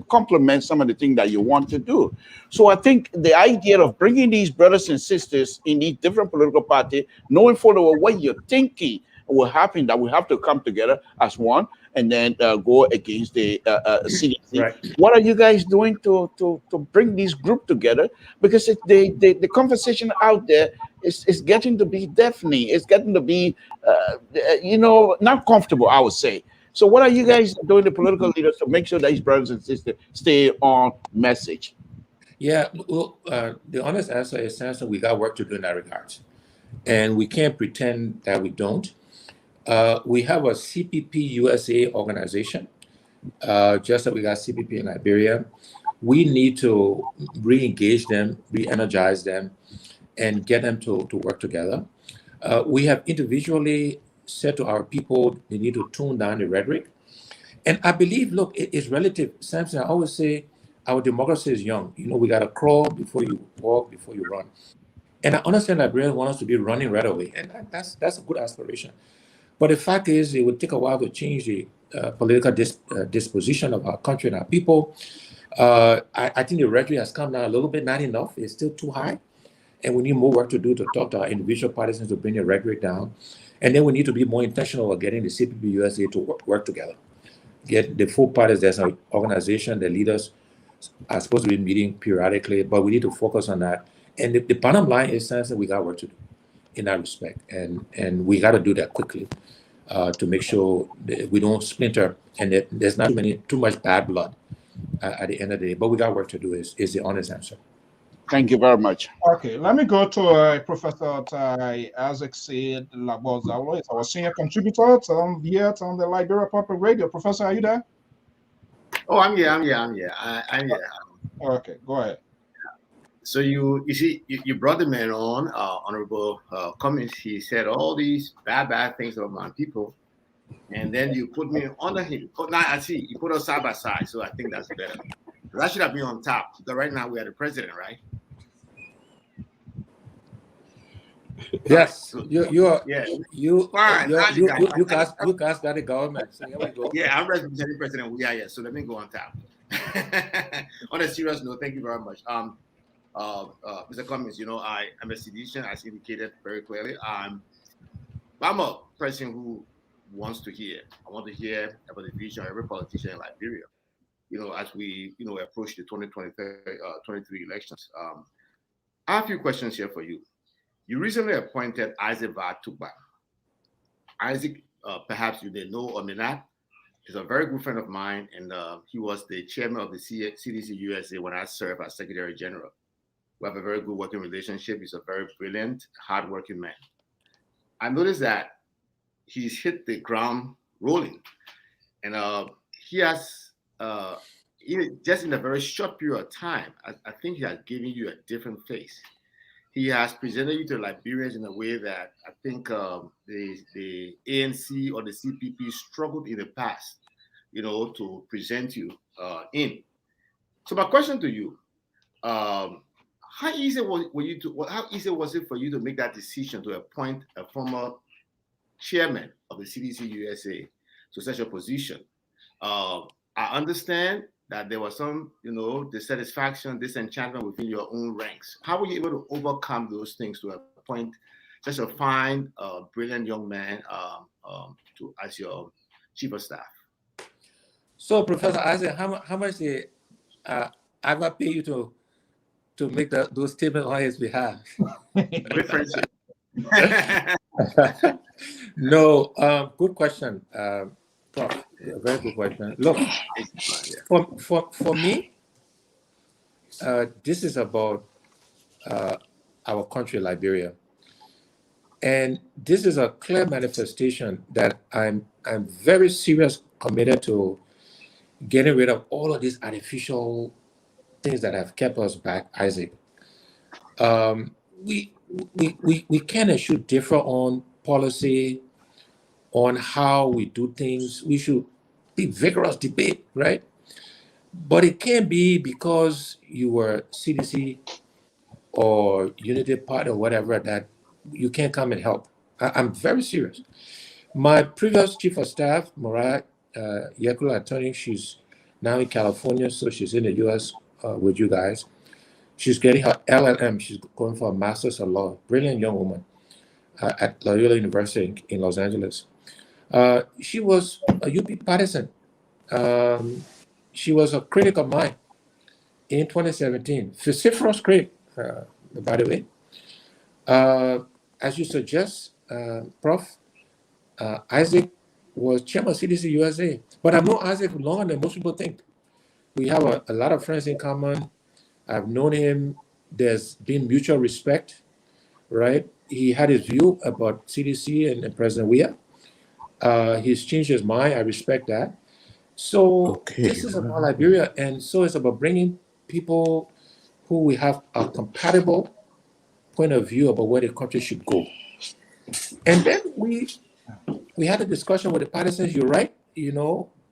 complement some of the things that you want to do. So I think the idea of bringing these brothers and sisters in these different political parties, knowing for the what you're thinking will happen, that we have to come together as one and then go against the CDC. Right. What are you guys doing to bring this group together? Because the conversation out there is getting to be deafening. It's getting to be, not comfortable, I would say. So what are you guys doing, the political leaders, to make sure that these brothers and sisters stay on message? Yeah, well, the honest answer is, Samson, we got work to do in that regard. And we can't pretend that we don't. We have a CPP USA organization, just like we got CPP in Liberia. We need to re-engage them, re-energize them, and get them to work together. We have individually said to our people, they need to tone down the rhetoric. And I believe, look, it's relative. Samson, I always say our democracy is young. We got to crawl before you walk, before you run. And I understand Liberians want us to be running right away. And that's a good aspiration. But the fact is, it would take a while to change the political disposition of our country and our people. I think the rhetoric has come down a little bit, not enough. It's still too high. And we need more work to do to talk to our individual partisans to bring the rhetoric down. And then we need to be more intentional about getting the CPP USA to work together. Get the full parties, there's an organization, the leaders are supposed to be meeting periodically, but we need to focus on that. And the bottom line is, Samson, we got work to do in that respect. And we got to do that quickly to make sure that we don't splinter and that there's not too much bad blood at the end of the day. But we got work to do is the honest answer. Thank you very much. Okay, let me go to Professor Isaac Said Labozalo. It's our senior contributor here on the Liberia Public Radio. Professor, are you there? Oh, I'm here. I'm here. Okay, go ahead. So you see, you brought the man on, Honorable Cummings. He said all these bad things about my people, and then you put me under him. Now I see you put us side by side, so I think that's better. That should have been on top. Because right now we are the president, right? Yes, you are. Yeah, you fine. You guys got the government. So here we go. Yeah, I'm representing President. Yeah. So let me go on top. On a serious note, thank you very much. Mr. Cummings, I'm a seditious, as indicated very clearly. I'm a person who wants to hear. I want to hear about the vision of every politician in Liberia. As we, approach the 2023 elections. I have a few questions here for you. You recently appointed Isaac Vatuba. Isaac, perhaps you may know or may not, is a very good friend of mine, and he was the chairman of the CDC USA when I served as Secretary General. We have a very good working relationship. He's a very brilliant, hardworking man. I noticed that he's hit the ground rolling, and he has, just in a very short period of time, I think he has given you a different face. He has presented you to Liberians in a way that I think the ANC or the CPP struggled in the past, to present you in. So my question to you, how easy was it for you to make that decision to appoint a former chairman of the CDC USA to such a position? I understand that there was some, dissatisfaction, disenchantment within your own ranks. How were you able to overcome those things to appoint such a fine, brilliant young man as your chief of staff? So, Professor Isaac, how much did Ava pay you to make those statements on his behalf? No, good question. Very good question. Look, for me, this is about our country, Liberia. And this is a clear manifestation that I'm very serious committed to getting rid of all of these artificial things that have kept us back, Isaac. We can and should differ on policy, on how we do things. We should be vigorous debate, right? But it can't be because you were CDC or Unity Party or whatever that you can't come and help. I'm very serious. My previous chief of staff, Mariah Yekula Attorney, she's now in California, so she's in the U.S. With you guys. She's getting her LLM. She's going for a master's of law. Brilliant young woman at Loyola University in Los Angeles. She was a UP partisan. She was a critic of mine in 2017, vociferous critic, by the way. As you suggest, Prof, Isaac was chairman of CDC USA, but I've known Isaac longer than most people think. We have a lot of friends in common. I've known him. There's been mutual respect, right? He had his view about CDC and President Weah. He's changed his mind. I respect that. So this is about Liberia, and so it's about bringing people who we have a compatible point of view about where the country should go. And then we had a discussion with the partisans, you're right,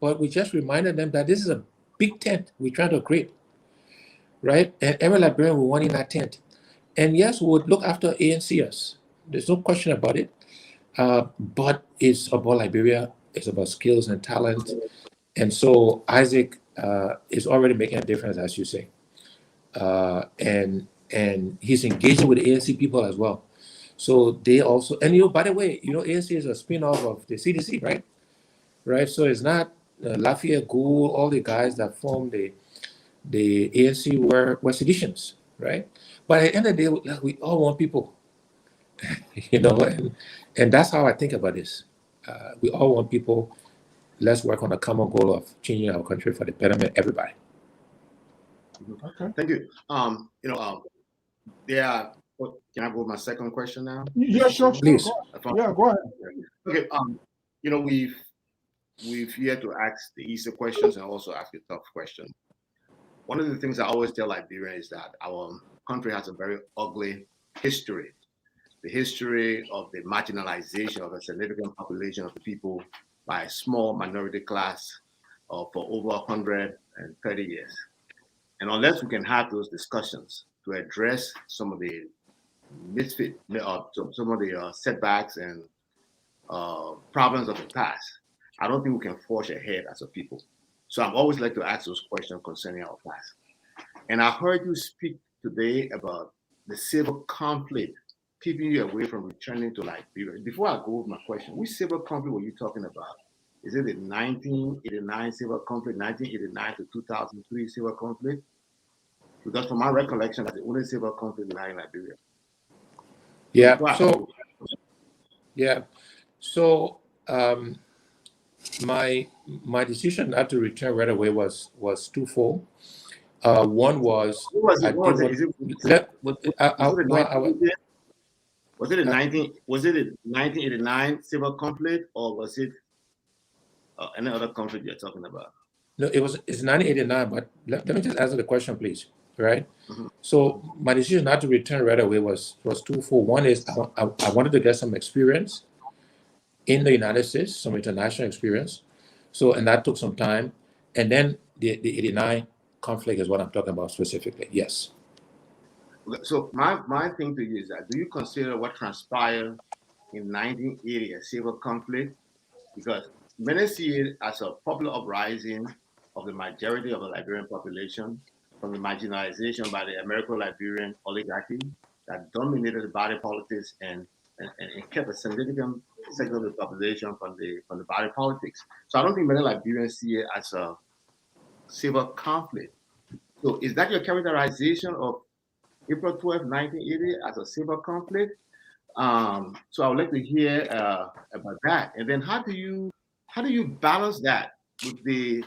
but we just reminded them that this is a big tent we're trying to create, right? And every Liberian will want in that tent. And yes, we would look after ANCS. There's no question about it. But it's about Liberia. It's about skills and talent. And so Isaac is already making a difference, as you say. And he's engaging with the ANC people as well. So they also, and by the way, ANC is a spin-off of the CDC, right? Right. So it's not Lafayette Gould, all the guys that formed the ANC were seditionists, right? But at the end of the day, we all want people, and that's how I think about this. We all want people. Let's work on a common goal of changing our country for the betterment of everybody. Okay. Thank you. There are. Can I go with my second question now? Yeah, sure. Please. Yeah, go ahead. Okay. We've here to ask the easy questions and also ask a tough question. One of the things I always tell Liberians is that our country has a very ugly history. The history of the marginalization of a significant population of the people by a small minority class for over 130 years. And unless we can have those discussions to address some of the some of the setbacks and problems of the past, I don't think we can forge ahead as a people. So I'm always like to ask those questions concerning our past. And I heard you speak today about the civil conflict keeping you away from returning to Liberia. Before I go with my question, which civil conflict were you talking about? Is it the 1989 civil conflict, 1989 to 2003 civil conflict? Because from my recollection, that's the only civil conflict we had in Liberia. Yeah. So my decision not to return right away was twofold. One was Was it the 1989 civil conflict, or was it any other conflict you're talking about? No, it's 1989. But let me just answer the question, please. Right. Mm-hmm. So my decision not to return right away was twofold. One is I wanted to get some experience in the United States, some international experience. So, and that took some time. And then the 89 conflict is what I'm talking about specifically. Yes. So my thing to you is that, do you consider what transpired in 1980 a civil conflict? Because many see it as a popular uprising of the majority of the Liberian population from the marginalization by the American-Liberian oligarchy that dominated the body politics and kept a significant segment of the population from the body politics. So I don't think many Liberians see it as a civil conflict. So is that your characterization of April 12, 1980 as a civil conflict? So I would like to hear about that. And then how do you balance that with the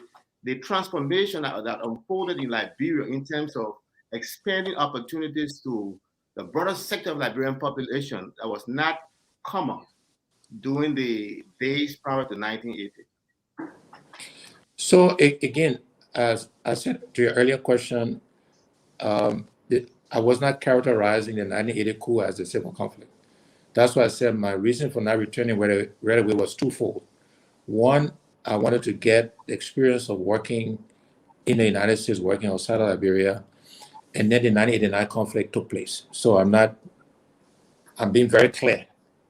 transformation that unfolded in Liberia in terms of expanding opportunities to the broader sector of Liberian population that was not come up during the days prior to 1980? So again, as I said to your earlier question, I was not characterizing the 1980 coup as a civil conflict. That's why I said my reason for not returning right away was twofold. One, I wanted to get the experience of working in the United States, working outside of Liberia, and then the 1989 conflict took place. So I'm being very clear,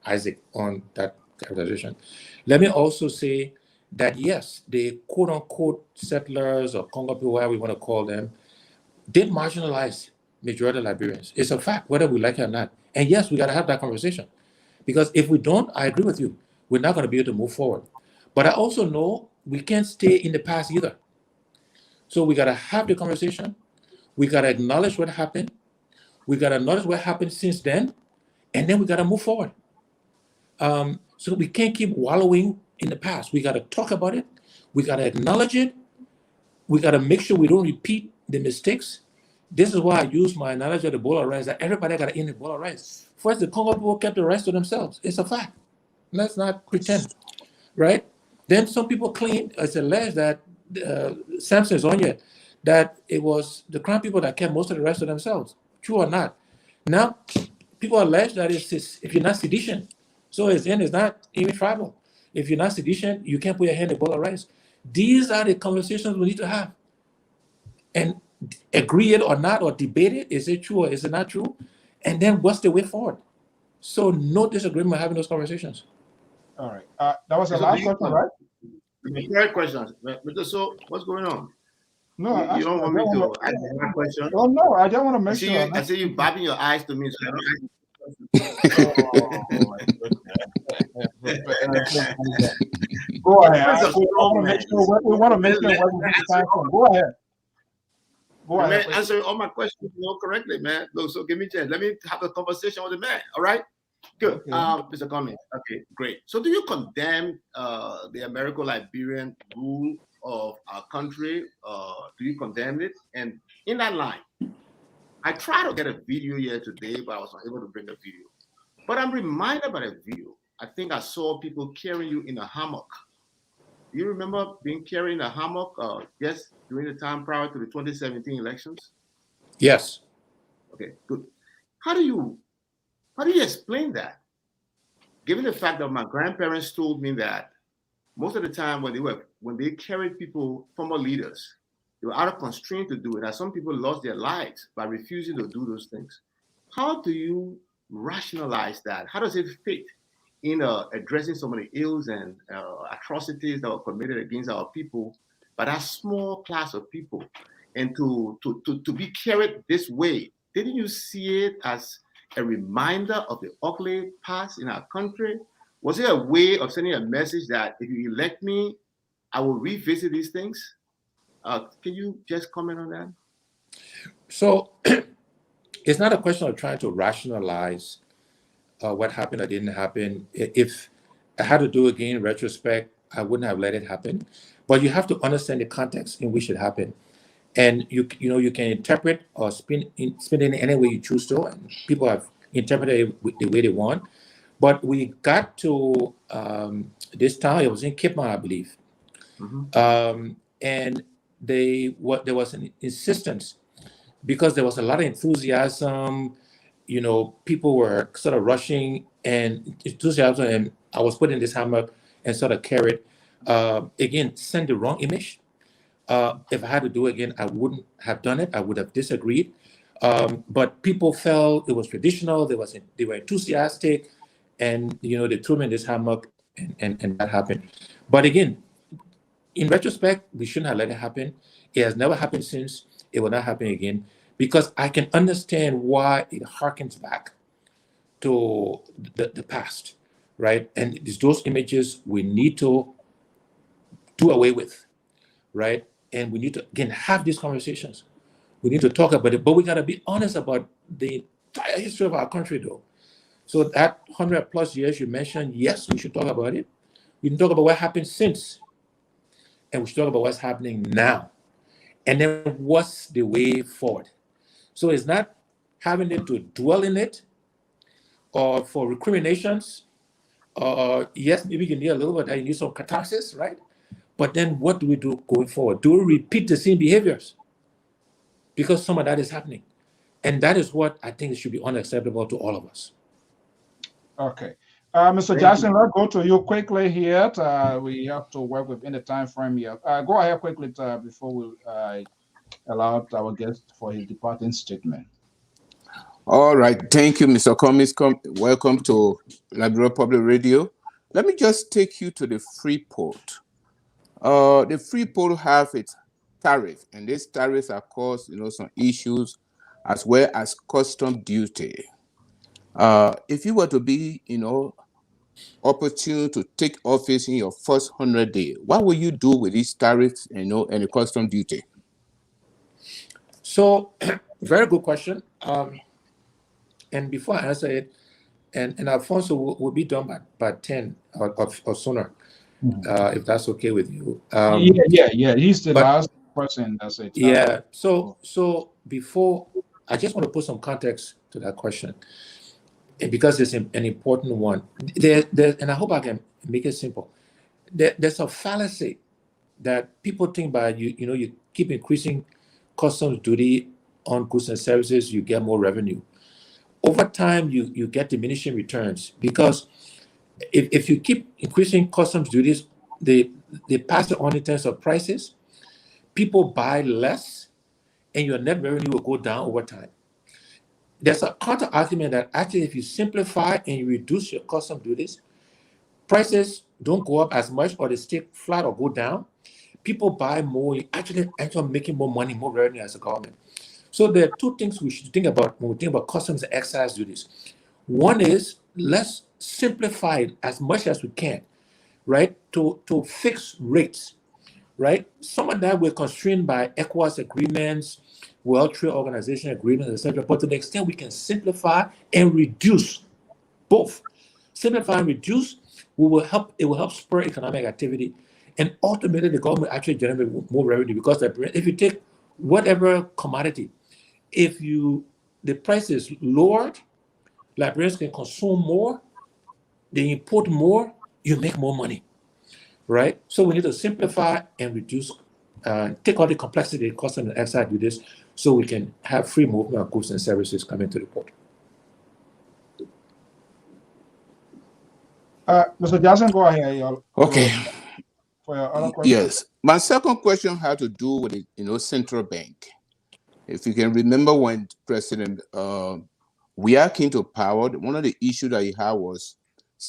Isaac, on that characterization. Let me also say that yes, the quote unquote settlers or Congo people, whatever we want to call them, did marginalize majority of Liberians. It's a fact, whether we like it or not. And yes, we got to have that conversation. Because if we don't, I agree with you, we're not going to be able to move forward. But I also know we can't stay in the past either. So we got to have the conversation. We got to acknowledge what happened. We got to acknowledge what happened since then. And then we got to move forward. So we can't keep wallowing in the past. We got to talk about it. We got to acknowledge it. We got to make sure we don't repeat the mistakes. This is why I use my analogy of the bowl of rice, that everybody got to eat the bowl of rice. First, the Congo people kept the rice to themselves. It's a fact. Let's not pretend, right? Then some people claim, it's alleged that Samson is on yet, that it was the Crown people that kept most of the rice to themselves. True or not? Now, people allege that it's if you're not sedition, so it's not even tribal. If you're not sedition, you can't put your hand in a bowl of rice. These are the conversations we need to have. And agree it or not, or debate it. Is it true or is it not true? And then what's the way forward? So no disagreement having those conversations. All right. That was the last question, right? The third question. So what's going on? No, you don't want me to ask that question? Oh, no, I don't want to make sure. I see you bobbing your eyes to me, so I don't Go ahead. We want to make sure where we get the time from. Go ahead. Go ahead. Man, answer all my questions correctly, man. Look, so give me a chance. Let me have a conversation with the man. All right? Good. Okay. Mr. Cummings. Okay, great. So do you condemn the American-Liberian rule of our country? Do you condemn it? And in that line, I tried to get a video here today, but I was not able to bring a video. But I'm reminded by a video. I think I saw people carrying you in a hammock. Do you remember being carried in a hammock just during the time prior to the 2017 elections? Yes. Okay, good. How do you explain that? Given the fact that my grandparents told me that most of the time when they carried people, former leaders, they were out of constraint to do it. And some people lost their lives by refusing to do those things. How do you rationalize that? How does it fit in addressing some of the ills and atrocities that were committed against our people by that small class of people? And to be carried this way, didn't you see it as a reminder of the ugly past in our country? Was it a way of sending a message that if you elect me, I will revisit these things? Can you just comment on that? So it's not a question of trying to rationalize what happened or didn't happen. If I had to do it again in retrospect, I wouldn't have let it happen. But you have to understand the context in which it happened. And you can interpret or spin it in any way you choose to. And people have interpreted it the way they want. But we got to this town. It was in Cape Town, I believe. Mm-hmm. And there was an insistence because there was a lot of enthusiasm. People were sort of rushing and enthusiasm. And I was put in this hammock and sort of carried. Again, send the wrong image. If I had to do it again, I wouldn't have done it. I would have disagreed. But people felt it was traditional. They were enthusiastic, and they threw me in this hammock, and that happened. But again, in retrospect, we shouldn't have let it happen. It has never happened since. It will not happen again because I can understand why it harkens back to the past, right? And it's those images we need to do away with, right? And we need to, again, have these conversations. We need to talk about it, but we got to be honest about the entire history of our country, though. So that 100+ years you mentioned, yes, we should talk about it. We can talk about what happened since, and we should talk about what's happening now. And then what's the way forward? So it's not having them to dwell in it or for recriminations Yes, maybe you need a little bit, you need some catharsis, right? But then what do we do going forward? Do we repeat the same behaviors? Because some of that is happening. And that is what I think should be unacceptable to all of us. Okay. Mr. Jackson, let's go to you quickly here. We have to work within the time frame here. Go ahead quickly before we allow our guest for his departing statement. All right. Thank you, Mr. Cummings. Welcome to Liberia Public Radio. Let me just take you to the Freeport. The Freeport have its tariff, and these tariffs are caused, some issues as well as custom duty. If you were to be, opportune to take office in your first 100 days, what will you do with these tariffs, and the custom duty? So, very good question. And before I answer it, and Alfonso will be done by 10 or sooner, if that's okay with you. Yeah. He's the last person that's it. Yeah. So before, I just want to put some context to that question, because it's an important one. And I hope I can make it simple. There's a fallacy that people think by you keep increasing customs duty on goods and services, you get more revenue. Over time, you get diminishing returns, because if you keep increasing customs duties, they pass it on in terms of prices. People buy less, and your net revenue will go down over time. There's a counter argument that actually, if you simplify and you reduce your custom duties, prices don't go up as much, or they stay flat or go down. People buy more. You actually end up making more money, more revenue as a government. So there are two things we should think about when we think about customs and excise duties. One is, let's simplify it as much as we can, right? To fix rates, right? Some of that we're constrained by ECOWAS agreements, World Trade Organization agreements, etc. But to the extent we can simplify and reduce, both simplify and reduce, it will help spur economic activity, and ultimately the government actually generate more revenue, because if you take whatever commodity, if the price is lowered, Liberians can consume more, they import more, you make more money, right? So we need to simplify and reduce, take all the complexity, cost, and excise duties, so we can have free movement of goods and services coming to the port. Mr. Jackson, go ahead. Okay. For your other question. Yes. My second question had to do with the central bank. If you can remember, when President Weah came to power, one of the issues that he had was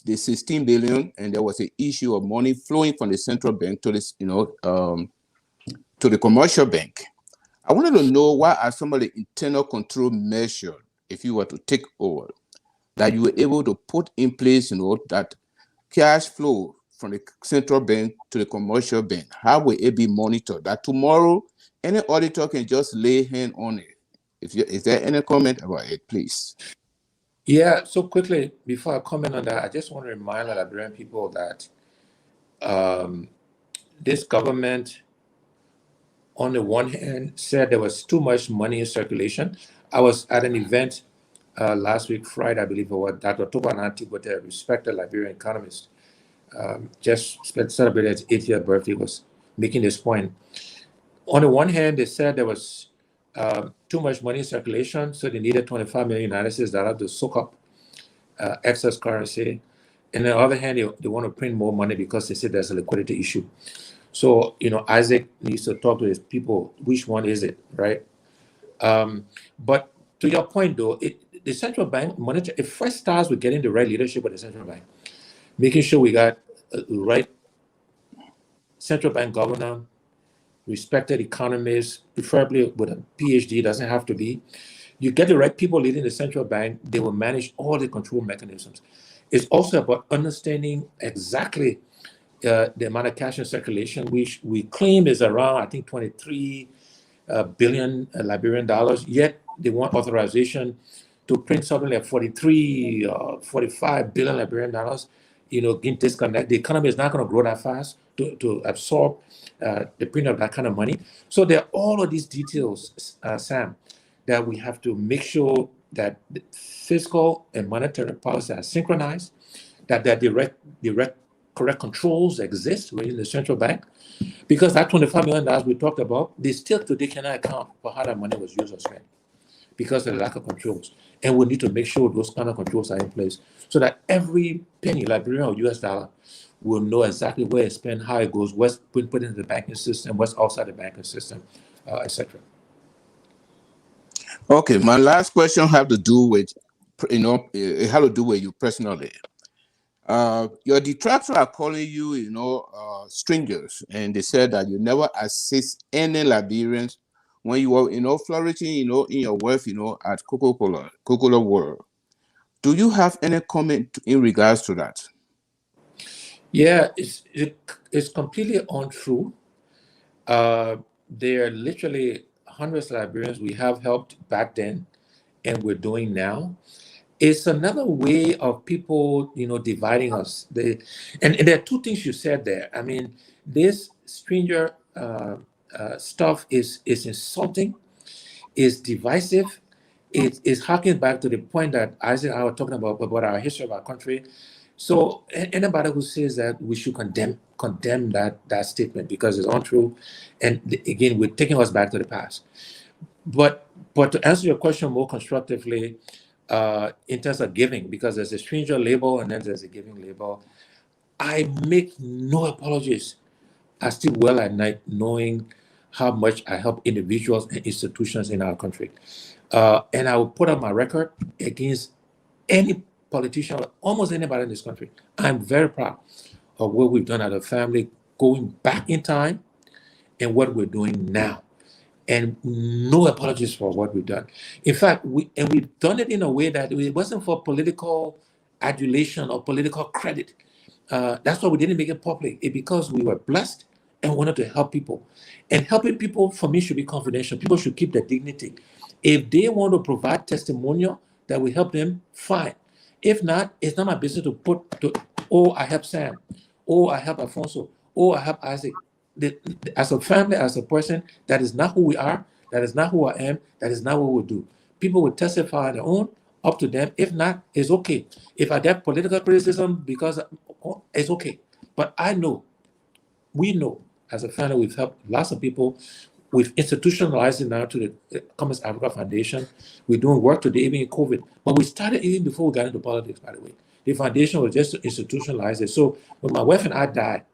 the 16 billion, and there was an issue of money flowing from the central bank to this, to the commercial bank. I wanted to know, what are some of the internal control measures, if you were to take over, that you were able to put in place, that cash flow from the central bank to the commercial bank? How will it be monitored? That tomorrow any auditor can just lay hand on it. Is there any comment about it, please? Yeah, so quickly, before I comment on that, I just want to remind the Liberian people that this government, on the one hand, said there was too much money in circulation. I was at an event last week, Friday, I believe, or Dr. Toba Nanti, but a respected Liberian economist, just celebrated his 80th birthday, was making this point. On the one hand, they said there was too much money in circulation, so they needed $25 million to soak up excess currency. And on the other hand, they want to print more money because they said there's a liquidity issue. So, Isaac needs to talk to his people. Which one is it, right? But to your point, though, the central bank it first starts with getting the right leadership of the central bank, making sure we got the right central bank governor, respected economists, preferably with a PhD, doesn't have to be. You get the right people leading the central bank, they will manage all the control mechanisms. It's also about understanding exactly the amount of cash in circulation, which we claim is around, I think, 23 billion Liberian dollars, yet they want authorization to print something like 43, 45 billion Liberian dollars. Disconnect. The economy is not going to grow that fast to absorb the print of that kind of money. So there are all of these details, Sam, that we have to make sure that the fiscal and monetary policy are synchronized, that their direct correct controls exist within the central bank, because that $25 million we talked about, they still today cannot account for how that money was used or spent because of the lack of controls. And we need to make sure those kind of controls are in place so that every penny, Liberian or US dollar, will know exactly where it's spent, how it goes, what's been put into the banking system, what's outside the banking system, etc. Okay, my last question have to do with, it had to do with you personally. Your detractors are calling you, strangers, and they said that you never assist any Liberians when you were, flourishing, in your wealth, at Coca-Cola World. Do you have any comment in regards to that? Yeah, it's completely untrue. There are literally hundreds of Liberians we have helped back then, and we're doing now. It's another way of people, dividing us. And there are two things you said there. I mean, this stranger stuff is insulting, is divisive. It is harking back to the point that Isaac and I were talking about our history of our country. So anybody who says that, we should condemn that statement because it's untrue, and again, we're taking us back to the past. But to answer your question more constructively, in terms of giving, because there's a stranger label and then there's a giving label, I make no apologies. I sleep well at night knowing how much I help individuals and institutions in our country. And I will put up my record against any politician, almost anybody in this country. I'm very proud of what we've done as a family, going back in time and what we're doing now. And no apologies for what we've done. In fact, we've done it in a way that it wasn't for political adulation or political credit. That's why we didn't make it public. It's because we were blessed and wanted to help people. And helping people, for me, should be confidential. People should keep their dignity. If they want to provide testimonial that we help them, fine. If not, it's not my business to I help Sam, I help Alfonso, I help Isaac. As a family, as a person, that is not who we are, that is not who I am, that is not what we do. People will testify on their own, up to them. If not, it's okay. If I get political criticism, because it's okay. But we know, as a family, we've helped lots of people. We've institutionalized it now to the Commons Africa Foundation. We're doing work today, even in COVID. But we started even before we got into politics, by the way. The foundation was just to institutionalize it. So when my wife and I died,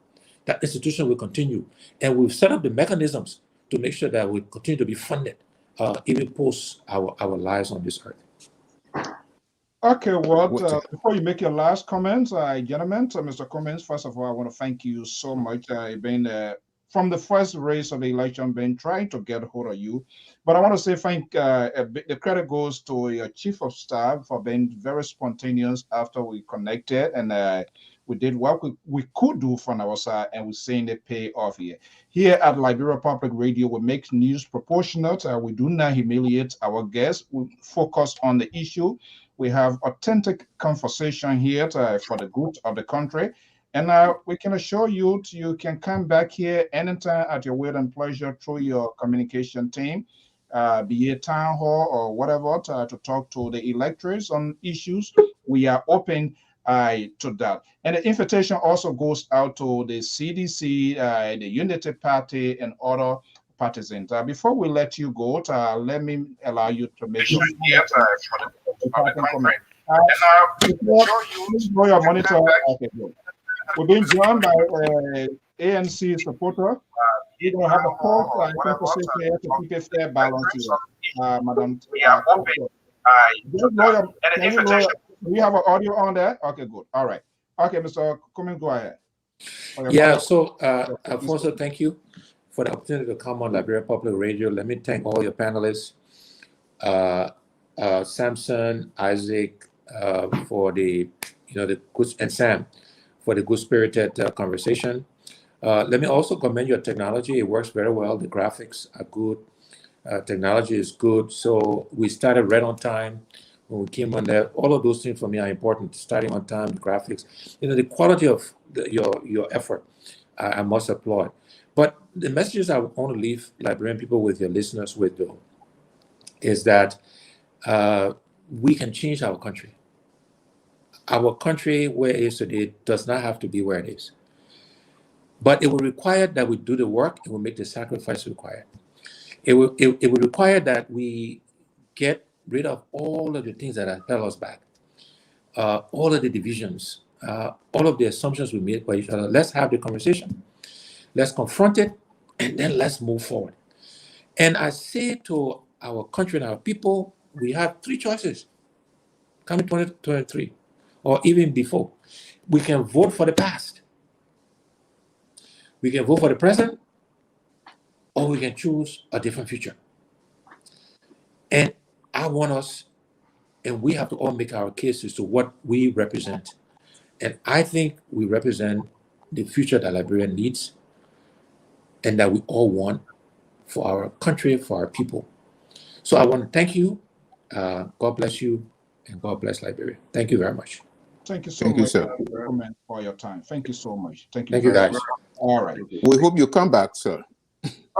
that institution will continue. And we've set up the mechanisms to make sure that we continue to be funded, even post our lives on this earth. Okay, well, before you make your last comments, gentlemen, Mr. Cummings, first of all, I want to thank you so much. Been from the first race of the election, been trying to get hold of you. But I want to say the credit goes to your chief of staff for being very spontaneous after we connected, and we did what we could do from our side, and we're seeing it pay off here. Here at Liberia Public Radio, we make news proportionate. We do not humiliate our guests. We focus on the issue. We have authentic conversation here for the good of the country. And we can assure you, you can come back here anytime at your will and pleasure through your communication team, be it town hall or whatever, to talk to the electors on issues. We are open to that. And the invitation also goes out to the CDC, the Unity Party, and other partisans. Before we let you go, let me allow you to make your comment. Your monitor. Okay, good. We're being joined by ANC supporter. We're going to have a conversation here to keep a fair balance here, Madam. We have an audio on that? Okay, good. All right. Okay, Mr. Cummings, go ahead. Yeah, so Alfonso, thank you for the opportunity to come on Liberia Public Radio. Let me thank all your panelists, Samson, Isaac, for the good, and Sam for the good-spirited conversation. Let me also commend your technology. It works very well. The graphics are good. Technology is good. So we started right on time when we came on there. All of those things for me are important. Starting on time, the graphics, the quality of your effort, I must applaud. But the messages I want to leave Liberian people with, your listeners with, though, is that we can change our country. our country where it is today does not have to be where it is. But it will require that we do the work. It will make the sacrifice required. It will require that we get rid of all of the things that have held us back, all of the divisions, all of the assumptions we made by each other. Let's have the conversation. Let's confront it, and then let's move forward. And I say to our country and our people, we have three choices coming 2023, or even before. We can vote for the past. We can vote for the present, or we can choose a different future. And I want us, and we have to all make our cases to what we represent. And I think we represent the future that Liberia needs and that we all want for our country, for our people. So I want to thank you. God bless you, and God bless Liberia. Thank you very much. Thank you so much, sir, for your time. Thank you so much. Thank you. Thank you, guys. Much. All right. We hope you come back, sir.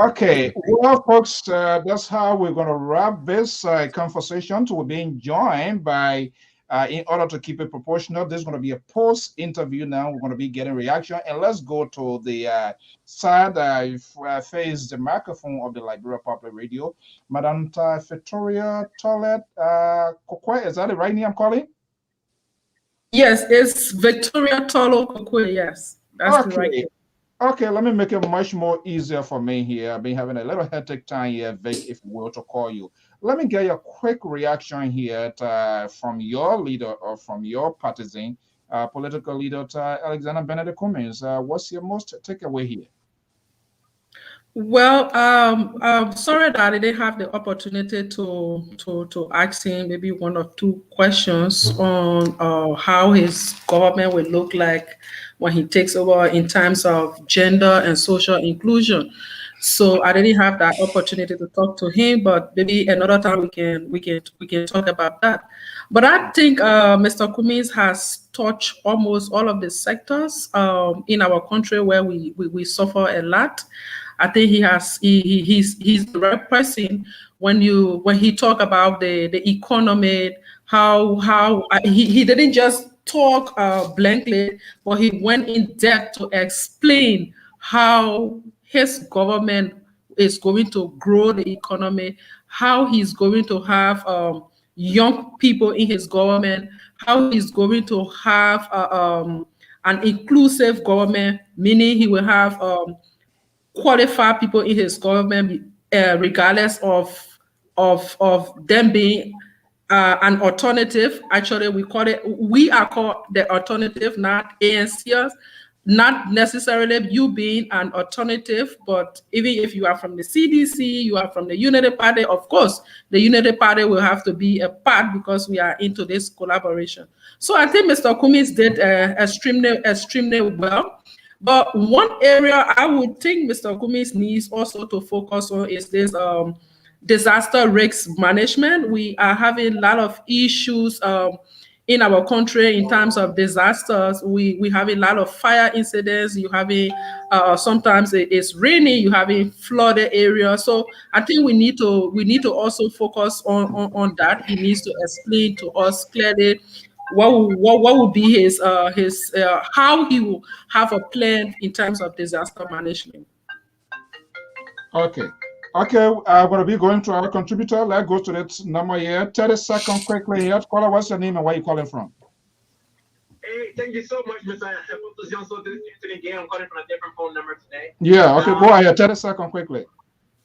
Okay, well, folks, that's how we're going to wrap this conversation. We're being joined by, in order to keep it proportional, there's going to be a post-interview now. We're going to be getting reaction. And let's go to the side, face the microphone of the Liberia Public Radio. Madam Victoria Toilet, is that the right name I'm calling? Yes, it's Victoria Tolo Kokwe, yes. That's the right name. Okay, let me make it much more easier for me here. I've been having a little hectic time here, Vic, if we were to call you. Let me get a quick reaction here from your leader or from your partisan, political leader, Alexander Benedict Cummings. What's your most takeaway here? Well, I'm sorry that I didn't have the opportunity to ask him maybe one or two questions on how his government will look like when he takes over in terms of gender and social inclusion. So I didn't have that opportunity to talk to him, but maybe another time we can talk about that. But I think Mr. Cummings has touched almost all of the sectors in our country where we suffer a lot. I think he's the right person when he talk about the economy, how he didn't just talk blankly, but he went in depth to explain how his government is going to grow the economy, how he's going to have young people in his government, how he's going to have an inclusive government, meaning he will have qualified people in his government, regardless of them being an alternative. Actually, we are called the alternative, not ANCers. Not necessarily you being an alternative, but even if you are from the CDC, you are from the Unity Party, of course, the Unity Party will have to be a part because we are into this collaboration. So I think Mr. Cummings did extremely well. But one area I would think Mr. Cummings needs also to focus on is this disaster risk management. We are having a lot of issues in our country in terms of disasters. We have a lot of fire incidents. You having sometimes it's raining. You having flooded areas. So I think we need to also focus on that. He needs to explain to us clearly what would be his how he will have a plan in terms of disaster management. Okay, I'm going to be going to our contributor. Let's go to that number here. 30 seconds quickly here. Caller, what's your name and where you calling from? Hey, thank you so much, Mr. Johnson. This is Anthony Gay. I'm calling from a different phone number today. Yeah, okay, go ahead. 30 seconds quickly.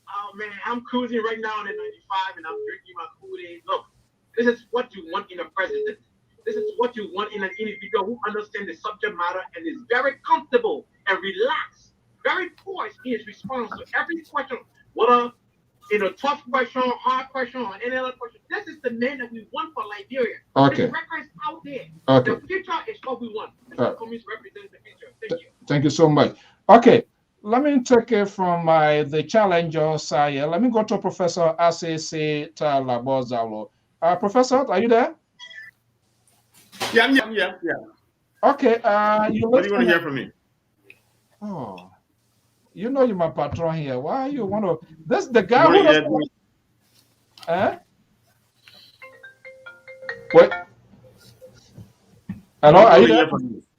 Oh, man, I'm cruising right now in 95 and I'm drinking my Kool-Aid. Look, this is what you want in a president. This is what you want in an individual who understands the subject matter and is very comfortable and relaxed, very poised in his response to every question, whether in a tough question, hard question, or any other question. This is the man that we want for Liberia. Okay. There's records out there. Okay. The future is what we want. Mr. Cummings represents the future. Thank you. Thank you so much. Okay, let me take it from the challenger side here. Let me go to Professor Asese Talabozalo. Professor, are you there? Yeah. Okay, what do you want to hear from me? Oh, you know you're my patron here. Why you want to? This the guy who doesn't. What? Hello, are you there?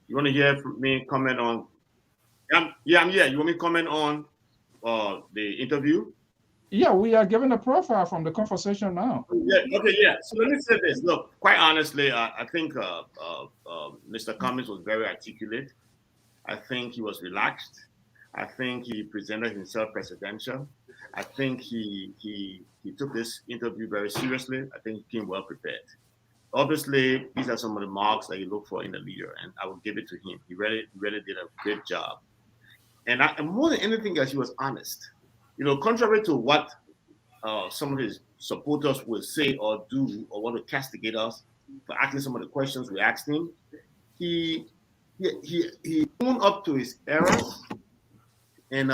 You want to hear from me comment on? Yeah, I'm here. You want me to comment on the interview? Yeah, we are giving a profile from the conversation now. Yeah. Okay. Yeah. So let me say this. Look, quite honestly, I think Mr. Cummings was very articulate. I think he was relaxed. I think he presented himself presidential. I think he took this interview very seriously. I think he came well prepared. Obviously, these are some of the marks that you look for in a leader, and I will give it to him. He really did a great job. And more than anything else, he was honest. You know, contrary to what some of his supporters will say or do or want to castigate us for asking some of the questions we asked him, he owned up to his errors, and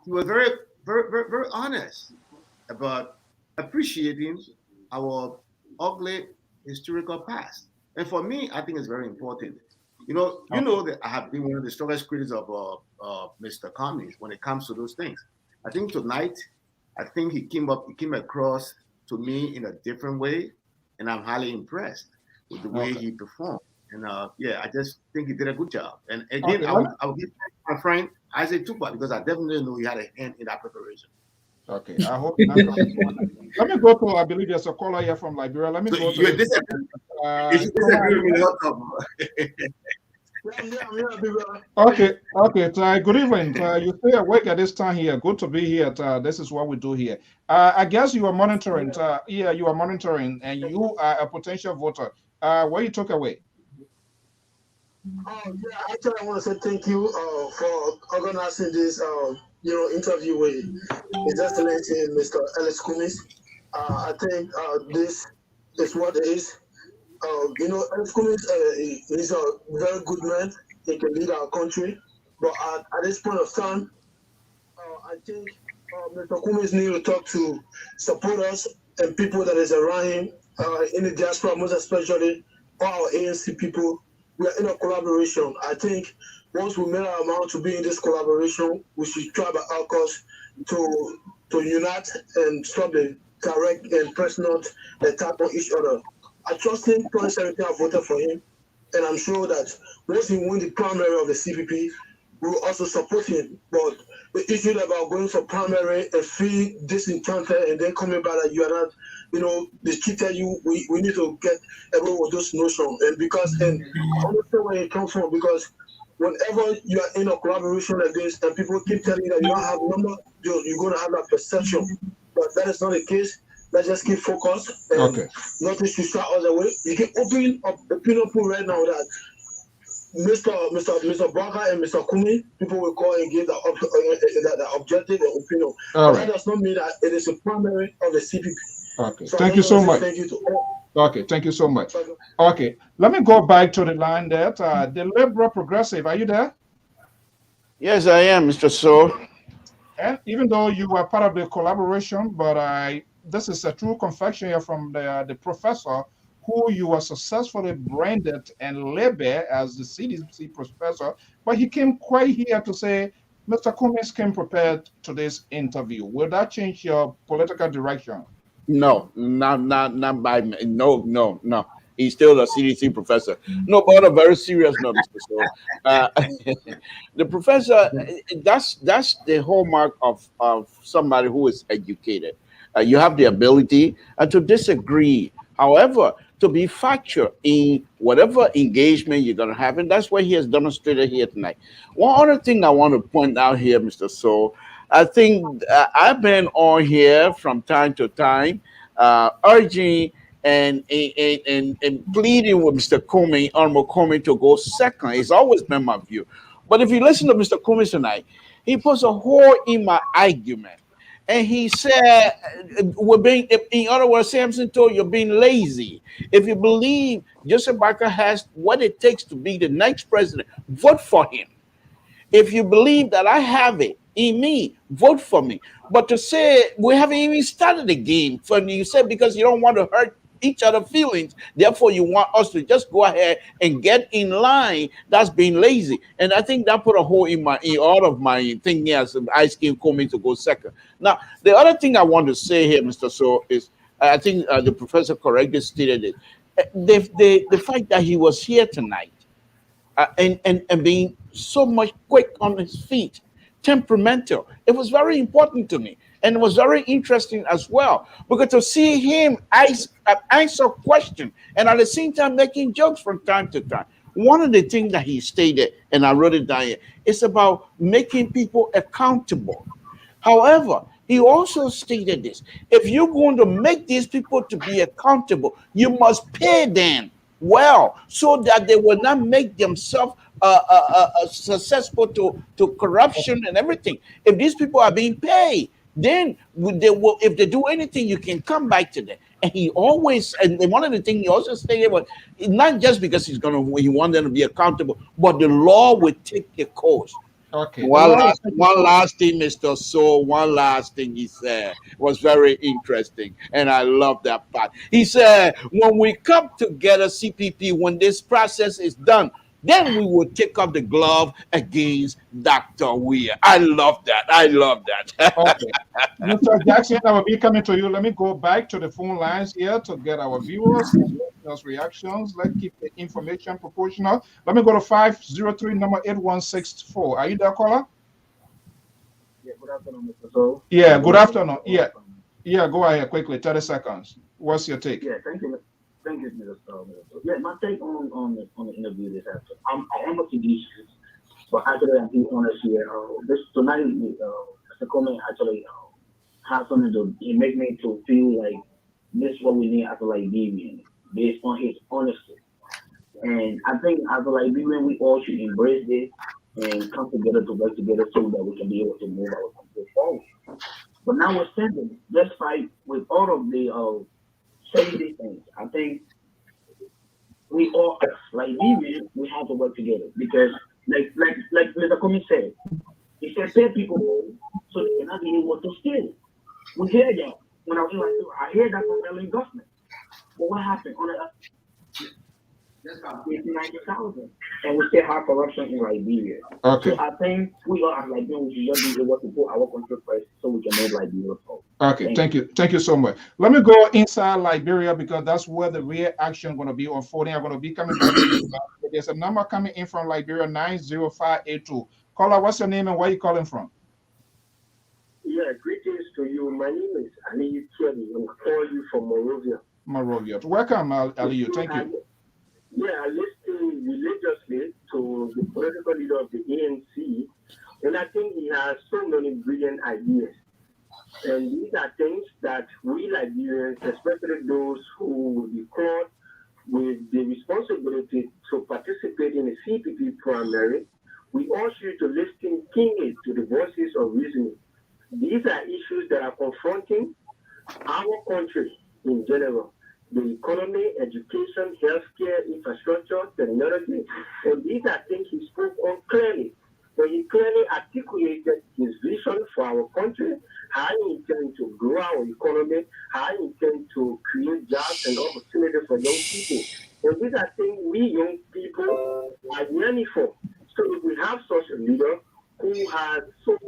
he was very, very, very, very honest about appreciating our ugly historical past. And for me, I think it's very important. You know that I have been one of the strongest critics of Mr. Cummings when it comes to those things. I think tonight, I think he came across to me in a different way, and I'm highly impressed with the way he performed. And I just think he did a good job. And again, I will give my friend Isaac Tupa, because I definitely know he had a hand in that preparation. Okay, I hope. Let me go to. I believe there's a caller here from Liberia. Let me go to. You disagree with me? Okay. Good evening. You stay awake at this time here. Good to be here. This is what we do here. I guess you are monitoring. Yeah, you are monitoring, and you are a potential voter. What you took away? Actually, I want to say thank you for organizing this, interview with His Excellency Mr. Alex Cummings. I think this is what it is. Alex Cummings is a very good man. He can lead our country. But at this point of time, I think Mr. Cummings needs to talk to supporters and people that is around him in the diaspora, most especially our ANC people. We are in a collaboration. I think once we made our mind to be in this collaboration, we should try by our cause to unite and stop the direct and personal attack on each other. I trust him. 2017, I voted for him, and I'm sure that once he wins the primary of the CPP, we will also support him. But the issue about going for primary and feel disenchanted and then coming back that you are not, they cheated you, we need to get everyone with those notions. And I understand where it comes from, because whenever you are in a collaboration like this and people keep telling you that you don't have number, you're going to have that perception. But that is not the case. Let's just keep focused and nothing should start us away. You can open up opinion pool right now that Mr. Barker and Mr. Kumi, people will call and give the objective and opinion. That does not mean that it is a primary of the CPP. Okay, so thank you so much. Thank you to all. Okay, thank you so much. Okay, let me go back to the line there. The Liberal Progressive, are you there? Yes, I am, Mr. So. And even though you are part of the collaboration, but this is a true confession here from the professor who you were successfully branded and labeled as the CDC professor, but he came quite here to say, Mr. Cummings came prepared to this interview. Will that change your political direction? No, not by me. No. He's still a CDC professor. No, but on a very serious note, Mr. So, the professor, that's the hallmark of somebody who is educated. You have the ability to disagree. However, to be factual in whatever engagement you're going to have, and that's what he has demonstrated here tonight. One other thing I want to point out here, Mr. So, I think I've been on here from time to time, urging and pleading with Mr. Cummings, Honorable Cummings, to go second. It's always been my view. But if you listen to Mr. Cummings tonight, he puts a hole in my argument. And he said, in other words, Samson told you're being lazy. If you believe Joseph Barker has what it takes to be the next president, vote for him. If you believe that I have it in me, vote for me. But to say we haven't even started the game, you said because you don't want to hurt each other's feelings, therefore you want us to just go ahead and get in line, that's being lazy. And I think that put a hole in all of my thing as Ice King Cummings to go second. Now, the other thing I want to say here, Mr. So, is I think the professor correctly stated it. the fact that he was here tonight, and being so much quick on his feet, temperamental, it was very important to me, and it was very interesting as well, because to see him answer question and at the same time making jokes from time to time. One of the things that he stated, and I wrote it down here, is about making people accountable. However, he also stated this: if you're going to make these people to be accountable, you must pay them well, so that they will not make themselves successful to corruption and everything. If these people are being paid, then they will. If they do anything, you can come back to them. And he always, and one of the things he also stated was, not just because he wanted them to be accountable, but the law will take the course. Okay. One last thing, Mr. So, one last thing he said was very interesting, and I love that part. He said, when we come together, CPP, when this process is done, then we will take off the glove against Dr. Weir. I love that. I love that. Okay. Mr. Jackson, I will be coming to you. Let me go back to the phone lines here to get our viewers and listeners' reactions. Let's keep the information proportional. Let me go to 503 number 8164. Are you there, caller? Yeah, good afternoon, Mr. So. Yeah, good afternoon. Yeah, go ahead quickly. 30 seconds. What's your take? Yeah, thank you. Thank you, Mr. Yeah, my take on the interview this afternoon. I am a few issues, but actually I'm being honest here. This tonight, Mr. Cummings actually has something to make me to feel like this is what we need as a Liberian, based on his honesty. And I think as a Liberian, we all should embrace this and come together to work together so that we can be able to move our country forward. But now we're standing, despite with all of the shady things, I think we all, as Liberians, we have to work together, because like Mr. Cummings said, he said pay people more so they cannot be able to steal. We hear that. When I was like, I hear that from the federal government. But what happened? On the 90,000, and we still have corruption in Liberia. Okay. So I think we all as Liberians, we should just be able to put our country first so we can move Liberia forward. Okay, thank you. Thank you so much. Let me go inside Liberia, because that's where the real action is going to be unfolding. I'm going to be coming back. There's a number coming in from Liberia, 90582. Caller, what's your name and where are you calling from? Yeah, greetings to you. My name is Ali Kelly. I'm calling you from Monrovia. Monrovia. Welcome, Ali. Thank you. Yeah, I listened religiously to the political leader of the ANC, and I think he has so many brilliant ideas. And these are things that we Liberians, especially those who will be called with the responsibility to participate in the CPP primary, we all should to listen keenly to the voices of reasoning. These are issues that are confronting our country in general. The economy, education, healthcare, infrastructure, technology, and these are things he spoke on clearly. So he clearly articulated his vision for our country, how he intends to grow our economy, how he intends to create jobs and opportunity for young people. And these are things we young people are yearning for. So if we have such a leader who has so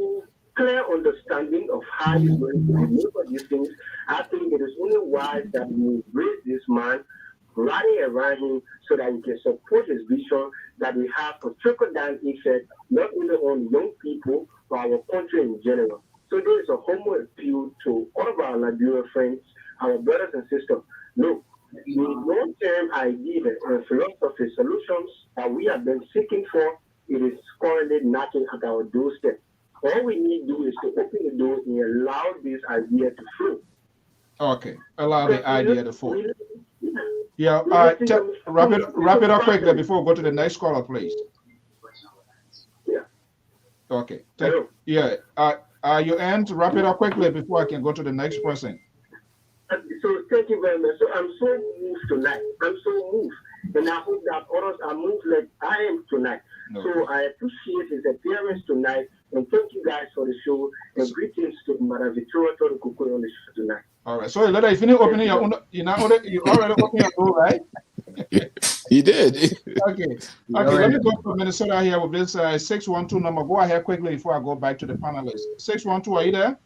clear understanding of how he's going to deliver these things, I think it is only wise that we embrace this man, rally around him, so that we can support his vision that we have a trickle-down effect, not only on young people, but our country in general. So there is a humble appeal to all of our Liberian friends, our brothers and sisters. Look, the long-term idea and philosophy solutions that we have been seeking for, it is currently knocking at our doorstep. All we need to do is to open the door and allow this idea to flow. Okay, allow the idea to flow. Yeah, wrap it up quickly before we go to the next caller, please. Yeah. Okay. Yeah. You end. Wrap it up quickly before I can go to the next person. So thank you very much. So I'm so moved tonight. I'm so moved, and I hope that others are moved like I am tonight. No. So I appreciate his appearance tonight, and thank you guys for the show. And greetings to Madam Victoria Torukuko on the show tonight. All right. So later, if you opening your own, you already opened your door, right? He did. Okay. Let me go to Minnesota here with this 612 number. Go ahead quickly before I go back to the panelists. 612, are you there?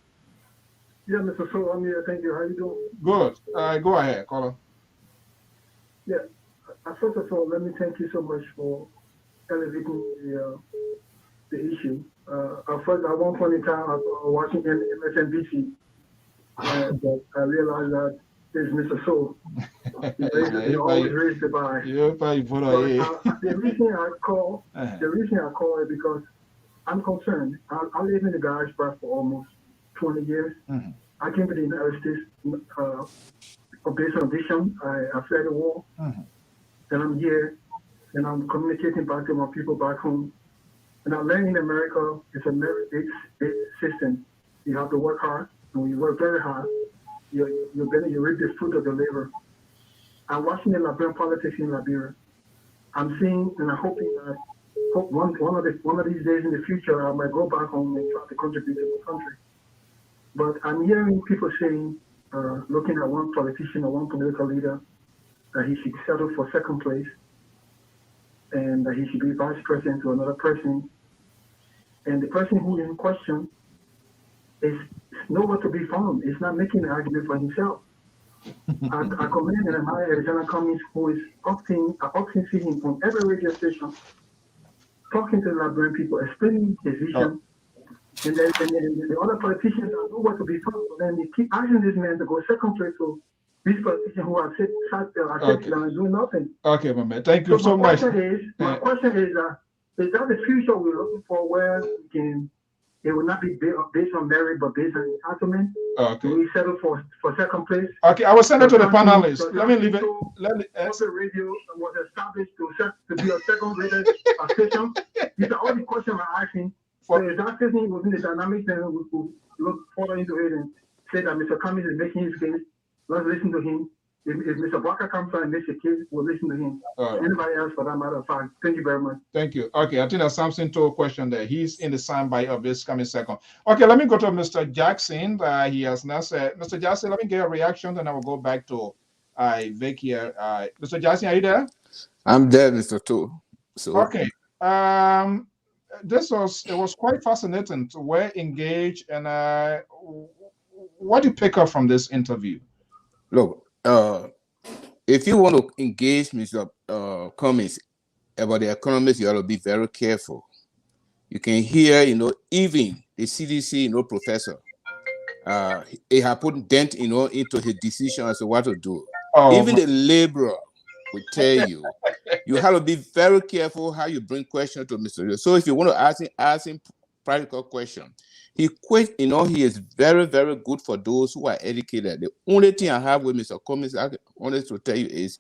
Yeah, Mr. Phil, I'm here. Thank you. How you doing? Good. Go ahead, caller. Yeah. First of all, let me thank you so much for elevating the issue. First, at one point in time, I was watching MSNBC, but I realized that there's Mr. Soul. He always raised the bar. The reason I call, is because I'm concerned. I live in the garage bar for almost 20 years. Mm-hmm. I came to the United States based on vision. I fled the war, mm-hmm. and I'm here, and I'm communicating back to my people back home. And I learned in America, it's a merit-based system. You have to work hard, and when you work very hard, you reap the fruit of the labor. I'm watching the Liberian politics in Liberia. I'm seeing and I'm hoping that one of these days in the future, I might go back home and try to contribute to the country. But I'm hearing people saying, looking at one politician or one political leader, that he should settle for second place and that he should be vice president to another person. And the person who is in question is nowhere to be found. He's not making an argument for himself. I commend and admire Alexander Cummings, who is often see him on every radio station, talking to the Liberian people, explaining his vision. And then the other politicians are nowhere to be found. But then they keep asking this man to go second place to these politicians who are sat down and doing nothing. Okay, my man. Thank you so much. My question is that the future we're looking for, where we can, it will not be based on merit, but based on entitlement? Okay. We settle for second place. Okay, I will send it to the panelists. Let me leave it. The radio was established to be a second-rated station. These are all the questions I'm asking. So if that station within the dynamics, then we could look further into it and say that Mr. Cummings is making his case. Let's listen to him. If Mr. Barker comes out and makes a case, we'll listen to him. Anybody else for that matter of fact. Thank you very much. Thank you. Okay, I think there's something to a question there. He's in the soundbite of this coming second. Okay, let me go to Mr. Jackson. He has now said, Mr. Jackson, let me get a reaction, then I will go back to Vic here. Mr. Jackson, are you there? I'm there, Mr. Too. So okay. It was quite fascinating to we're engaged, and what do you pick up from this interview? Look, if you want to engage Mr. Cummings about the economics, you have to be very careful. You can hear, even the CDC, professor, he had put dent, into his decision as to what to do. Even the laborer will tell you, you have to be very careful how you bring questions to Mr. So if you want to ask him practical question, he is very, very good for those who are educated. The only thing I have with Mr. Cummings, I wanted to tell you is,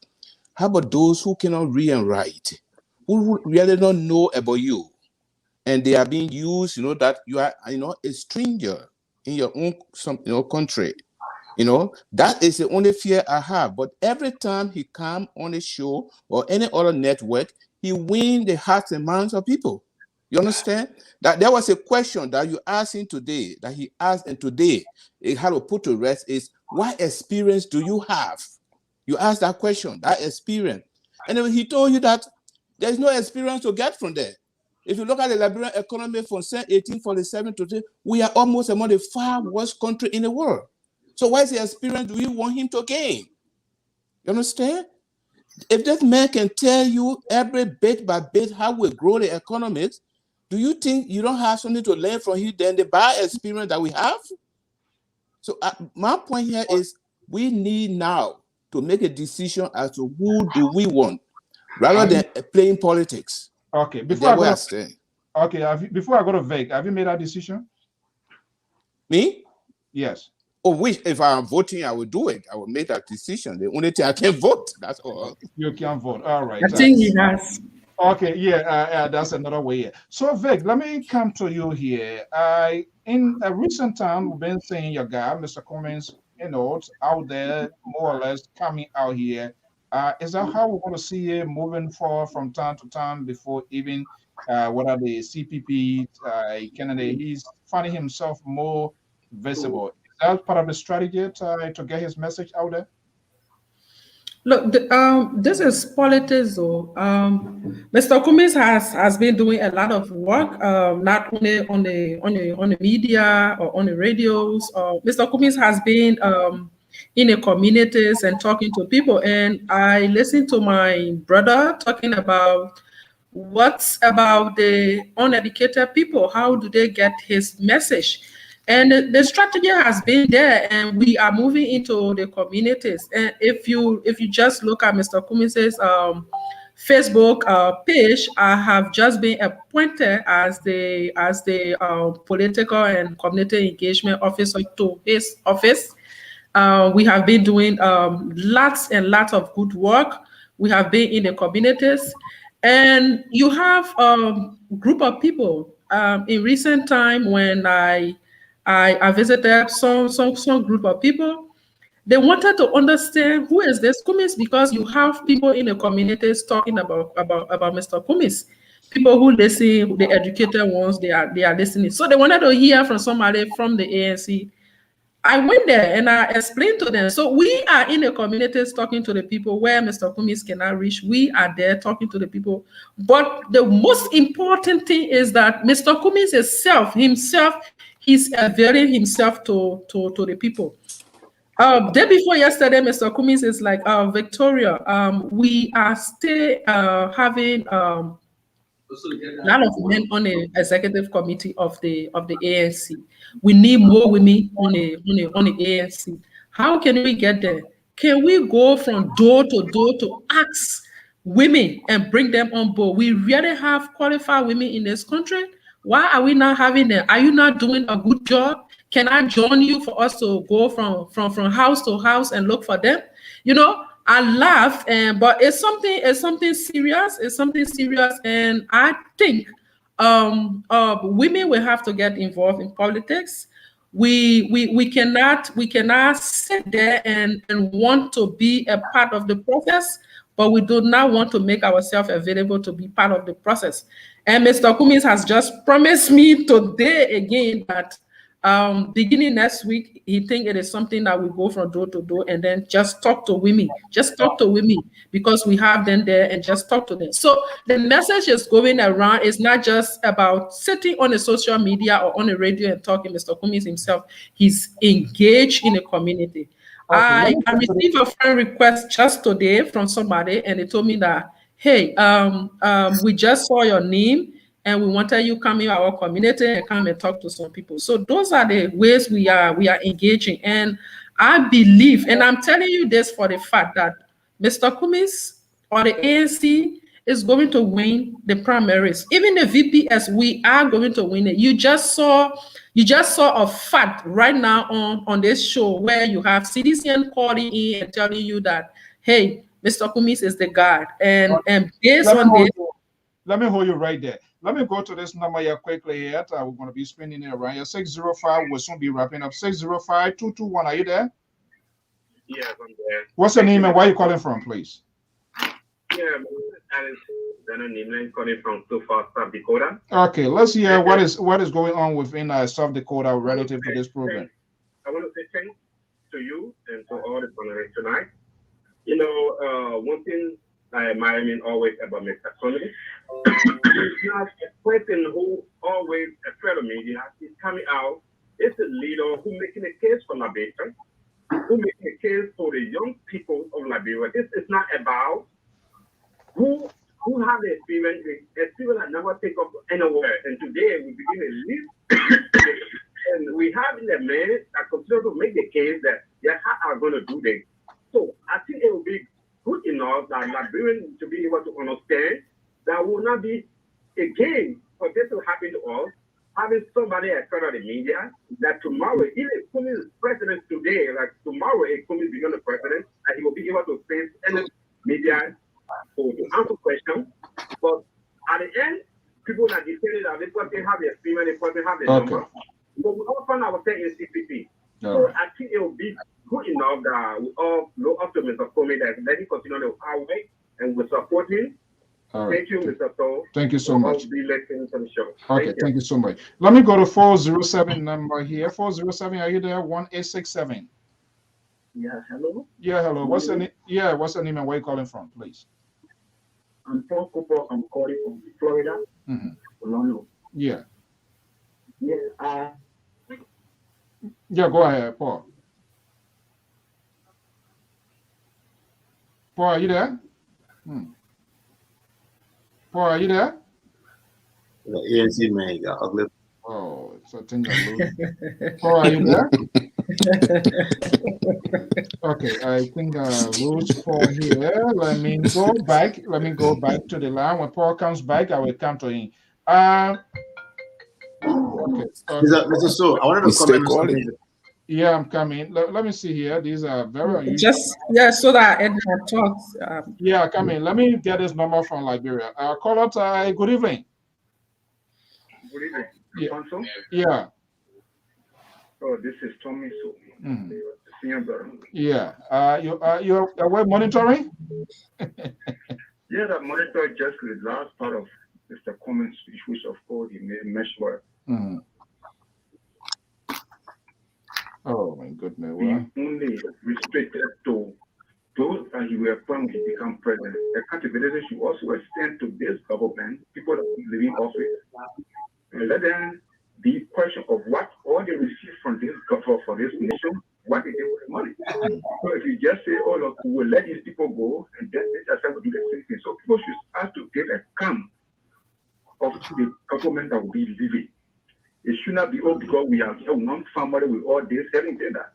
how about those who cannot read and write, who really don't know about you, and they are being used, that you are, a stranger in your own country. That is the only fear I have. But every time he comes on a show or any other network, he wins the hearts and minds of people. You understand? That there was a question that you asked him today, that he asked, and today he had to put to rest is, what experience do you have? You asked that question, that experience. And then he told you that there's no experience to get from there. If you look at the Liberian economy from 1847 to today, we are almost among the far worst country in the world. So what is the experience do we want him to gain? You understand? If that man can tell you every bit by bit how we grow the economics, do you think you don't have something to learn from him than the bad experience that we have? So my point here is we need now to make a decision as to who do we want, rather than playing politics. Okay, before I go to Vic, have you made that decision? Me? Yes. Oh, which if I'm voting, I will do it. I will make that decision. The only thing I can vote. That's all. You can vote. All right. I think he has. Okay, yeah, that's another way. So, Vic, let me come to you here. In a recent time, we've been seeing your guy, Mr. Cummings, out there, more or less coming out here. Is that how we want to see it moving forward from time to time before even whether the CPP candidate, he's finding himself more visible? Is that part of the strategy to get his message out there? Look, this is politics, though. Mr. Cummings has been doing a lot of work, not only on the media or on the radios. Mr. Cummings has been in the communities and talking to people. And I listened to my brother talking about what's about the uneducated people. How do they get his message? And the strategy has been there, and we are moving into the communities. And if you just look at Mr. Cummings's Facebook page, I have just been appointed as the political and community engagement officer to his office. We have been doing lots and lots of good work. We have been in the communities, and you have a group of people. In recent time, when I visited some group of people, they wanted to understand who is this Cummings, because you have people in the communities talking about Mr. Cummings. People who listen, the educated ones, they are listening. So they wanted to hear from somebody from the ANC. I went there and I explained to them. So we are in the communities talking to the people where Mr. Cummings cannot reach. We are there talking to the people. But the most important thing is that Mr. Cummings himself, he's availing himself to the people. Day before yesterday, Mr. Cummings is like, Victoria, we are still having a lot of men on the executive committee of the ANC. We need more women on the ANC. How can we get there? Can we go from door to door to ask women and bring them on board? We really have qualified women in this country. Why are we not having them? Are you not doing a good job? Can I join you for us to go from house to house and look for them? You know, I laugh, but it's something serious. It's something serious, and I think women will have to get involved in politics. We cannot sit there and want to be a part of the process, but we do not want to make ourselves available to be part of the process. And Mr. Cummings has just promised me today again that beginning next week, he think it is something that we go from door to door and then just talk to women. Just talk to women because we have them there and just talk to them. So the message is going around. It's not just about sitting on the social media or on the radio and talking. Mr. Cummings himself, he's engaged in the community. I received a friend request just today from somebody, and they told me that, hey, we just saw your name and we wanted you come in our community and come and talk to some people. So those are the ways we are engaging. And I believe, and I'm telling you this for the fact that Mr. Cummings or the ANC is going to win the primaries. Even the VPS, we are going to win it. You just saw a fact right now on this show where you have citizens calling in and telling you that, hey, Mr. Cummings is the guy. And based on this, let me hold you right there. Let me go to this number here quickly here. We're going to be spinning it around here. 605, we'll soon be wrapping up. 605-221, are you there? Yes, I'm there. What's your name and where are you calling from, please? Yeah, I'm calling from so far, South Dakota. Okay, let's hear what is going on within South Dakota relative to this program. I want to say thanks to you and to all the panelists tonight. You know, one thing I admire always about Mr. Cummings. He's not a person who always afraid of media. He's coming out. It's a leader who making a case for Liberia, who making a case for the young people of Liberia. This is not about who have the experience that never take up anywhere. And today we begin a list, and we have in the men that continue to make the case that they are going to do this. So I think it will be good enough that Liberians to be able to understand that will not be again for this to happen to us, having somebody in front of the media that tomorrow, if a Cummings is president today, like tomorrow a Cummings become the president, and he will be able to face any media to answer questions. But at the end, people that decided that this person have the experience, this person have the number. But we all find ourselves in CPP. So I think it will be good enough that we all look up to Mr. Cummings that let him continue the hard way and we support him. Thank you, Mr. Paul. Thank you so much. I'll be listening to the show. Okay, thank you so much. Let me go to 407 number here. 407, are you there? 1867. Yeah, hello. Yeah, hello. What's the name? Yeah, what's the name and where you calling from, please? I'm Paul Cooper. I'm calling from Florida. London. Yeah. Yeah. Yeah, go ahead, Paul. Paul, are you there? Paul, are you there? The ANC man, you got ugly. Oh, it's a thing I lose. Paul, are you there? Okay, I think lose Paul here. Let me go back. Let me go back to the line. When Paul comes back, I will come to him. Okay. Mr. So, I wanted to comment on something. Yeah, I'm coming. Let me see here. These are very unusual. Just so that Edward talks. Yeah, come in. Let me get this number from Liberia. Caller, good evening. Good evening. Yeah. Yeah. Oh, this is Tommy So. Senior brother. Yeah. You're aware monitoring? Yeah, that monitor just the last part of Mr. Cummings' speech, which of course he made mesh work. Oh my goodness. Being only restricted to those that he will appoint when he become president. Accountability should also extend to this government, people that live in office, and let them be question of what all they receive from this government for this nation, what they do with the money. So if you just say, oh look, we will let these people go, and then they just have to do the same thing. So people should start to give account of the government that will be living. It should not be, oh, because we are one family with all this, having did that.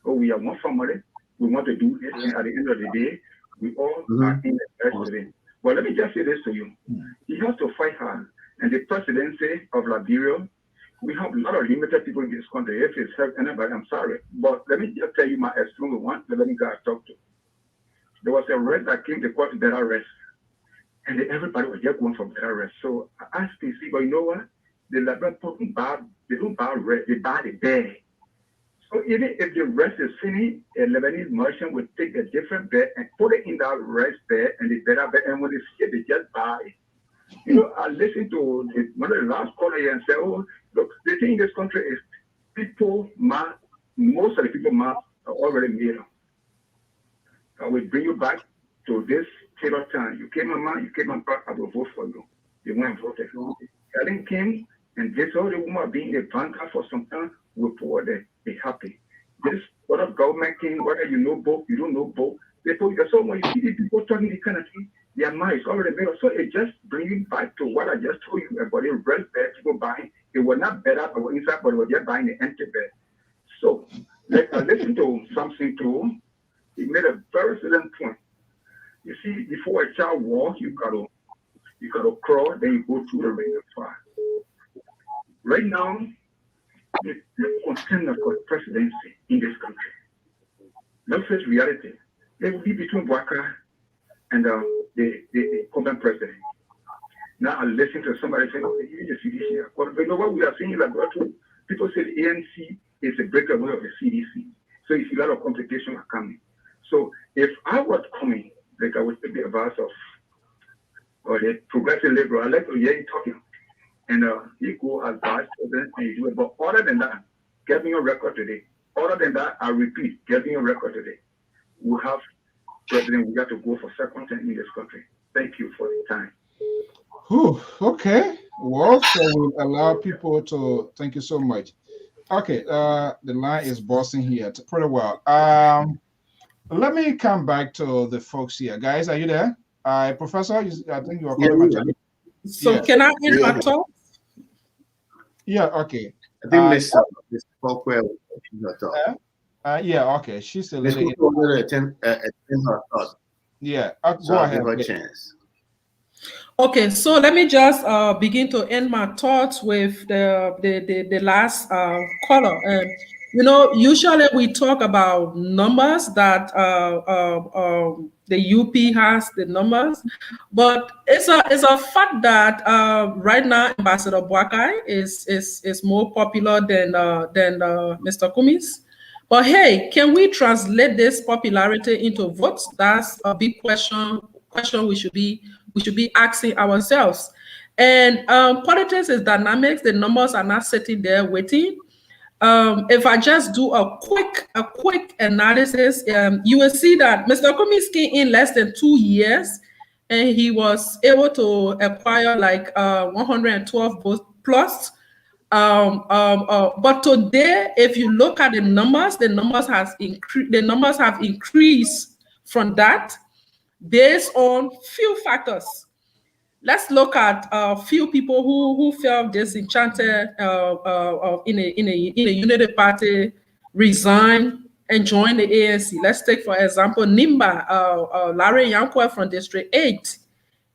Oh, we are one family, we want to do this, and at the end of the day, we all are in the president. But let me just say this to you. He has to fight hard. And the presidency of Liberia, we have a lot of limited people in this country. If it's helped anybody, I'm sorry. But let me just tell you my experience one, let me guys talk to. There was a arrest that came to court, better arrest. And everybody was just going for better arrest. So I asked PC, but you know what? The Liberia don't buy rest, they buy the bed. So even if the rest is finished, a Lebanese merchant would take a different bed and put it in that rest bed and the better bed, and when they see it, they just buy it. You know, I listened to one of the last callers here and said, oh, look, the thing in this country is people, most of the people are already made up. I will bring you back to this Taylor time. You came on man, you came on back, I will vote for you. They went and voted. Ellen came and this all the woman being a banker for some time, will pour they happy. This what of government came, whether you know both, you don't know both. They told you so when you see the people talking the kind of thing, their mind is already made up. So it just bringing back to what I just told you about the rest bed people buying. It was not better but inside, but it was just buying the empty bed. So like I listened to something too. He made a very certain point. You see, before a child walks, you gotta crawl, then you go through the ring of fire. Right now, the contender for presidency in this country. Let's face reality. It will be between Bouaka and the incumbent president. Now I listen to somebody saying, oh, you need the CDC. But you know what we are saying in laboratory? People say the ANC is a breakaway of the CDC. So you see a lot of complications are coming. So if I was coming, like I would take the advice of or the progressive liberal, I like to hear you talking. And he go as vice president and you do it. But other than that, get me a record today. Other than that, I repeat, get me a record today. We have president, we got to go for second time in this country. Thank you for the time. Whew, okay. Well, so we allow people to, thank you so much. Okay, the line is bossing here pretty well. Let me come back to the folks here. Guys, are you there? Professor, I think you are calling my So can I end my talk? Yeah, okay. I think Miss Falkwell will talk. Yeah, okay. She's a Miss little. Falkwell attend her thought. Yeah, so go I'll ahead. give her a chance. Okay, so let me just begin to end my thoughts with the last caller. You know, usually we talk about numbers that the UP has the numbers, but it's a fact that right now Ambassador Bouaka is more popular than Mr. Cummings. But hey, can we translate this popularity into votes? That's a big question we should be asking ourselves. And politics is dynamics. The numbers are not sitting there waiting. If I just do a quick analysis, you will see that Mr. Cummings came in less than 2 years, and he was able to acquire like 112 votes plus. But today, if you look at the numbers have increased from that. based on few factors. Let's look at a few people who felt disenchanted in a unity party, resign and join the ANC. Let's take, for example, Nimba, Larry Yankwa from District 8.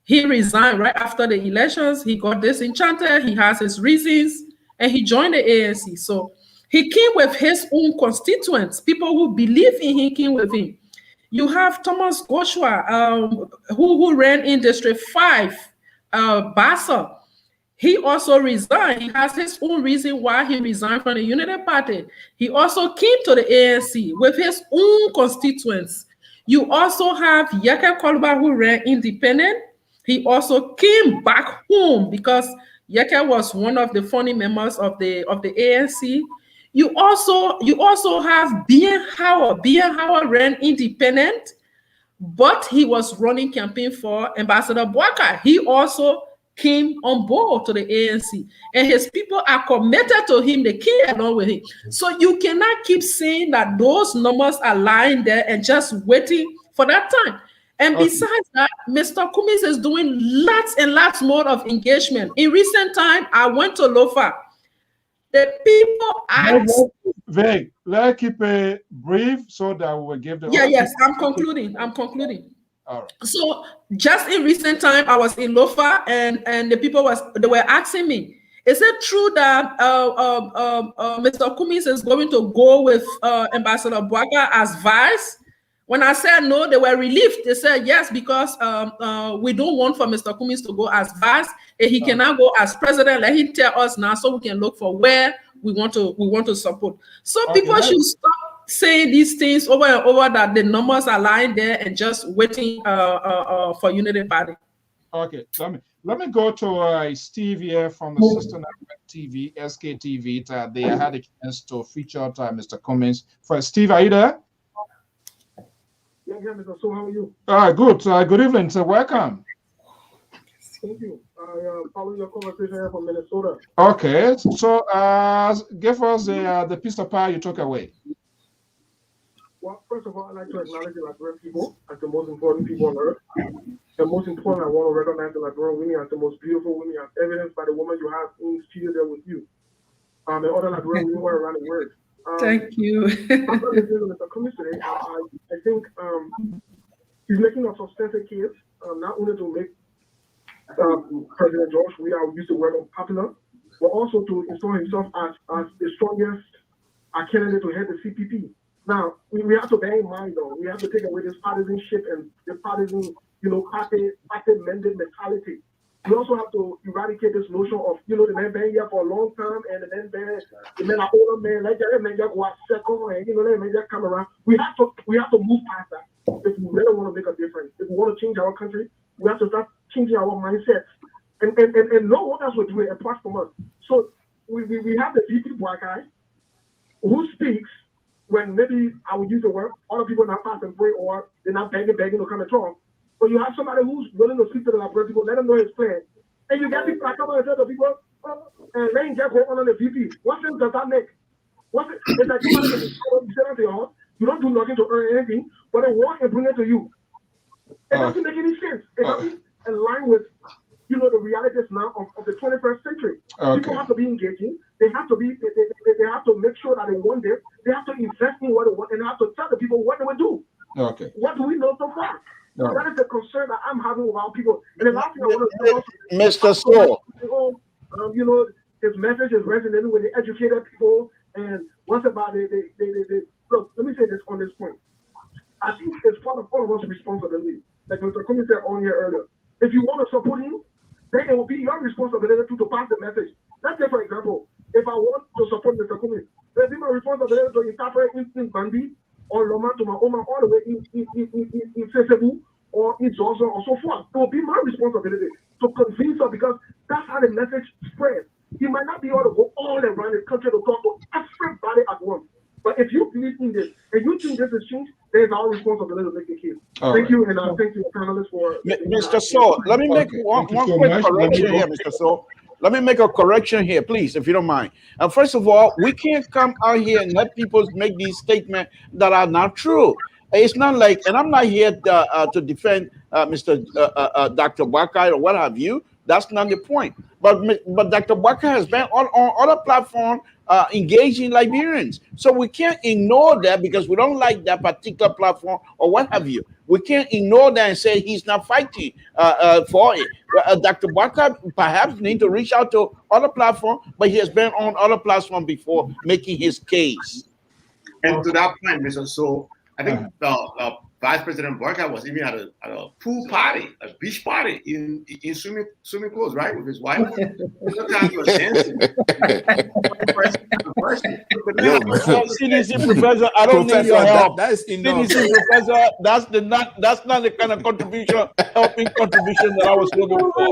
He resigned right after the elections. He got disenchanted. He has his reasons, and he joined the ANC. So he came with his own constituents, people who believe in him came with him. You have Thomas Goshua, who ran in District 5, Bassa. He also resigned. He has his own reason why he resigned from the Unity Party. He also came to the ANC with his own constituents. You also have Yeke Koluba, who ran independent. He also came back home because Yeke was one of the founding members of the ANC. You also have Bien Howard. Bien Howard ran independent, but he was running campaign for Ambassador Boaka. He also came on board to the ANC, and his people are committed to him. They came along with him. So you cannot keep saying that those numbers are lying there and just waiting for that time. And besides that, Mr. Cummings is doing lots and lots more of engagement. In recent time, I went to Lofa. The people asked. Let's keep it brief so that we will give the. Yes, I'm concluding. All right. So just in recent time, I was in Lofa, and the people were asking me, is it true that Mr. Cummings is going to go with Ambassador Boaka as vice? When I said no, they were relieved. They said yes, because we don't want for Mr. Cummings to go as vice, and he cannot go as president. Let him tell us now, so we can look for where we want to support. So people should stop saying these things over and over, that the numbers are lying there and just waiting for Unity Party. Okay, let me go to Steve here from the Sister Network TV, SKTV. They had a chance to feature Mr. Cummings. First, Steve, are you there? Yeah, Mr. So, how are you? Good. Good evening. So, welcome. Thank you. I following your conversation here from Minnesota. Okay, so give us the piece of pie you took away. Well, first of all, I'd like to acknowledge the Liberian people as the most important people on earth. And most important, I want to recognize the Liberian women as the most beautiful women, as evidenced by the woman you have in the studio there with you. And other Liberian women around the world. Thank you. Mr. Cummings today, I think he's making a substantial case, not only to make President George Weah use the word unpopular, but also to install himself as the strongest candidate to head the CPP. Now, we have to bear in mind, though, we have to take away this partisanship and the partisan, party-minded mentality. We also have to eradicate this notion of, the man been here for a long time, and the man are older man, like that man just go out second, and that man just come around. We have to move past that if we really want to make a difference. If we want to change our country, we have to start changing our mindsets. And no one else will do it apart from us. So we have the VP black guy who speaks when maybe I would use the word, other people not pass and pray, or they're not begging to come and talk. But you have somebody who's willing to speak to the Liberian people, let them know his plan. And you get people that come and tell the people, and let him just go on the VP. What sense does that make? It's like you sit down to your house, you don't do nothing to earn anything, but they walk and bring it to you. It doesn't make any sense. It doesn't align with the realities now of the 21st century. People have to be engaging. They have to be. They have to make sure that they want this. They have to invest in what they want, and they have to tell the people what they will do. Okay. What do we know so far? That is the concern that I'm having with our people. And the last thing I want to say, Mr. Saul, his message is resonating with the educated people. And what's about it? Look, let me say this on this point. I think it's part of all of us' responsibility. Like Mr. Cummings said on here earlier. If you want to support him, then it will be your responsibility to pass the message. Let's say, for example, if I want to support Mr. Cummings, it will be my responsibility to interpret in Bambi or Loma to my Oma all the way in Sesebu or in Johnson or so forth. It will be my responsibility to convince her, because that's how the message spreads. He might not be able to go all around the country to talk to everybody at once. But if you believe in this and you think this is change, then it's our responsibility to make the case. Thank you, and thank you, panelists, for Mr. Saul. Let me make one quick correction here, Mr. Saul. Let me make a correction here, please, if you don't mind. First of all, we can't come out here and let people make these statements that are not true. It's not like, and I'm not here to defend Mr. Dr. Baka or what have you. That's not the point. But Dr. Baka has been on other platforms engaging Liberians. So we can't ignore that because we don't like that particular platform or what have you. We can't ignore that and say he's not fighting for it. Dr. Baka perhaps need to reach out to other platforms, but he has been on other platforms before making his case. And to that point, Mr. So, I think Vice President Barker was even at a pool party, a beach party in swimming clothes, right, with his wife. Sometimes he was dancing. CDC professor, I don't need your help. That is enough. CDC professor, that's not the kind of helping contribution that I was looking for.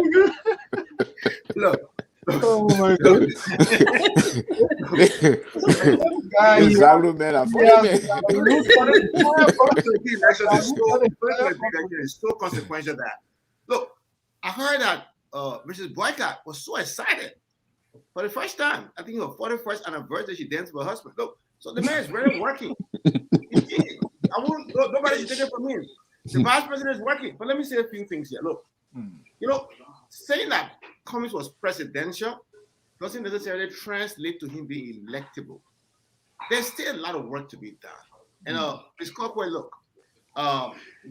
Look. Oh my God! Exactly, man. I'm It's so consequential that look. I heard that Mrs. Boycott was so excited for the first time. I think her 41st anniversary, she danced with her husband. Look, so the man is really working. Nobody should take it from him. The vice president is working. But let me say a few things here. Look, you know, saying that Cummings was presidential doesn't necessarily translate to him being electable. There's still a lot of work to be done. And Ms. Cockway, look,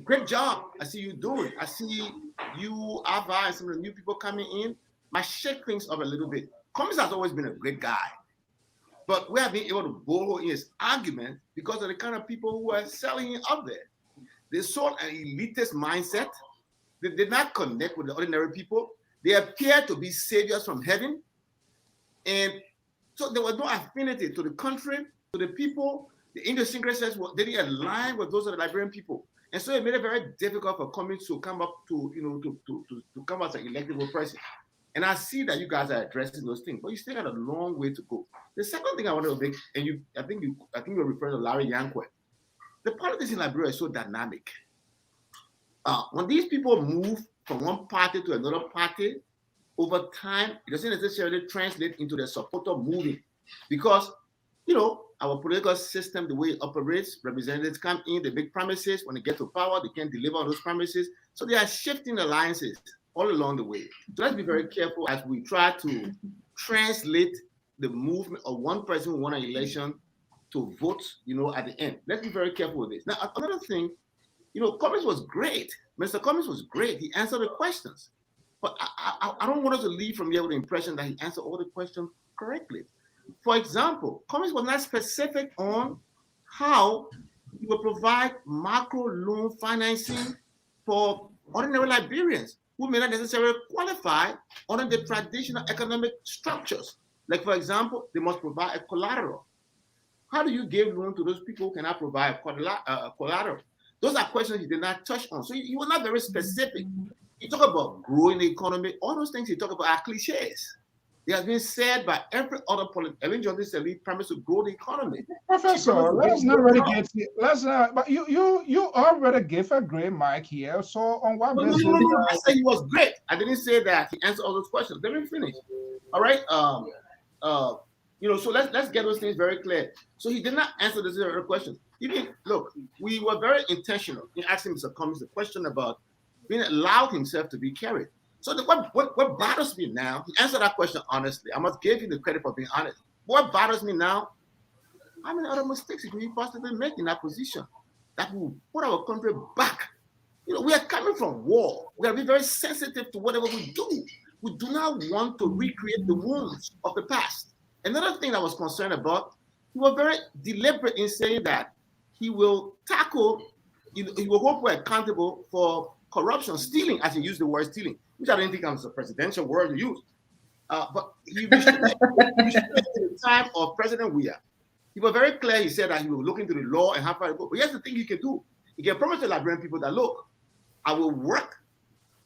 great job. I see you doing. I see you, Ava, and some of the new people coming in. Might shake things up a little bit. Cummings has always been a great guy. But we have been able to borrow in his argument because of the kind of people who are selling it up there. They sold an elitist mindset. They did not connect with the ordinary people. They appear to be saviors from heaven. And so there was no affinity to the country, to the people. The idiosyncrasies didn't align with those of the Liberian people. And so it made it very difficult for Cummings to come up to, to come as an electable president. And I see that you guys are addressing those things, but you still got a long way to go. The second thing I wanted to make, and I think you're referring to Larry Yankwe. The politics in Liberia is so dynamic. When these people move from one party to another party, over time, it doesn't necessarily translate into the supporter moving because, our political system, the way it operates, representatives come in, they make promises. When they get to power, they can't deliver on those promises. So they are shifting alliances all along the way. So let's be very careful as we try to translate the movement of one person who won an election to vote, at the end. Let's be very careful with this. Now, another thing, Cummings was great. Mr. Cummings was great. He answered the questions. But I don't want us to leave from here with the impression that he answered all the questions correctly. For example, Cummings was not specific on how he will provide macro loan financing for ordinary Liberians who may not necessarily qualify under the traditional economic structures. Like, for example, they must provide a collateral. How do you give loan to those people who cannot provide a collateral? Those are questions he did not touch on. So he was not very specific. He talked about growing the economy. All those things he talked about are cliches. They have been said by every other politician. Ellen Johnson Sirleaf promised to grow the economy. Professor, let's not really get it. Let's not. But you already gave a great mic here. So on what basis? No. I said he was great. I didn't say that he answered all those questions. Let me finish. All right. So let's get those things very clear. So he did not answer those other questions. Look, we were very intentional in asking Mr. Cummings the question about being allowed himself to be carried. So what bothers me now, he answered that question honestly. I must give you the credit for being honest. What bothers me now, how many other mistakes can we possibly make in that position that will put our country back? We are coming from war. We have to be very sensitive to whatever we do. We do not want to recreate the wounds of the past. Another thing I was concerned about, he was very deliberate in saying that he will tackle, he will hold people accountable for corruption, stealing, as he used the word stealing, which I didn't think was a presidential word to use. But he restricted the time of President Weah. He was very clear. He said that he will look into the law and how far it goes. But here's the thing he can do. He can promise the Liberian people that, look, I will work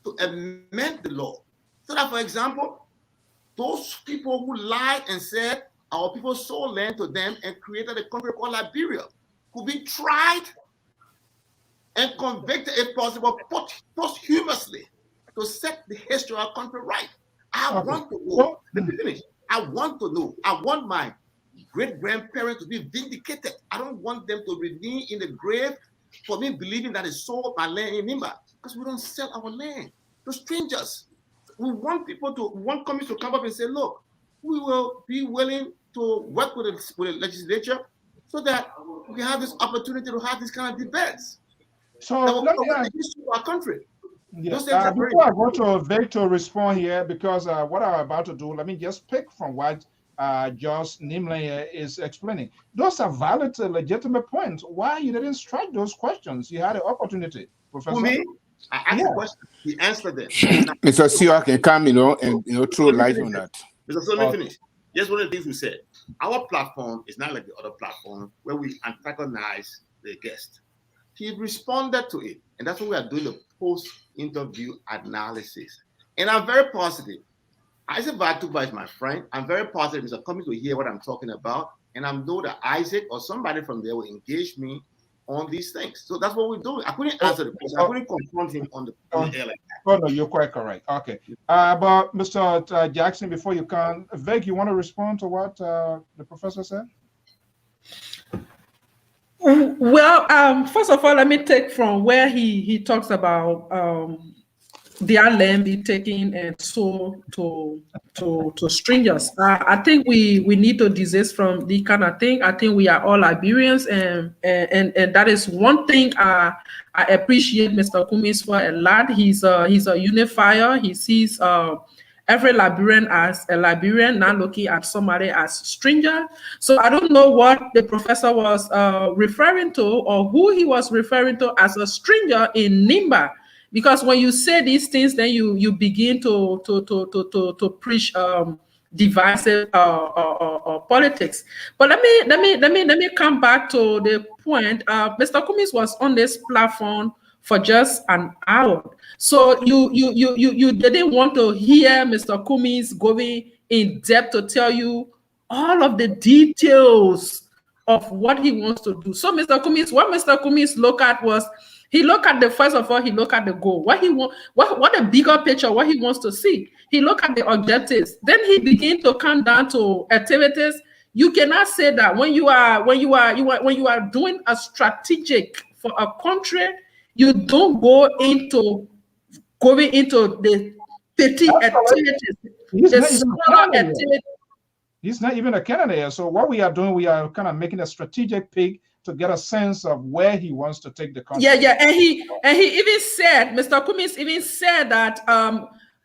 to amend the law. So that, for example, those people who lied and said our people sold land to them and created a country called Liberia could be tried and convicted, if possible, posthumously to set the history of our country right. I want to know. Let me finish. I want to know. I want my great-grandparents to be vindicated. I don't want them to remain in the grave for me believing that he sold my land in Nimba, because we don't sell our land to strangers. We want companies to come up and say, look, we will be willing to work with the legislature so that we have this opportunity to have this kind of debates. So let me our country. Yeah. Before I go to Vic to respond here, because what I'm about to do, let me just pick from what Josh Nimley is explaining. Those are valid, legitimate points. Why you didn't strike those questions? You had an opportunity, Professor. Who, me? I asked the question. He answered it. Mr. Siwa can come, and throw light on that. Mr. So let me finish. Just one of the things we said. Our platform is not like the other platform where we antagonize the guest. He responded to it, and that's what we are doing, the post-interview analysis. And I'm very positive. Isaac Vatuba is my friend. I'm very positive Mr. Cummings will hear what I'm talking about, and I know that Isaac or somebody from there will engage me on these things. So that's what we're doing. I couldn't answer the question. I couldn't confront him on the air like that. Oh, no, you're quite correct. Okay. But Mr. Jackson, before you can, Vic, you want to respond to what the professor said? Well, first of all, let me take from where he talks about their land be taken and sold to strangers. I think we need to desist from the kind of thing. I think we are all Liberians, and that is one thing I appreciate Mr. Cummings for a lot. He's a unifier. He sees every Liberian as a Liberian, not looking at somebody as stranger. So I don't know what the professor was referring to, or who he was referring to as a stranger in Nimba. Because when you say these things, then you begin to preach divisive politics. But let me come back to the point. Mr. Cummings was on this platform for just an hour. So you didn't want to hear Mr. Cummings going in depth to tell you all of the details of what he wants to do. So Mr. Cummings looked at was, he looked at first of all, he looked at the goal. What the bigger picture, what he wants to see. He looked at the objectives. Then he began to come down to activities. You cannot say that when you are doing a strategic for a country, you don't go into the petty activities. He's not even a candidate. So what we are doing, we are kind of making a strategic pick to get a sense of where he wants to take the country. Yeah, and he even said, Mr. Cummings even said that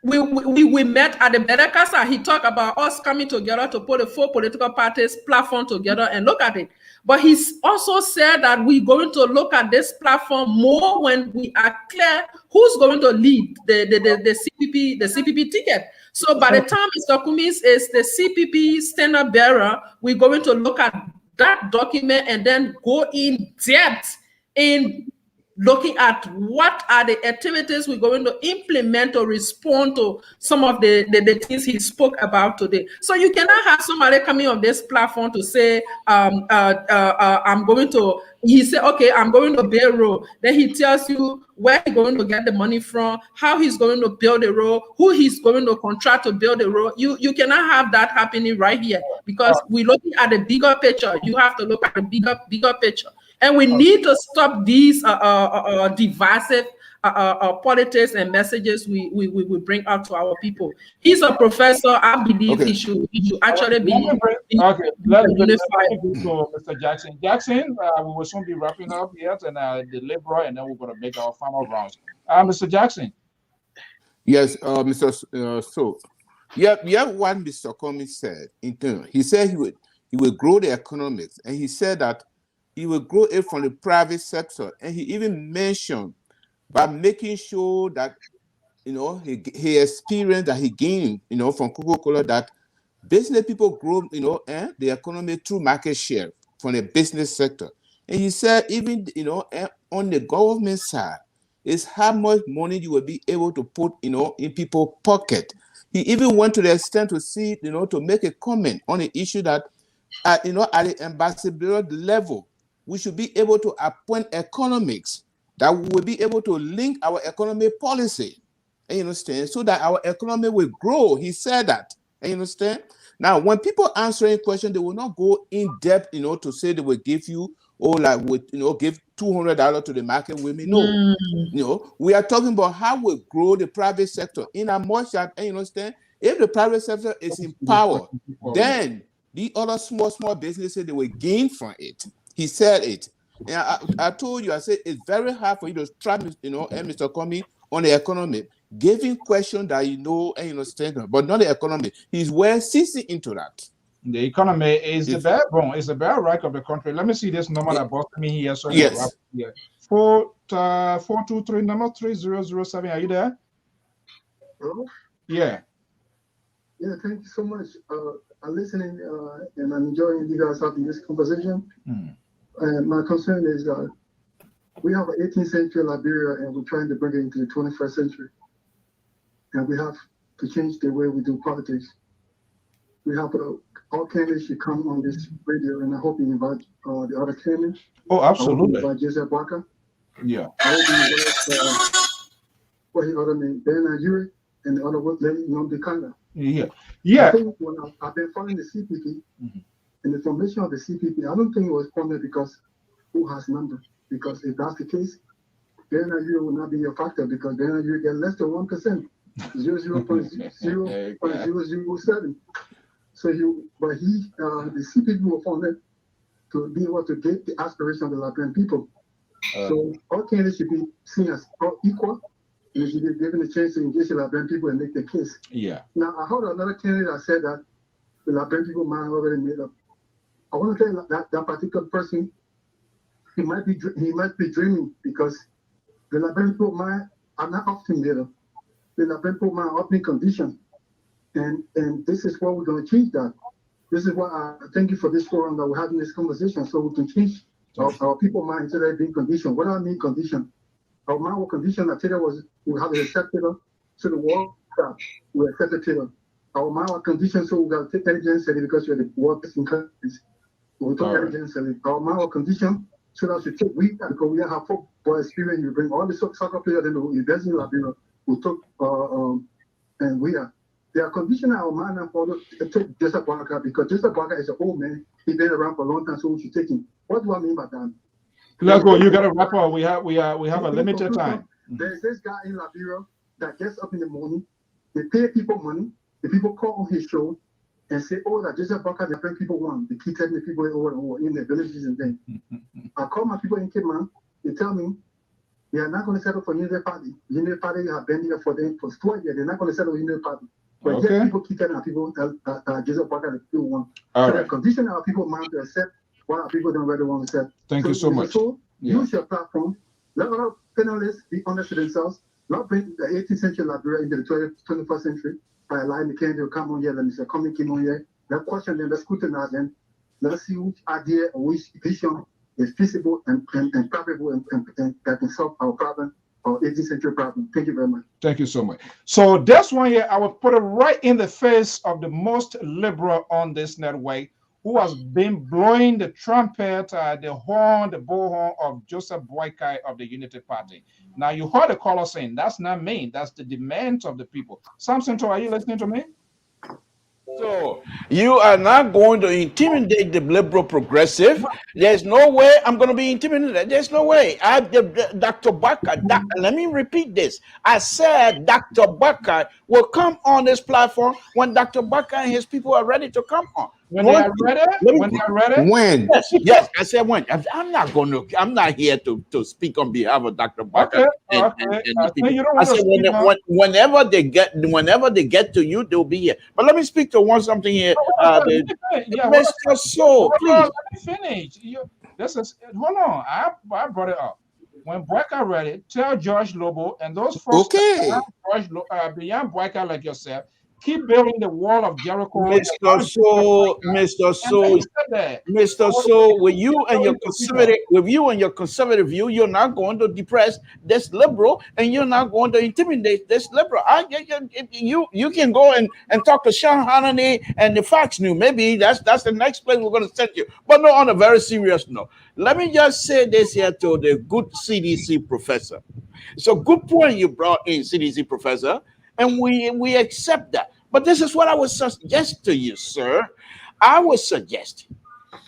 we met at the Bedekasa. He talked about us coming together to put the 4 political parties platform together and look at it. But he's also said that we're going to look at this platform more when we are clear who's going to lead the CPP ticket. So by the time Mr. Cummings is the CPP standard bearer, we're going to look at that document and then go in depth in looking at what are the activities we're going to implement to respond to some of the things he spoke about today. So you cannot have somebody coming on this platform to say, I'm going to, he said, okay, I'm going to build a road. Then he tells you where he's going to get the money from, how he's going to build the road, who he's going to contract to build the road. You cannot have that happening right here because we're looking at the bigger picture. You have to look at the bigger picture. And we need to stop these divisive politics and messages we bring out to our people. He's a professor. I believe he should actually be. Okay, let's go to Mr. Jackson. Jackson, we will soon be wrapping up yet, and the Liberal, and then we're going to make our final rounds. Mr. Jackson. Yes, Mr. So, yeah, what Mr. Cummings said. He said he would grow the economics, and he said that he will grow it from the private sector. And he even mentioned by making sure that, he experienced that he gained, from Coca-Cola, that business people grow, the economy through market share from the business sector. And he said, even, on the government side, is how much money you will be able to put, in people's pocket. He even went to the extent to see, to make a comment on the issue that, at the ambassadorial level, we should be able to appoint economics that will be able to link our economic policy, you understand, so that our economy will grow. He said that, you understand. Now, when people answering questions, they will not go in depth, to say they will give you, or like, give $200 to the market women. No. You know, we are talking about how we grow the private sector in a much that, you understand, if the private sector is in power, then the other small businesses, they will gain from it. He said it. And I told you, I said, it's very hard for you to try, you know, and Mr. Comey on the economy, giving questions that you know and you understand, but not the economy. He's well seasoned into that. The economy is the backbone, is the bedrock of the country. Let me see this number that brought me here. So yes. Here. 423 number 3007. Are you there? Hello? Yeah. Yeah, thank you so much. I'm listening and I'm enjoying you guys having this conversation. And my concern is we have an 18th century Liberia and we're trying to bring it into the 21st century. And we have to change the way we do politics. We have all candidates should come on this radio, and I hope you invite the other candidates. Oh, absolutely. I hope you invite Joseph Barker. Yeah. I hope you invite what his other name, Ben and the other lady, Kanga. Yeah. Yeah. I think when I've been following the CPP and the formation of the CPP, I don't think it was formed because who has numbers. Because if that's the case, Ben will not be a factor because Ben get less than 1%, 0.007. So the CPP will form it to be able to get the aspiration of the Liberian people. So all candidates should be seen as equal, and they should be given a chance to engage the Liberian people and make their case. Yeah. Now I heard another candidate that said that the Liberian people mind already made up. I want to tell you that particular person, he might be dreaming because the Liberian people mind are not often made up. The Liberian people mind are often conditioned. And this is what we're going to change that. This is why I thank you for this forum that we're having this conversation so we can change our people mind instead of being conditioned. What do I mean condition? Our mind was conditioned. I tell you was we have to accept it to the world. We accept it. Our mind was conditioned so we got to take intelligence because we're the world in countries. We took intelligence. Our mind was conditioned so that we take we because we have football experience. We bring all the soccer players in the invest in Liberia. We took and we are. They are conditioning our mind and follow to take Joseph Barker because Joseph Barker is an old man. He's been around for a long time, so we should take him. What do I mean by that? Let's go. You got to wrap up. We have a limited time. There's this guy in Liberia that gets up in the morning. They pay people money. The people call on his show and say, "Oh, that Joseph Barker, the French people won." They keep telling the people over and over in their villages and things. I call my people in Cape Man. They tell me they are not going to settle for Unity Party. Unity Party have been here for them for 12 years. They're not going to settle for Unity Party. But yet people keep telling our people Joseph Barker the people want. So they're conditioning our people mind to accept what our people don't really want to accept. Thank you so much. Use your platform. Let other panelists be honest to themselves. Not bring the 18th century Liberia into the 21st century by allowing the candidate to come on here. Let me say, Coming came on here. Let's question them. Let's scrutinize them. Let's see which idea or which vision is feasible and probable and that can solve our problem. 18th century problem. Thank you very much. Thank you so much. So this one here, I will put it right in the face of the most liberal on this network, who has been blowing the trumpet, the horn, the bullhorn of Joseph Boykai of the Unity Party. Now you heard the caller saying, that's not me, that's the demands of the people. Samson, are you listening to me? So you are not going to intimidate the liberal progressive. There's no way I'm going to be intimidated. There's no way. Dr. Barker, let me repeat this. I said Dr. Barker will come on this platform when Dr. Barker and his people are ready to come on. When they are ready? When they are ready? When? Yes, I said when. I'm not here to speak on behalf of Dr. Barker. And the people. I said whenever they get to you, they'll be here. But let me speak to something here. Mr. Soul, please. Let me finish. Hold on. I brought it up. When Boyka ready, tell George Lobo and those folks beyond Boyka like yourself, keep building the wall of Jericho. Mr. Soul, with you and your conservative view, you're not going to depress this liberal, and you're not going to intimidate this liberal. You can go and talk to Sean Hannity and the Fox News. Maybe that's the next place we're going to send you. But no, on a very serious note, let me just say this here to the good CDC professor. It's a good point you brought in, CDC professor. And we accept that. But this is what I would suggest to you, sir. I would suggest,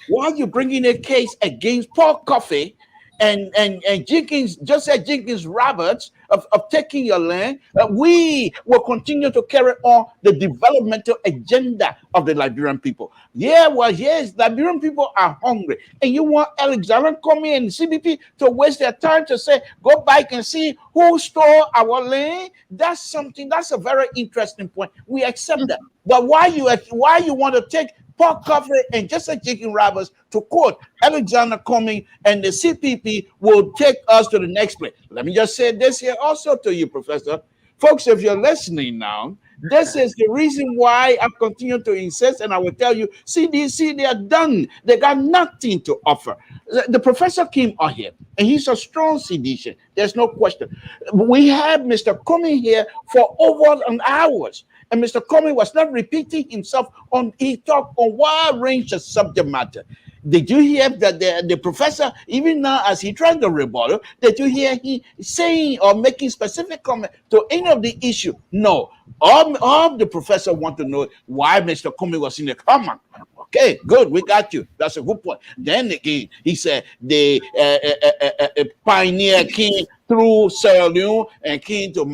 while you're bringing a case against Paul Coffey, and Jenkins, Joseph Jenkins Roberts of taking your land, we will continue to carry on the developmental agenda of the Liberian people. Yeah, well, yes, Liberian people are hungry, and you want Alexander Comey and CBP to waste their time to say, go back and see who stole our land? That's a very interesting point. We accept that. But why you want to take Paul Coffey and Joseph Jenkins Roberts to court? Alexander Comey and the CPP will take us to the next place. Let me just say this here also to you, Professor. Folks, if you're listening now, this is the reason why I continue to insist, and I will tell you, CDC, they are done. They got nothing to offer. The professor came on here, and he's a strong CDC. There's no question. We had Mr. Comey here for over an hour, and Mr. Comey was not repeating himself he talked on wide range of subject matter. Did you hear that the professor, even now as he tried to rebuttal, did you hear he saying or making specific comment to any of the issue? No. All the professor want to know why Mr. Comey was in the comment. Okay, good, we got you. That's a good point. Then again, he said the pioneer came through Sierra Leone and came to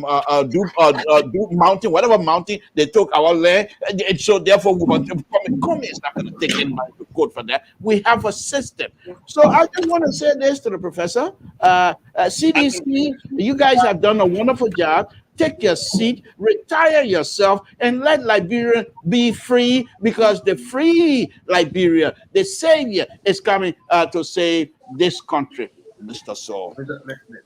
do mountain, whatever mountain, they took our land. And so therefore, Comey is not going to take anybody to court for that. We have a system. So I just want to say this to the professor. CDC, you guys have done a wonderful job. Take your seat, retire yourself, and let Liberia be free, because the free Liberia, the savior, is coming to save this country, Mr. Saul.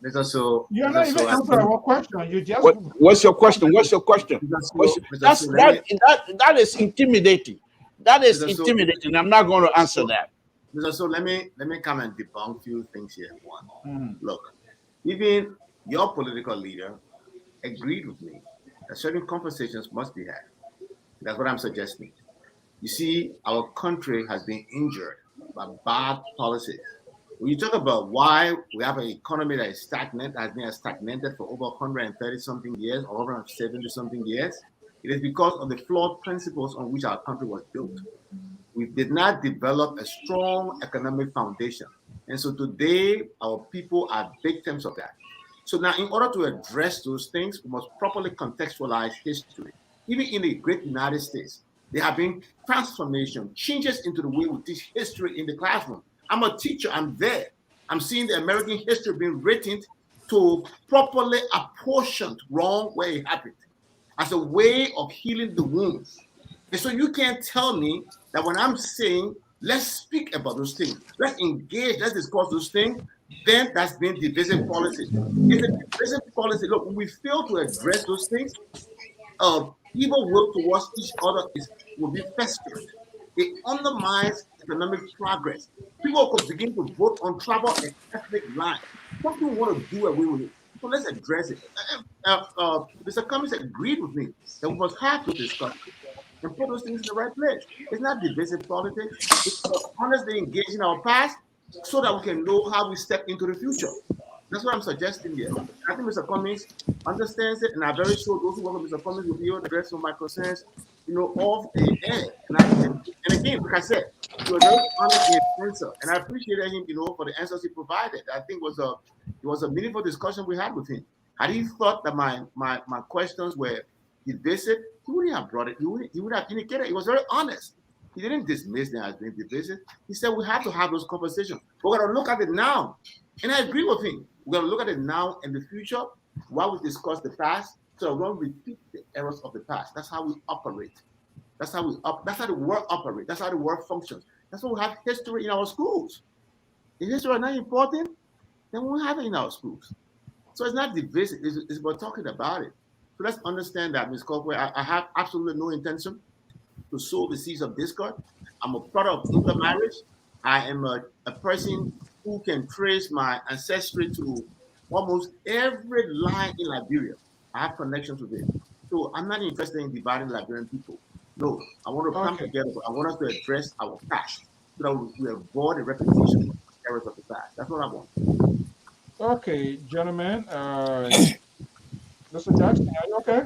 Mr. Saul, you're not even answering our question. You just what's your question? What's your question? That is intimidating. That is intimidating. I'm not going to answer that. Mr. Saul, let me come and debunk a few things here. One, look, even your political leader agreed with me that certain conversations must be had. That's what I'm suggesting. You see, our country has been injured by bad policies. When you talk about why we have an economy that is stagnant, that has been stagnated for over 130 something years or over 70 something years, it is because of the flawed principles on which our country was built. We did not develop a strong economic foundation. And so today, our people are victims of that. So now, in order to address those things, we must properly contextualize history. Even in the great United States, there have been transformation, changes into the way we teach history in the classroom. I'm a teacher, I'm there. I'm seeing the American history being written to properly apportion wrong where it happened as a way of healing the wounds. And so you can't tell me that when I'm saying, let's speak about those things, let's engage, let's discuss those things, then that's been divisive policy. It's a divisive policy. Look, when we fail to address those things, evil will towards each other will be festered. It undermines economic progress. People could begin to vote on tribal and ethnic lines. Some people want to do away with it. So let's address it. Mr. Cummings agreed with me that we must have to discuss and put those things in the right place. It's not divisive politics. It's honestly engaging our past so that we can know how we step into the future. That's what I'm suggesting here. I think Mr. Cummings understands it, and I'm very sure those who work with Mr. Cummings will be able to address some of my concerns, off the air. And again, like I said, he was very honest in his answer, and I appreciated him, for the answers he provided. I think it was a meaningful discussion we had with him. Had he thought that my questions were divisive, he wouldn't have brought it. He would have indicated. He was very honest. He didn't dismiss them as being divisive. He said we have to have those conversations. We're going to look at it now. And I agree with him. We're going to look at it now and the future while we discuss the past, so we won't repeat the errors of the past. That's how we operate. That's how the world operates. That's how the world functions. That's why we have history in our schools. If history is not important, then we won't have it in our schools. So it's not divisive. It's about talking about it. So let's understand that, Ms. Coldwell. I have absolutely no intention to sow the seeds of discord. I'm a product of intermarriage. I am a person who can trace my ancestry to almost every line in Liberia. I have connections with it. So I'm not interested in dividing Liberian people. No, I want to come together. I want us to address our past so that we avoid the repetition of the errors of the past. That's what I want. Okay, gentlemen. Mr. Jackson, are you okay?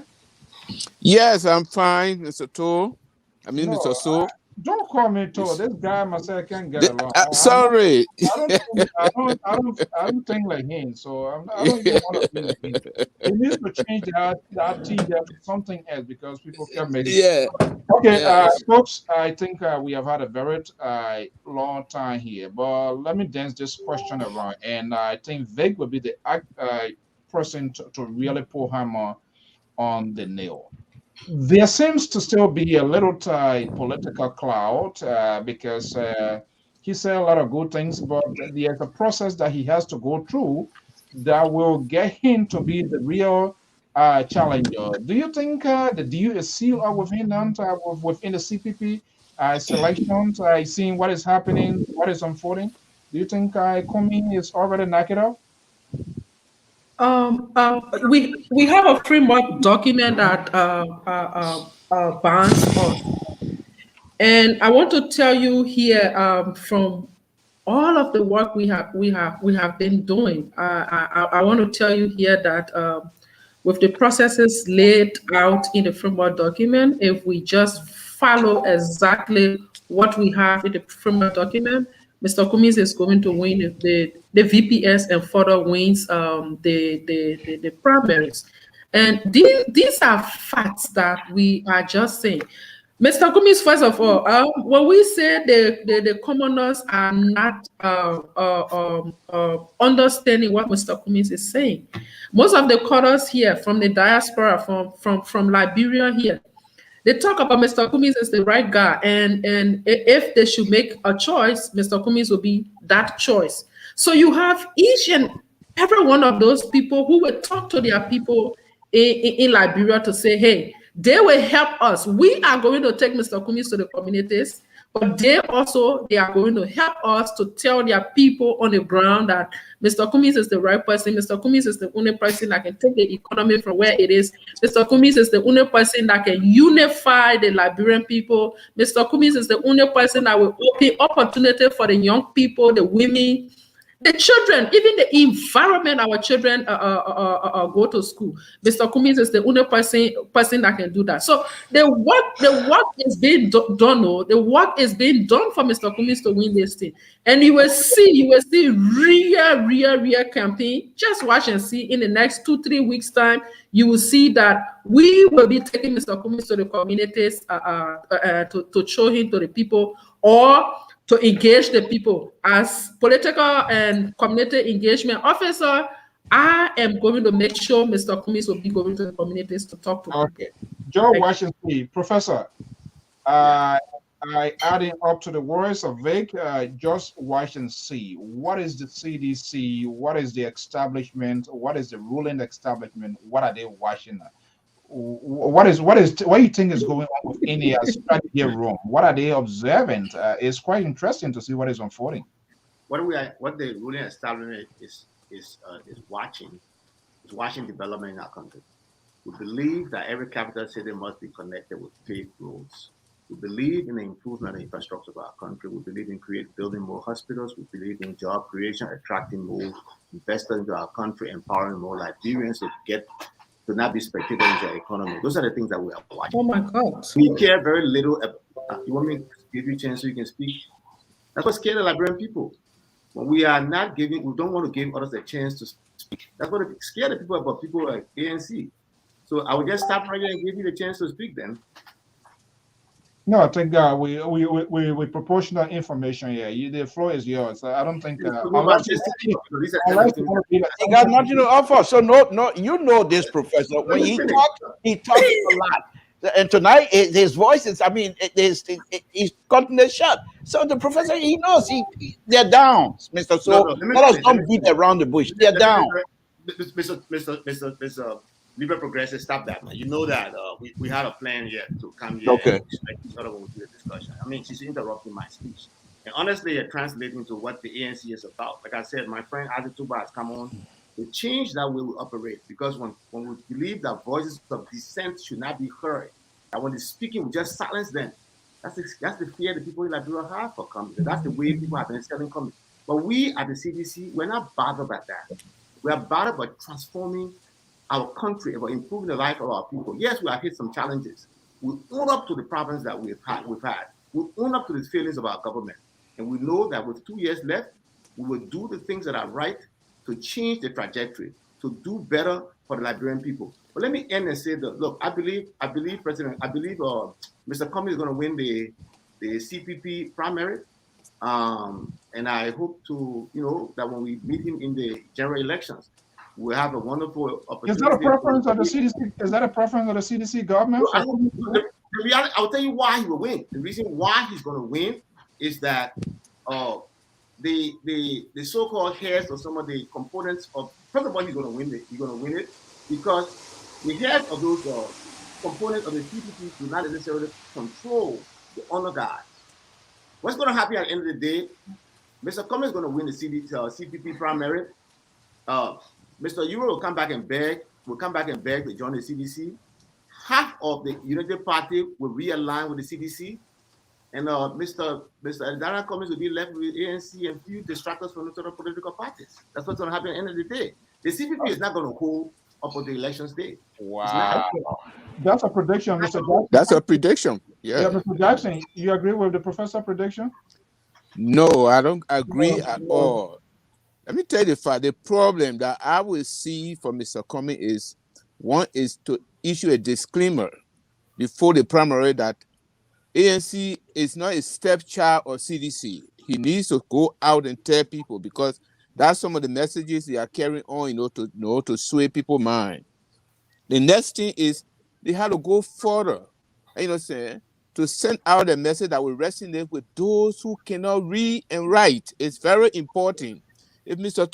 Yes, I'm fine, Mr. Tool. Mr. So. Don't call me tall. This guy myself can't get along. Sorry. I don't think like him. So I don't even want to be like him. He needs to change that T there to something else because people can make it. Yeah. Okay, Yes. folks, I think we have had a very long time here, but let me dance this question around, and I think Vic will be the person to really pull hammer on the nail. There seems to still be a little political cloud because he said a lot of good things, but there's a process that he has to go through that will get him to be the real challenger. Do you think the deal is sealed up within within the CPP selections? Seeing what is happening, what is unfolding? Do you think Kumi is already knocked it up? We have a framework document that bans us, and I want to tell you here from all of the work we have been doing. I want to tell you here that with the processes laid out in the framework document, if we just follow exactly what we have in the framework document, Mr. Cummings is going to win the VPS and further wins the primaries. And these are facts that we are just saying. Mr. Cummings, first of all, when we say the commoners are not understanding what Mr. Cummings is saying, most of the callers here from the diaspora, from Liberia here, they talk about Mr. Cummings as the right guy, and if they should make a choice, Mr. Cummings will be that choice. So you have each and every one of those people who will talk to their people in Liberia to say, hey, they will help us. We are going to take Mr. Cummings to the communities, but they are going to help us to tell their people on the ground that Mr. Cummings is the right person. Mr. Cummings is the only person that can take the economy from where it is. Mr. Cummings is the only person that can unify the Liberian people. Mr. Cummings is the only person that will open opportunity for the young people, the women, the children, even the environment our children go to school. Mr. Cummings is the only person that can do that. So the work is being done. The work is being done for Mr. Cummings to win this thing. And you will see real campaign. Just watch and see in the next 2-3 weeks time. You will see that we will be taking Mr. Cummings to the communities to show him to the people, or to engage the people. As political and community engagement officer, I am going to make sure Mr. Cummings will be going to the communities to talk to people. Okay. Joe Washington, Professor, I adding up to the words of Vic, just watch and see. What is the CDC? What is the establishment? What is the ruling establishment? What are they watching? What do you think is going on with India strategy room? What are they observing? It's quite interesting to see what is unfolding. What the ruling establishment is watching development in our country. We believe that every capital city must be connected with paved roads. We believe in the improvement of the infrastructure of our country. We believe in building more hospitals. We believe in job creation, attracting more investors into our country, empowering more Liberians to not be spectators in the economy. Those are the things that we are watching. Oh my God. We care very little. You want me to give you a chance so you can speak? That's what scares the Liberian people. When we don't want to give others a chance to speak. That's what scares the people about people like ANC. So I will just stop right here and give you the chance to speak then. No, I think we proportional information here. The floor is yours. I don't think unless he got nothing to offer. So no, you know this, Professor. When he talks a lot. And tonight his voice is, he's cutting the shot. So the professor, he knows they're down, Mr. So let us not beat around the bush. They're down. Mr. Liberal Progressive, stop that, man. You know that we had a plan here to come here and sort of do the discussion. She's interrupting my speech. And honestly, you're translating to what the ANC is about. Like I said, my friend Azituba has come on. The change that we will operate, because when we believe that voices of dissent should not be heard, that when they're speaking, we just silence them. That's the fear the people in Liberia have for Cummings. That's the way people have been selling Cummings. But we at the CDC, we're not bothered about that. We are bothered about transforming our country, about improving the life of our people. Yes, we have hit some challenges. We own up to the problems that we've had. we'll own up to the failings of our government. And we know that with 2 years left, we will do the things that are right to change the trajectory, to do better for the Liberian people. But let me end and say that, look, I believe Mr. Cummings is going to win the CPP primary. And I hope to, that when we meet him in the general elections, we'll have a wonderful opportunity. Is that a preference of the CDC? Is that a preference of the CDC government? I'll tell you why he will win. The reason why he's going to win is that the so-called heads of some of the components of, first of all, he's going to win it. He's going to win it because the heads of those components of the CPP do not necessarily control the honor guards. What's going to happen at the end of the day? Mr. Cummings is going to win the CPP primary. Mr. Euro will come back and beg. To join the CDC. Half of the United Party will realign with the CDC, and Mr. Dara Cummings will be left with ANC and few distractors from the other political parties. That's what's going to happen at the end of the day. The CPP is not going to hold up on the elections day. Wow. That's a prediction, Mr. Jackson. That's a prediction. Yeah, Mr. Jackson, you agree with the professor prediction? No, I don't agree at all. Let me tell you the problem that I will see from Mr. Cummings is, one is to issue a disclaimer before the primary that ANC is not a stepchild of CDC. He needs to go out and tell people, because that's some of the messages they are carrying on, to sway people's mind. The next thing is they have to go further, to send out a message that will resonate with those who cannot read and write. It's very important. If Mr.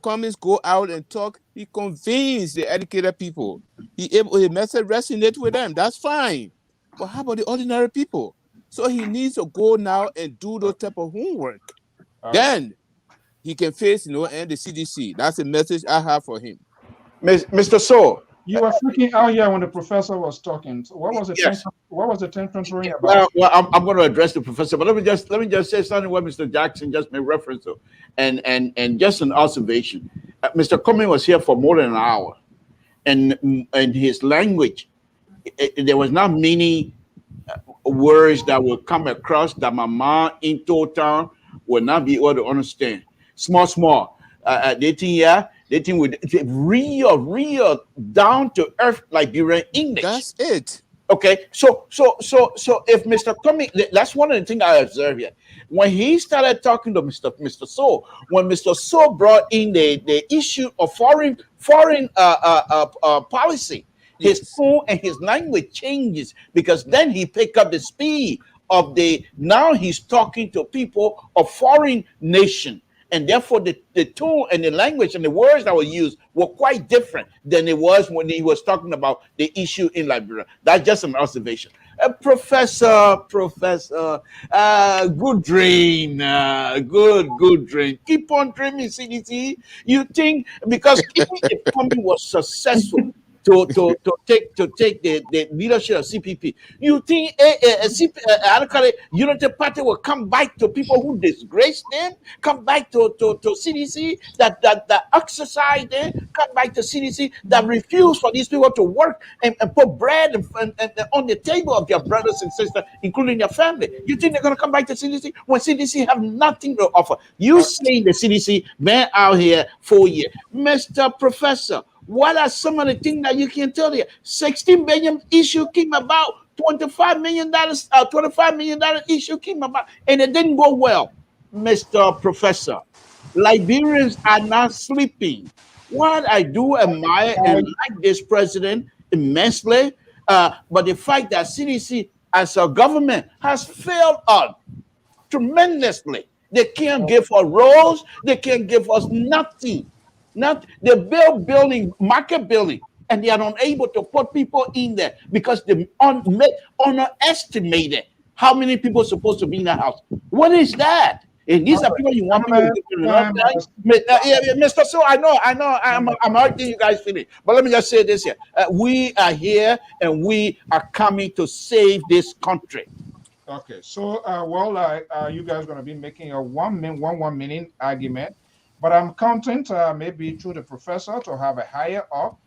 Cummings go out and talk, he convinces the educated people. His message resonates with them. That's fine. But how about the ordinary people? So he needs to go now and do those type of homework. Then he can face, and the CDC. That's the message I have for him. Mr. So, you were freaking out here when the professor was talking. So what was the tension? What was the tension about? Well, I'm going to address the professor, but let me just say something what Mr. Jackson just made reference to, and just an observation. Mr. Cummings was here for more than an hour, and his language, there was not many words that would come across that my mind in total would not be able to understand. Small. They think with real down to earth Liberian English. That's it. Okay, so if Mr. Cummings, that's one of the things I observed here. When he started talking to Mr. So, when Mr. So brought in the issue of foreign policy, his tone and his language changes, because then he picked up the speed of now he's talking to people of foreign nation. And therefore, the tone and the language and the words that were used were quite different than it was when he was talking about the issue in Liberia. That's just an observation. Professor, good dream, good dream. Keep on dreaming, CDC. You think, because even if Cummings was successful to take the leadership of CPP, you think United Party will come back to people who disgrace them, come back to CDC that exercise them, come back to CDC that refuse for these people to work and put bread and on the table of their brothers and sisters, including their family? You think they're going to come back to CDC when CDC have nothing to offer? You saying the CDC been out here 4 years. Mr. Professor, what are some of the things that you can tell you? 16 billion issue came about, $25 million issue came about, and it didn't go well. Mr. Professor, Liberians are not sleeping. What I do admire and like this president immensely, but the fact that CDC as a government has failed us tremendously. They can't give us roads, they can't give us nothing. They building market building, and they are unable to put people in there because they underestimated how many people are supposed to be in the house. What is that? And these are people you want people to Mr. So I know I'm hurting you guys feeling, but let me just say this here. We are here and we are coming to save this country. Okay, so you guys are going to be making a one minute argument. But I'm counting maybe through the professor to have a higher up.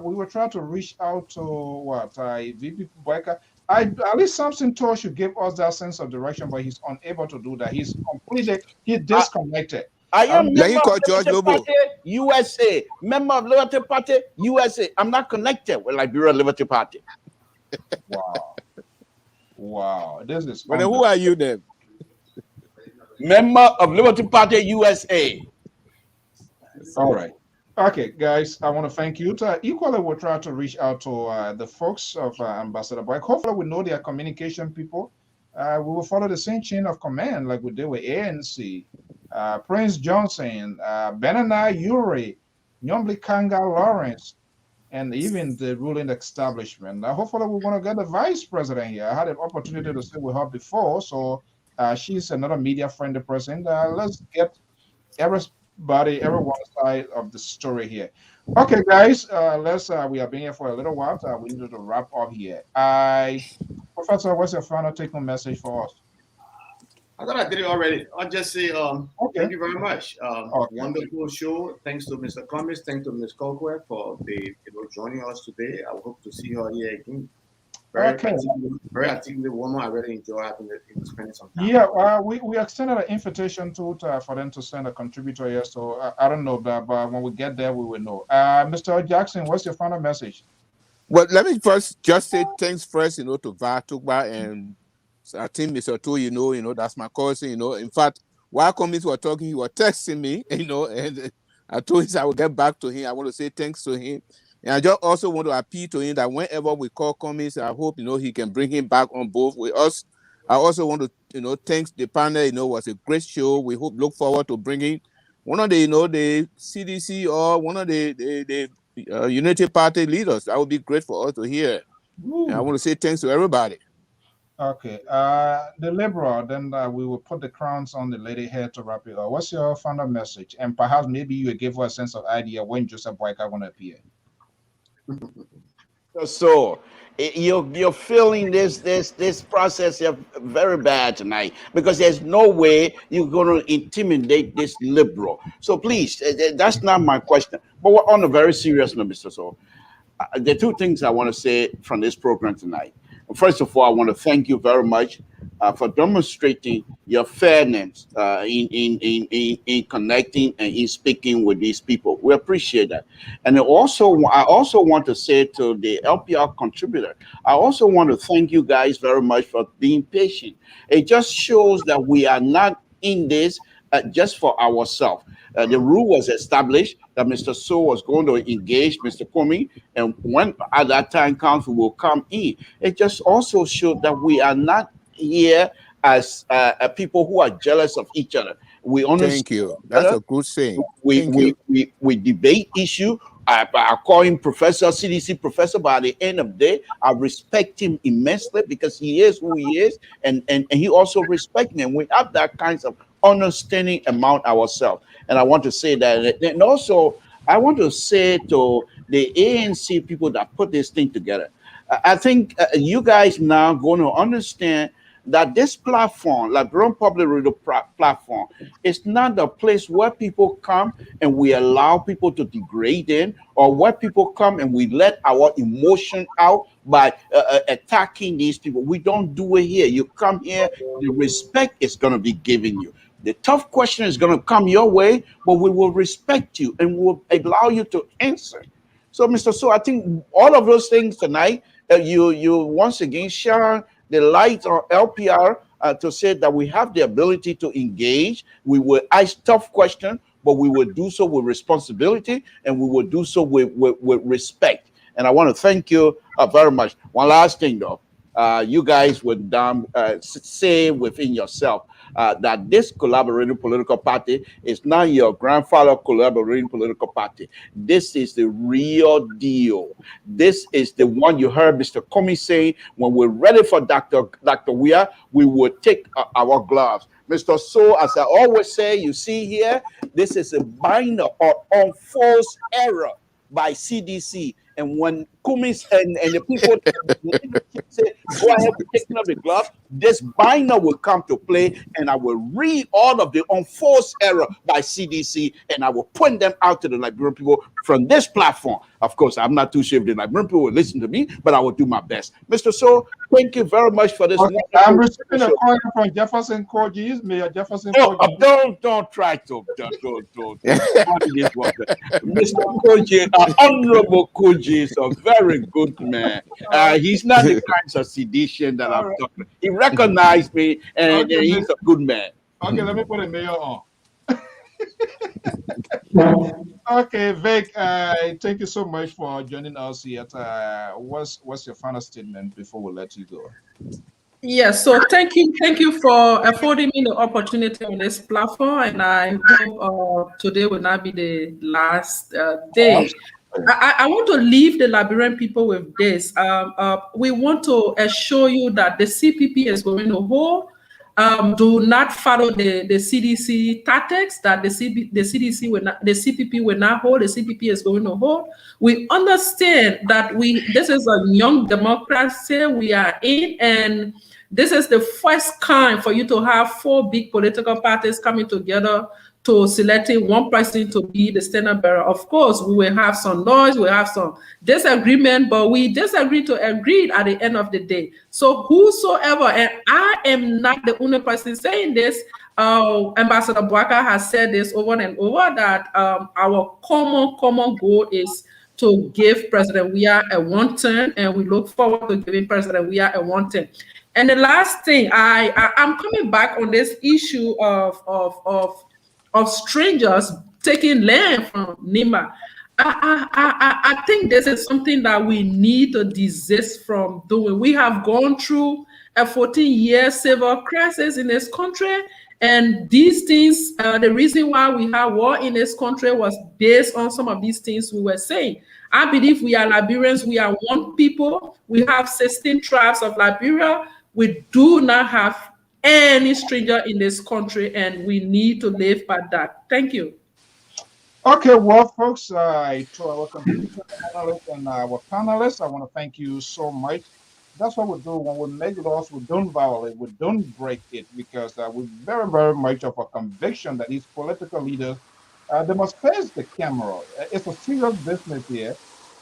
We will try to reach out to VP Boyka. at least something Tor should give us that sense of direction, but he's unable to do that. He's disconnected. I am member of George Liberty Lobo. Party USA. Member of Liberty Party USA. I'm not connected with Liberia Liberty Party. Wow. Wow. This is. Well, then who are you then? Member of Liberty Party USA. All right. Okay, guys, I want to thank you. Equally, we'll try to reach out to the folks of Ambassador Boyd. Hopefully, we know their communication people. We will follow the same chain of command like we did with ANC, Prince Johnson, Benana Yuri, Nyombli Kanga Lawrence, and even the ruling establishment. Hopefully, we're going to get the vice president here. I had an opportunity to sit with her before, so she's another media-friendly person. Let's get everyone's side of the story here. Okay, guys, we have been here for a little while. We need to wrap up here. Professor, what's your final take-home message for us? I thought I did it already. I'll just say thank you very much. Wonderful show. Thanks to Mr. Cummings. Thanks to Ms. Colquitt for joining us today. I hope to see her here again. Very articulate woman. I really enjoy having spending some time. Yeah, we extended an invitation for them to send a contributor here. So I don't know that, but when we get there, we will know. Mr. Jackson, what's your final message? Well, let me first just say thanks first, to Vatukba and I think Mr. Tu, that's my cousin, In fact, while Cummings were talking, he was texting me, and I told him I will get back to him. I want to say thanks to him. And I just also want to appeal to him that whenever we call Cummings, I hope, he can bring him back on board with us. I also want to, thank the panel, it was a great show. We look forward to bringing one of the, the CDC or one of the Unity Party leaders. That would be great for us to hear. And I want to say thanks to everybody. Okay. The Liberal, then we will put the crowns on the lady here to wrap it up. What's your final message? And perhaps maybe you will give us a sense of idea when Joseph Boyka going to appear. So you're feeling this process very bad tonight because there's no way you're going to intimidate this liberal. So please, that's not my question. But we're on a very serious note, Mr. So. There are two things I want to say from this program tonight. First of all, I want to thank you very much for demonstrating your fairness in connecting and in speaking with these people. We appreciate that. And I also want to say to the LPR contributor, I also want to thank you guys very much for being patient. It just shows that we are not in this just for ourselves. The rule was established that Mr. So was going to engage Mr. Cummings, and when at that time council will come in. It just also showed that we are not here as people who are jealous of each other. We understand. Thank you. That's a good saying. We debate issue. I call him Professor, CDC Professor, but at the end of the day, I respect him immensely because he is who he is, and he also respects me. And we have that kind of understanding among ourselves. And I want to say that. And also, I want to say to the ANC people that put this thing together, I think you guys now going to understand that this platform, Liberian Public Radio platform, is not the place where people come and we allow people to degrade them, or where people come and we let our emotion out by attacking these people. We don't do it here. You come here, the respect is going to be given you. The tough question is going to come your way, but we will respect you and we'll allow you to answer. So, Mr. So, I think all of those things tonight, you once again share the light on LPR to say that we have the ability to engage. We will ask tough questions, but we will do so with responsibility and we will do so with respect. And I want to thank you very much. One last thing, though. You guys would say within yourself that this collaborating political party is not your grandfather collaborating political party. This is the real deal. This is the one you heard Mr. Cummings saying, when we're ready for Dr. Weah, we will take our gloves. Mr. So, as I always say, you see here, this is a minor or unforced error by CDC. And when Cummings and the people say, go ahead with taking up the glove, this binder will come to play, and I will read all of the unforced error by CDC, and I will point them out to the Liberian people from this platform. Of course, I'm not too sure if the Liberian people will listen to me, but I will do my best. Mr. So, thank you very much for this. Okay, I'm receiving a call from Jefferson Kogi. Mayor Jefferson Kogi. Don't try to don't. Mr. Koji, Honorable Koji is a very good man. He's not the kinds of sedition that I'm talking about. He recognized me, and he's a good man. Okay, let me put a mayor on. Okay, Vic, thank you so much for joining us here. What's your final statement before we let you go? Yes, so thank you for affording me the opportunity on this platform, and I hope today will not be the last day. I want to leave the Liberian people with this. We want to assure you that the CPP is going to hold. Do not follow the CDC tactics that the CDC will not, the CPP will not hold. The CPP is going to hold. We understand that this is a young democracy we are in, and this is the first time for you to have 4 big political parties coming together to selecting one person to be the standard bearer. Of course, we will have some noise, we have some disagreement, but we disagree to agree at the end of the day. So whosoever, and I am not the only person saying this, Ambassador Bwaka has said this over and over, that our common goal is to give President Weah a one-term, and we look forward to giving President Weah a one-term. And the last thing, I'm coming back on this issue of strangers taking land from Nima. I think this is something that we need to desist from doing. We have gone through a 14-year civil crisis in this country, and these things, the reason why we have war in this country was based on some of these things we were saying. I believe we are Liberians, we are one people. We have 16 tribes of Liberia. We do not have any stranger in this country, and we need to live by that. Thank you. Okay, well, folks, to our contribution analysts and our panelists, I want to thank you so much. That's what we do when we make laws. We don't violate, we don't break it, because we're very, very much of a conviction that these political leaders, they must face the camera. It's a serious business here.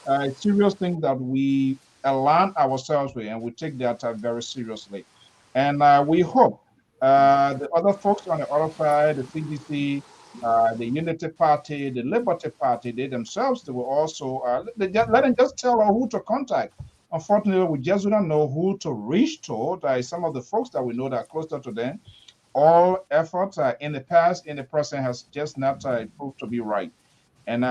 It's serious thing that we align ourselves with, and we take that very seriously. And we hope the other folks on the other side, the CDC, the Unity Party, the Liberty Party, they themselves, they will also let them just tell us who to contact. Unfortunately, we just don't know who to reach to. Some of the folks that we know that are closer to them, all efforts in the past, in the present, has just not proved to be right. And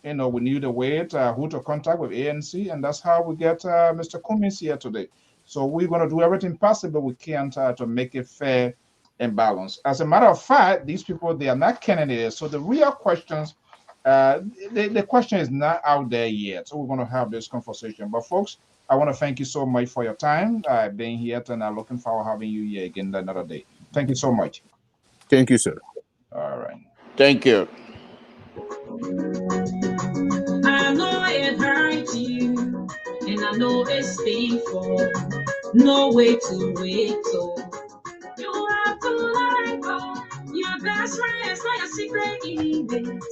we knew the way who to contact with ANC, and that's how we get Mr. Cummings here today. So we're going to do everything possible we can to make it fair and balanced. As a matter of fact, these people, they are not candidates. So the real questions, the question is not out there yet. So we're going to have this conversation. But folks, I want to thank you so much for your time being here, and I'm looking forward to having you here again another day. Thank you so much. Thank you, sir. All right. Thank you. I know it hurts you, and I know it's painful. No way to wait, so you have to let go. Your best friend is not a secret anyways.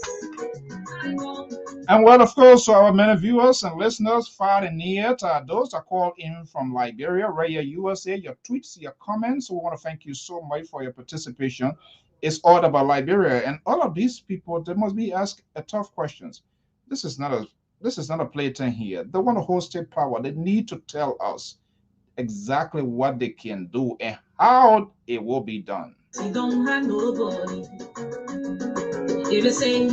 I know. And well, of course, to our many viewers and listeners far and near, those that call in from Liberia, right here, USA, your tweets, your comments, we want to thank you so much for your participation. It's all about Liberia, and all of these people, they must be asked tough questions. This is not a plaything here. They want to hold state power. They need to tell us exactly what they can do and how it will be done. You don't have nobody. If you say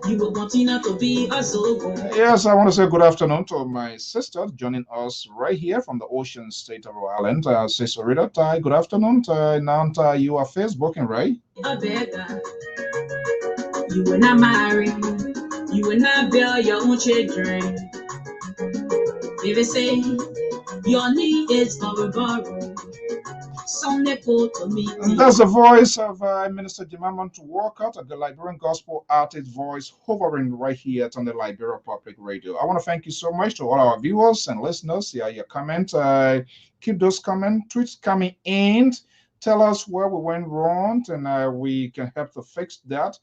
you will continue to be a Zogo. Yes, I want to say good afternoon to my sister joining us right here from the ocean state of Rhode Island. Sister Rita, good afternoon. Now you are Facebooking, right? A beggar. You will not marry. You will not bear your own children. If you say your need is borrow. And that's the voice of Minister Jimamont Walcott, the Liberian gospel artist voice, hovering right here on the Liberia Public Radio. I want to thank you so much to all our viewers and listeners. Yeah, your comment, keep those tweets coming in. Tell us where we went wrong, and we can help to fix that.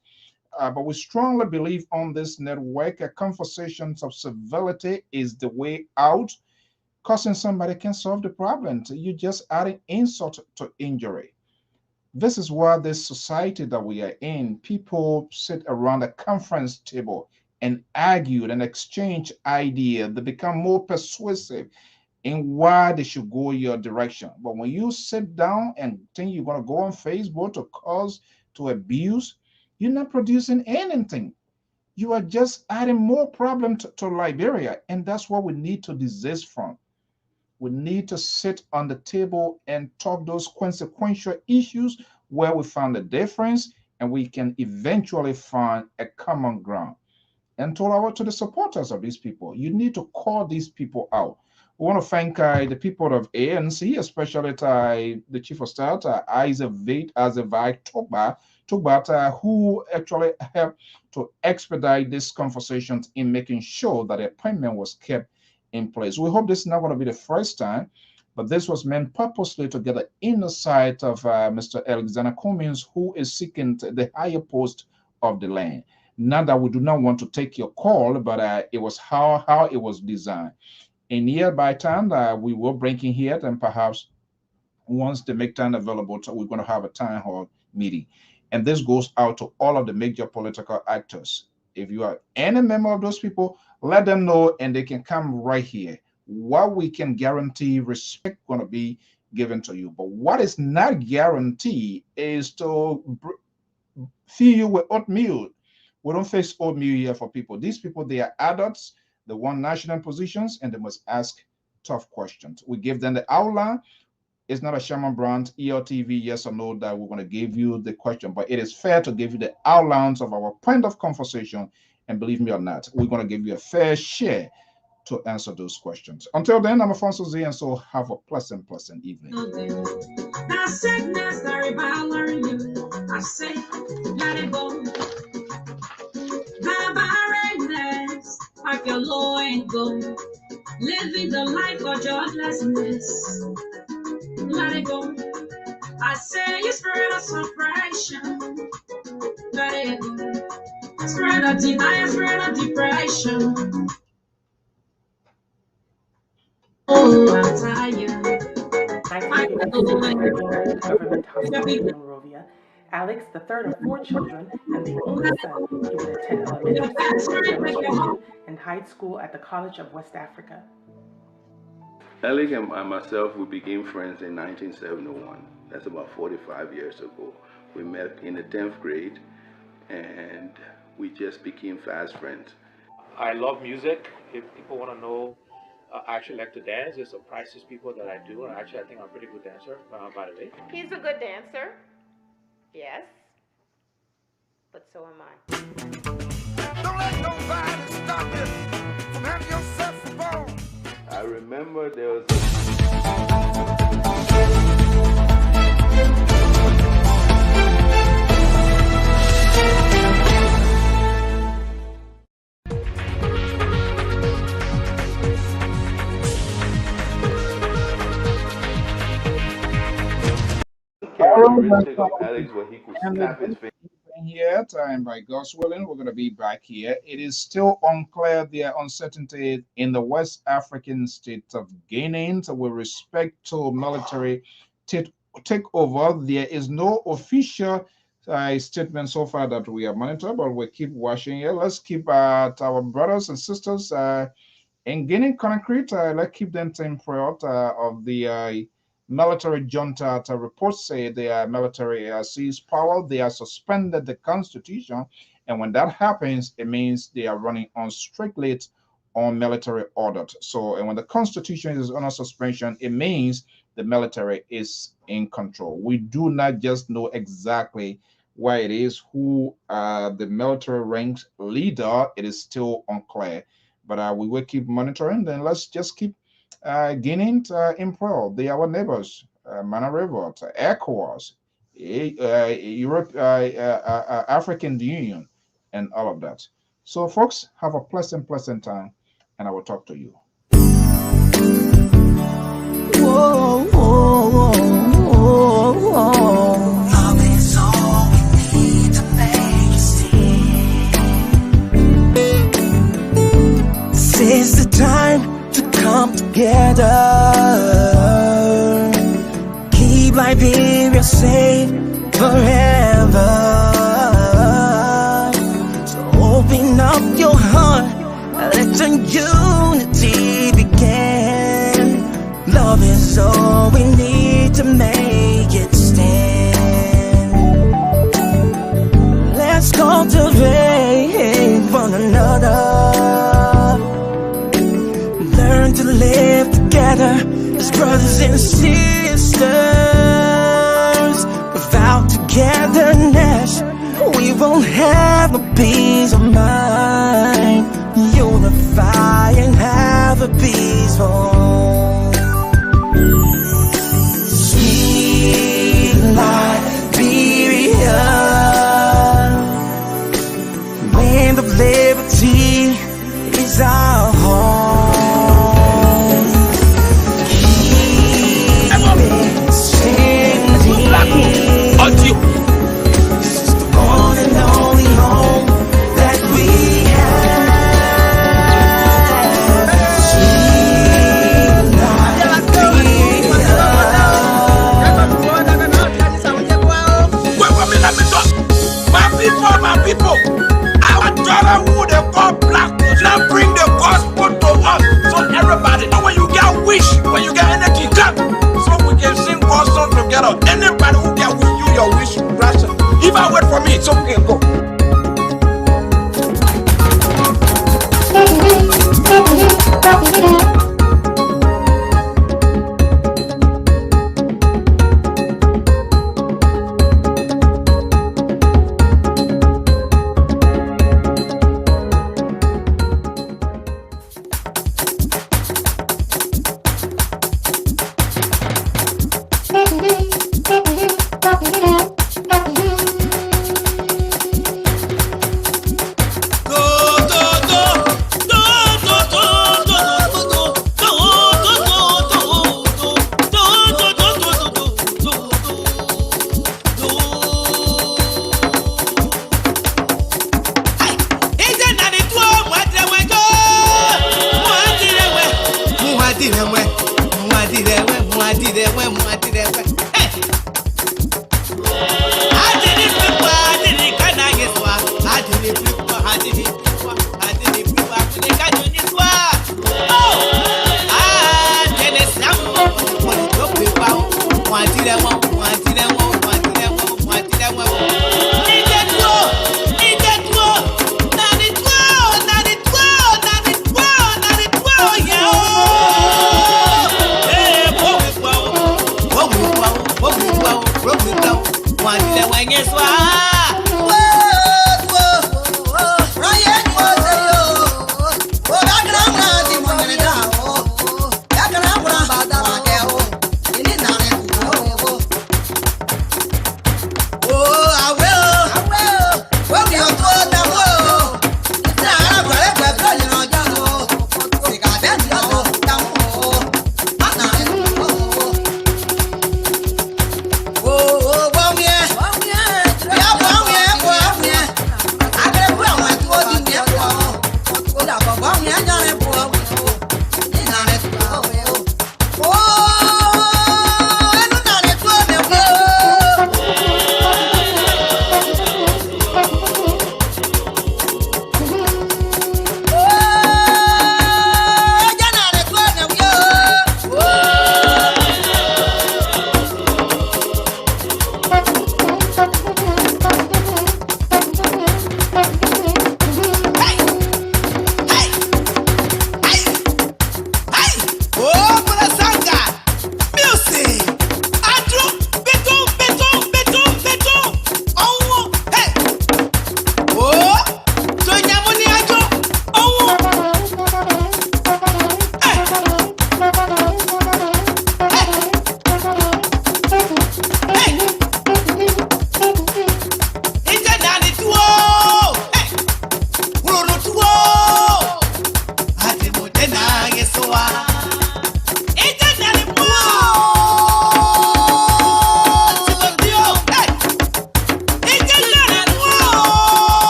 but we strongly believe on this network, conversations of civility is the way out. Cursing somebody can solve the problem. You just adding insult to injury. This is why this society that we are in, people sit around a conference table and argue and exchange ideas. They become more persuasive in why they should go your direction. But when you sit down and think you're going to go on Facebook to cause, to abuse, you're not producing anything. You are just adding more problem to Liberia. And that's what we need to desist from. We need to sit on the table and talk those consequential issues where we found a difference and we can eventually find a common ground. And to the supporters of these people, you need to call these people out. We want to thank the people of ANC, especially the chief of staff, Isaac Tugbat, who actually helped to expedite these conversations in making sure that the appointment was kept in place. We hope this is not going to be the first time, but this was meant purposely to get the inner sight of Mr. Alexander Cummings, who is seeking the higher post of the land. Not that we do not want to take your call, but it was how it was designed. In nearby time, we will bring in here, and perhaps once they make time available, we're going to have a town hall meeting. And this goes out to all of the major political actors. If you are any member of those people, let them know and they can come right here. What we can guarantee, respect going to be given to you. But what is not guaranteed is to feed you with oatmeal. We don't face oatmeal here for people. These people, they are adults. They want national positions and they must ask tough questions. We give them the outline. It's not a Sherman Brand, ELTV, yes or no, that we're going to give you the question, but it is fair to give you the outlines of our point of conversation. And believe me or not, we're going to give you a fair share to answer those questions. Until then, I'm Alfonso Z, and so have a pleasant evening. That sickness that reviving you, I say, let it go. That barrenness, pack your load and go. Living the life of joylessness, let it go. I say, you spirit of suppression, let it go. Spirit of denial, spirit of depression. Oh, I'm tired. Government Hospital in Monrovia. Alex, the third of 4 children and the only son, he would attend elementary school, demonstration, and high school at the College of West Africa. Alec and myself, we became friends in 1971. That's about 45 years ago. We met in the 10th grade, and we just became fast friends. I love music. If people want to know, I actually like to dance. It surprises people that I do. And actually, I think I'm a pretty good dancer, by the way. He's a good dancer. Yes. But so am I. Don't let nobody stop you from having yourself a ball. I remember there was characteristic of Alex where he could snap his finger. Yet, and by God's willing, we're going to be back here. It is still unclear the uncertainty in the West African state of Guinea with respect to military takeover. There is no official statement so far that we are monitoring, but we keep watching here. Let's keep our brothers and sisters in Guinea Conakry. Let's keep them tempered of the military junta. Reports say their military seized power. They are suspended the constitution, and when that happens, it means they are running on strictly on military order. So, and when the constitution is under suspension, it means the military is in control. We do not just know exactly where it is, who the military ranks leader. It is still unclear, but we will keep monitoring. Then let's just keep Guinea in pro. They are our neighbors, Manarivo, ECOWAS, Europe, African Union, and all of that. So, folks, have a pleasant time, and I will talk to you. Whoa, whoa, whoa, whoa, whoa. Love is all we need to make it see. unity began. Love is all we need to make it stand. Let's cultivate one another. Learn to live together as brothers and sisters. Without togetherness, we won't have no peace of mind. Unify and have a peaceful, sweet Liberia. Land of liberty is our home. Keep it singing. This is the one and only home that we have. Sweet Liberia. My people, our daughter who they call black, now bring the gospel to us. So everybody know when you get wish, when you get energy, come. So we can sing God's song together. Anybody who get with you your wish, Russia. If I wait for me, so we can go. One,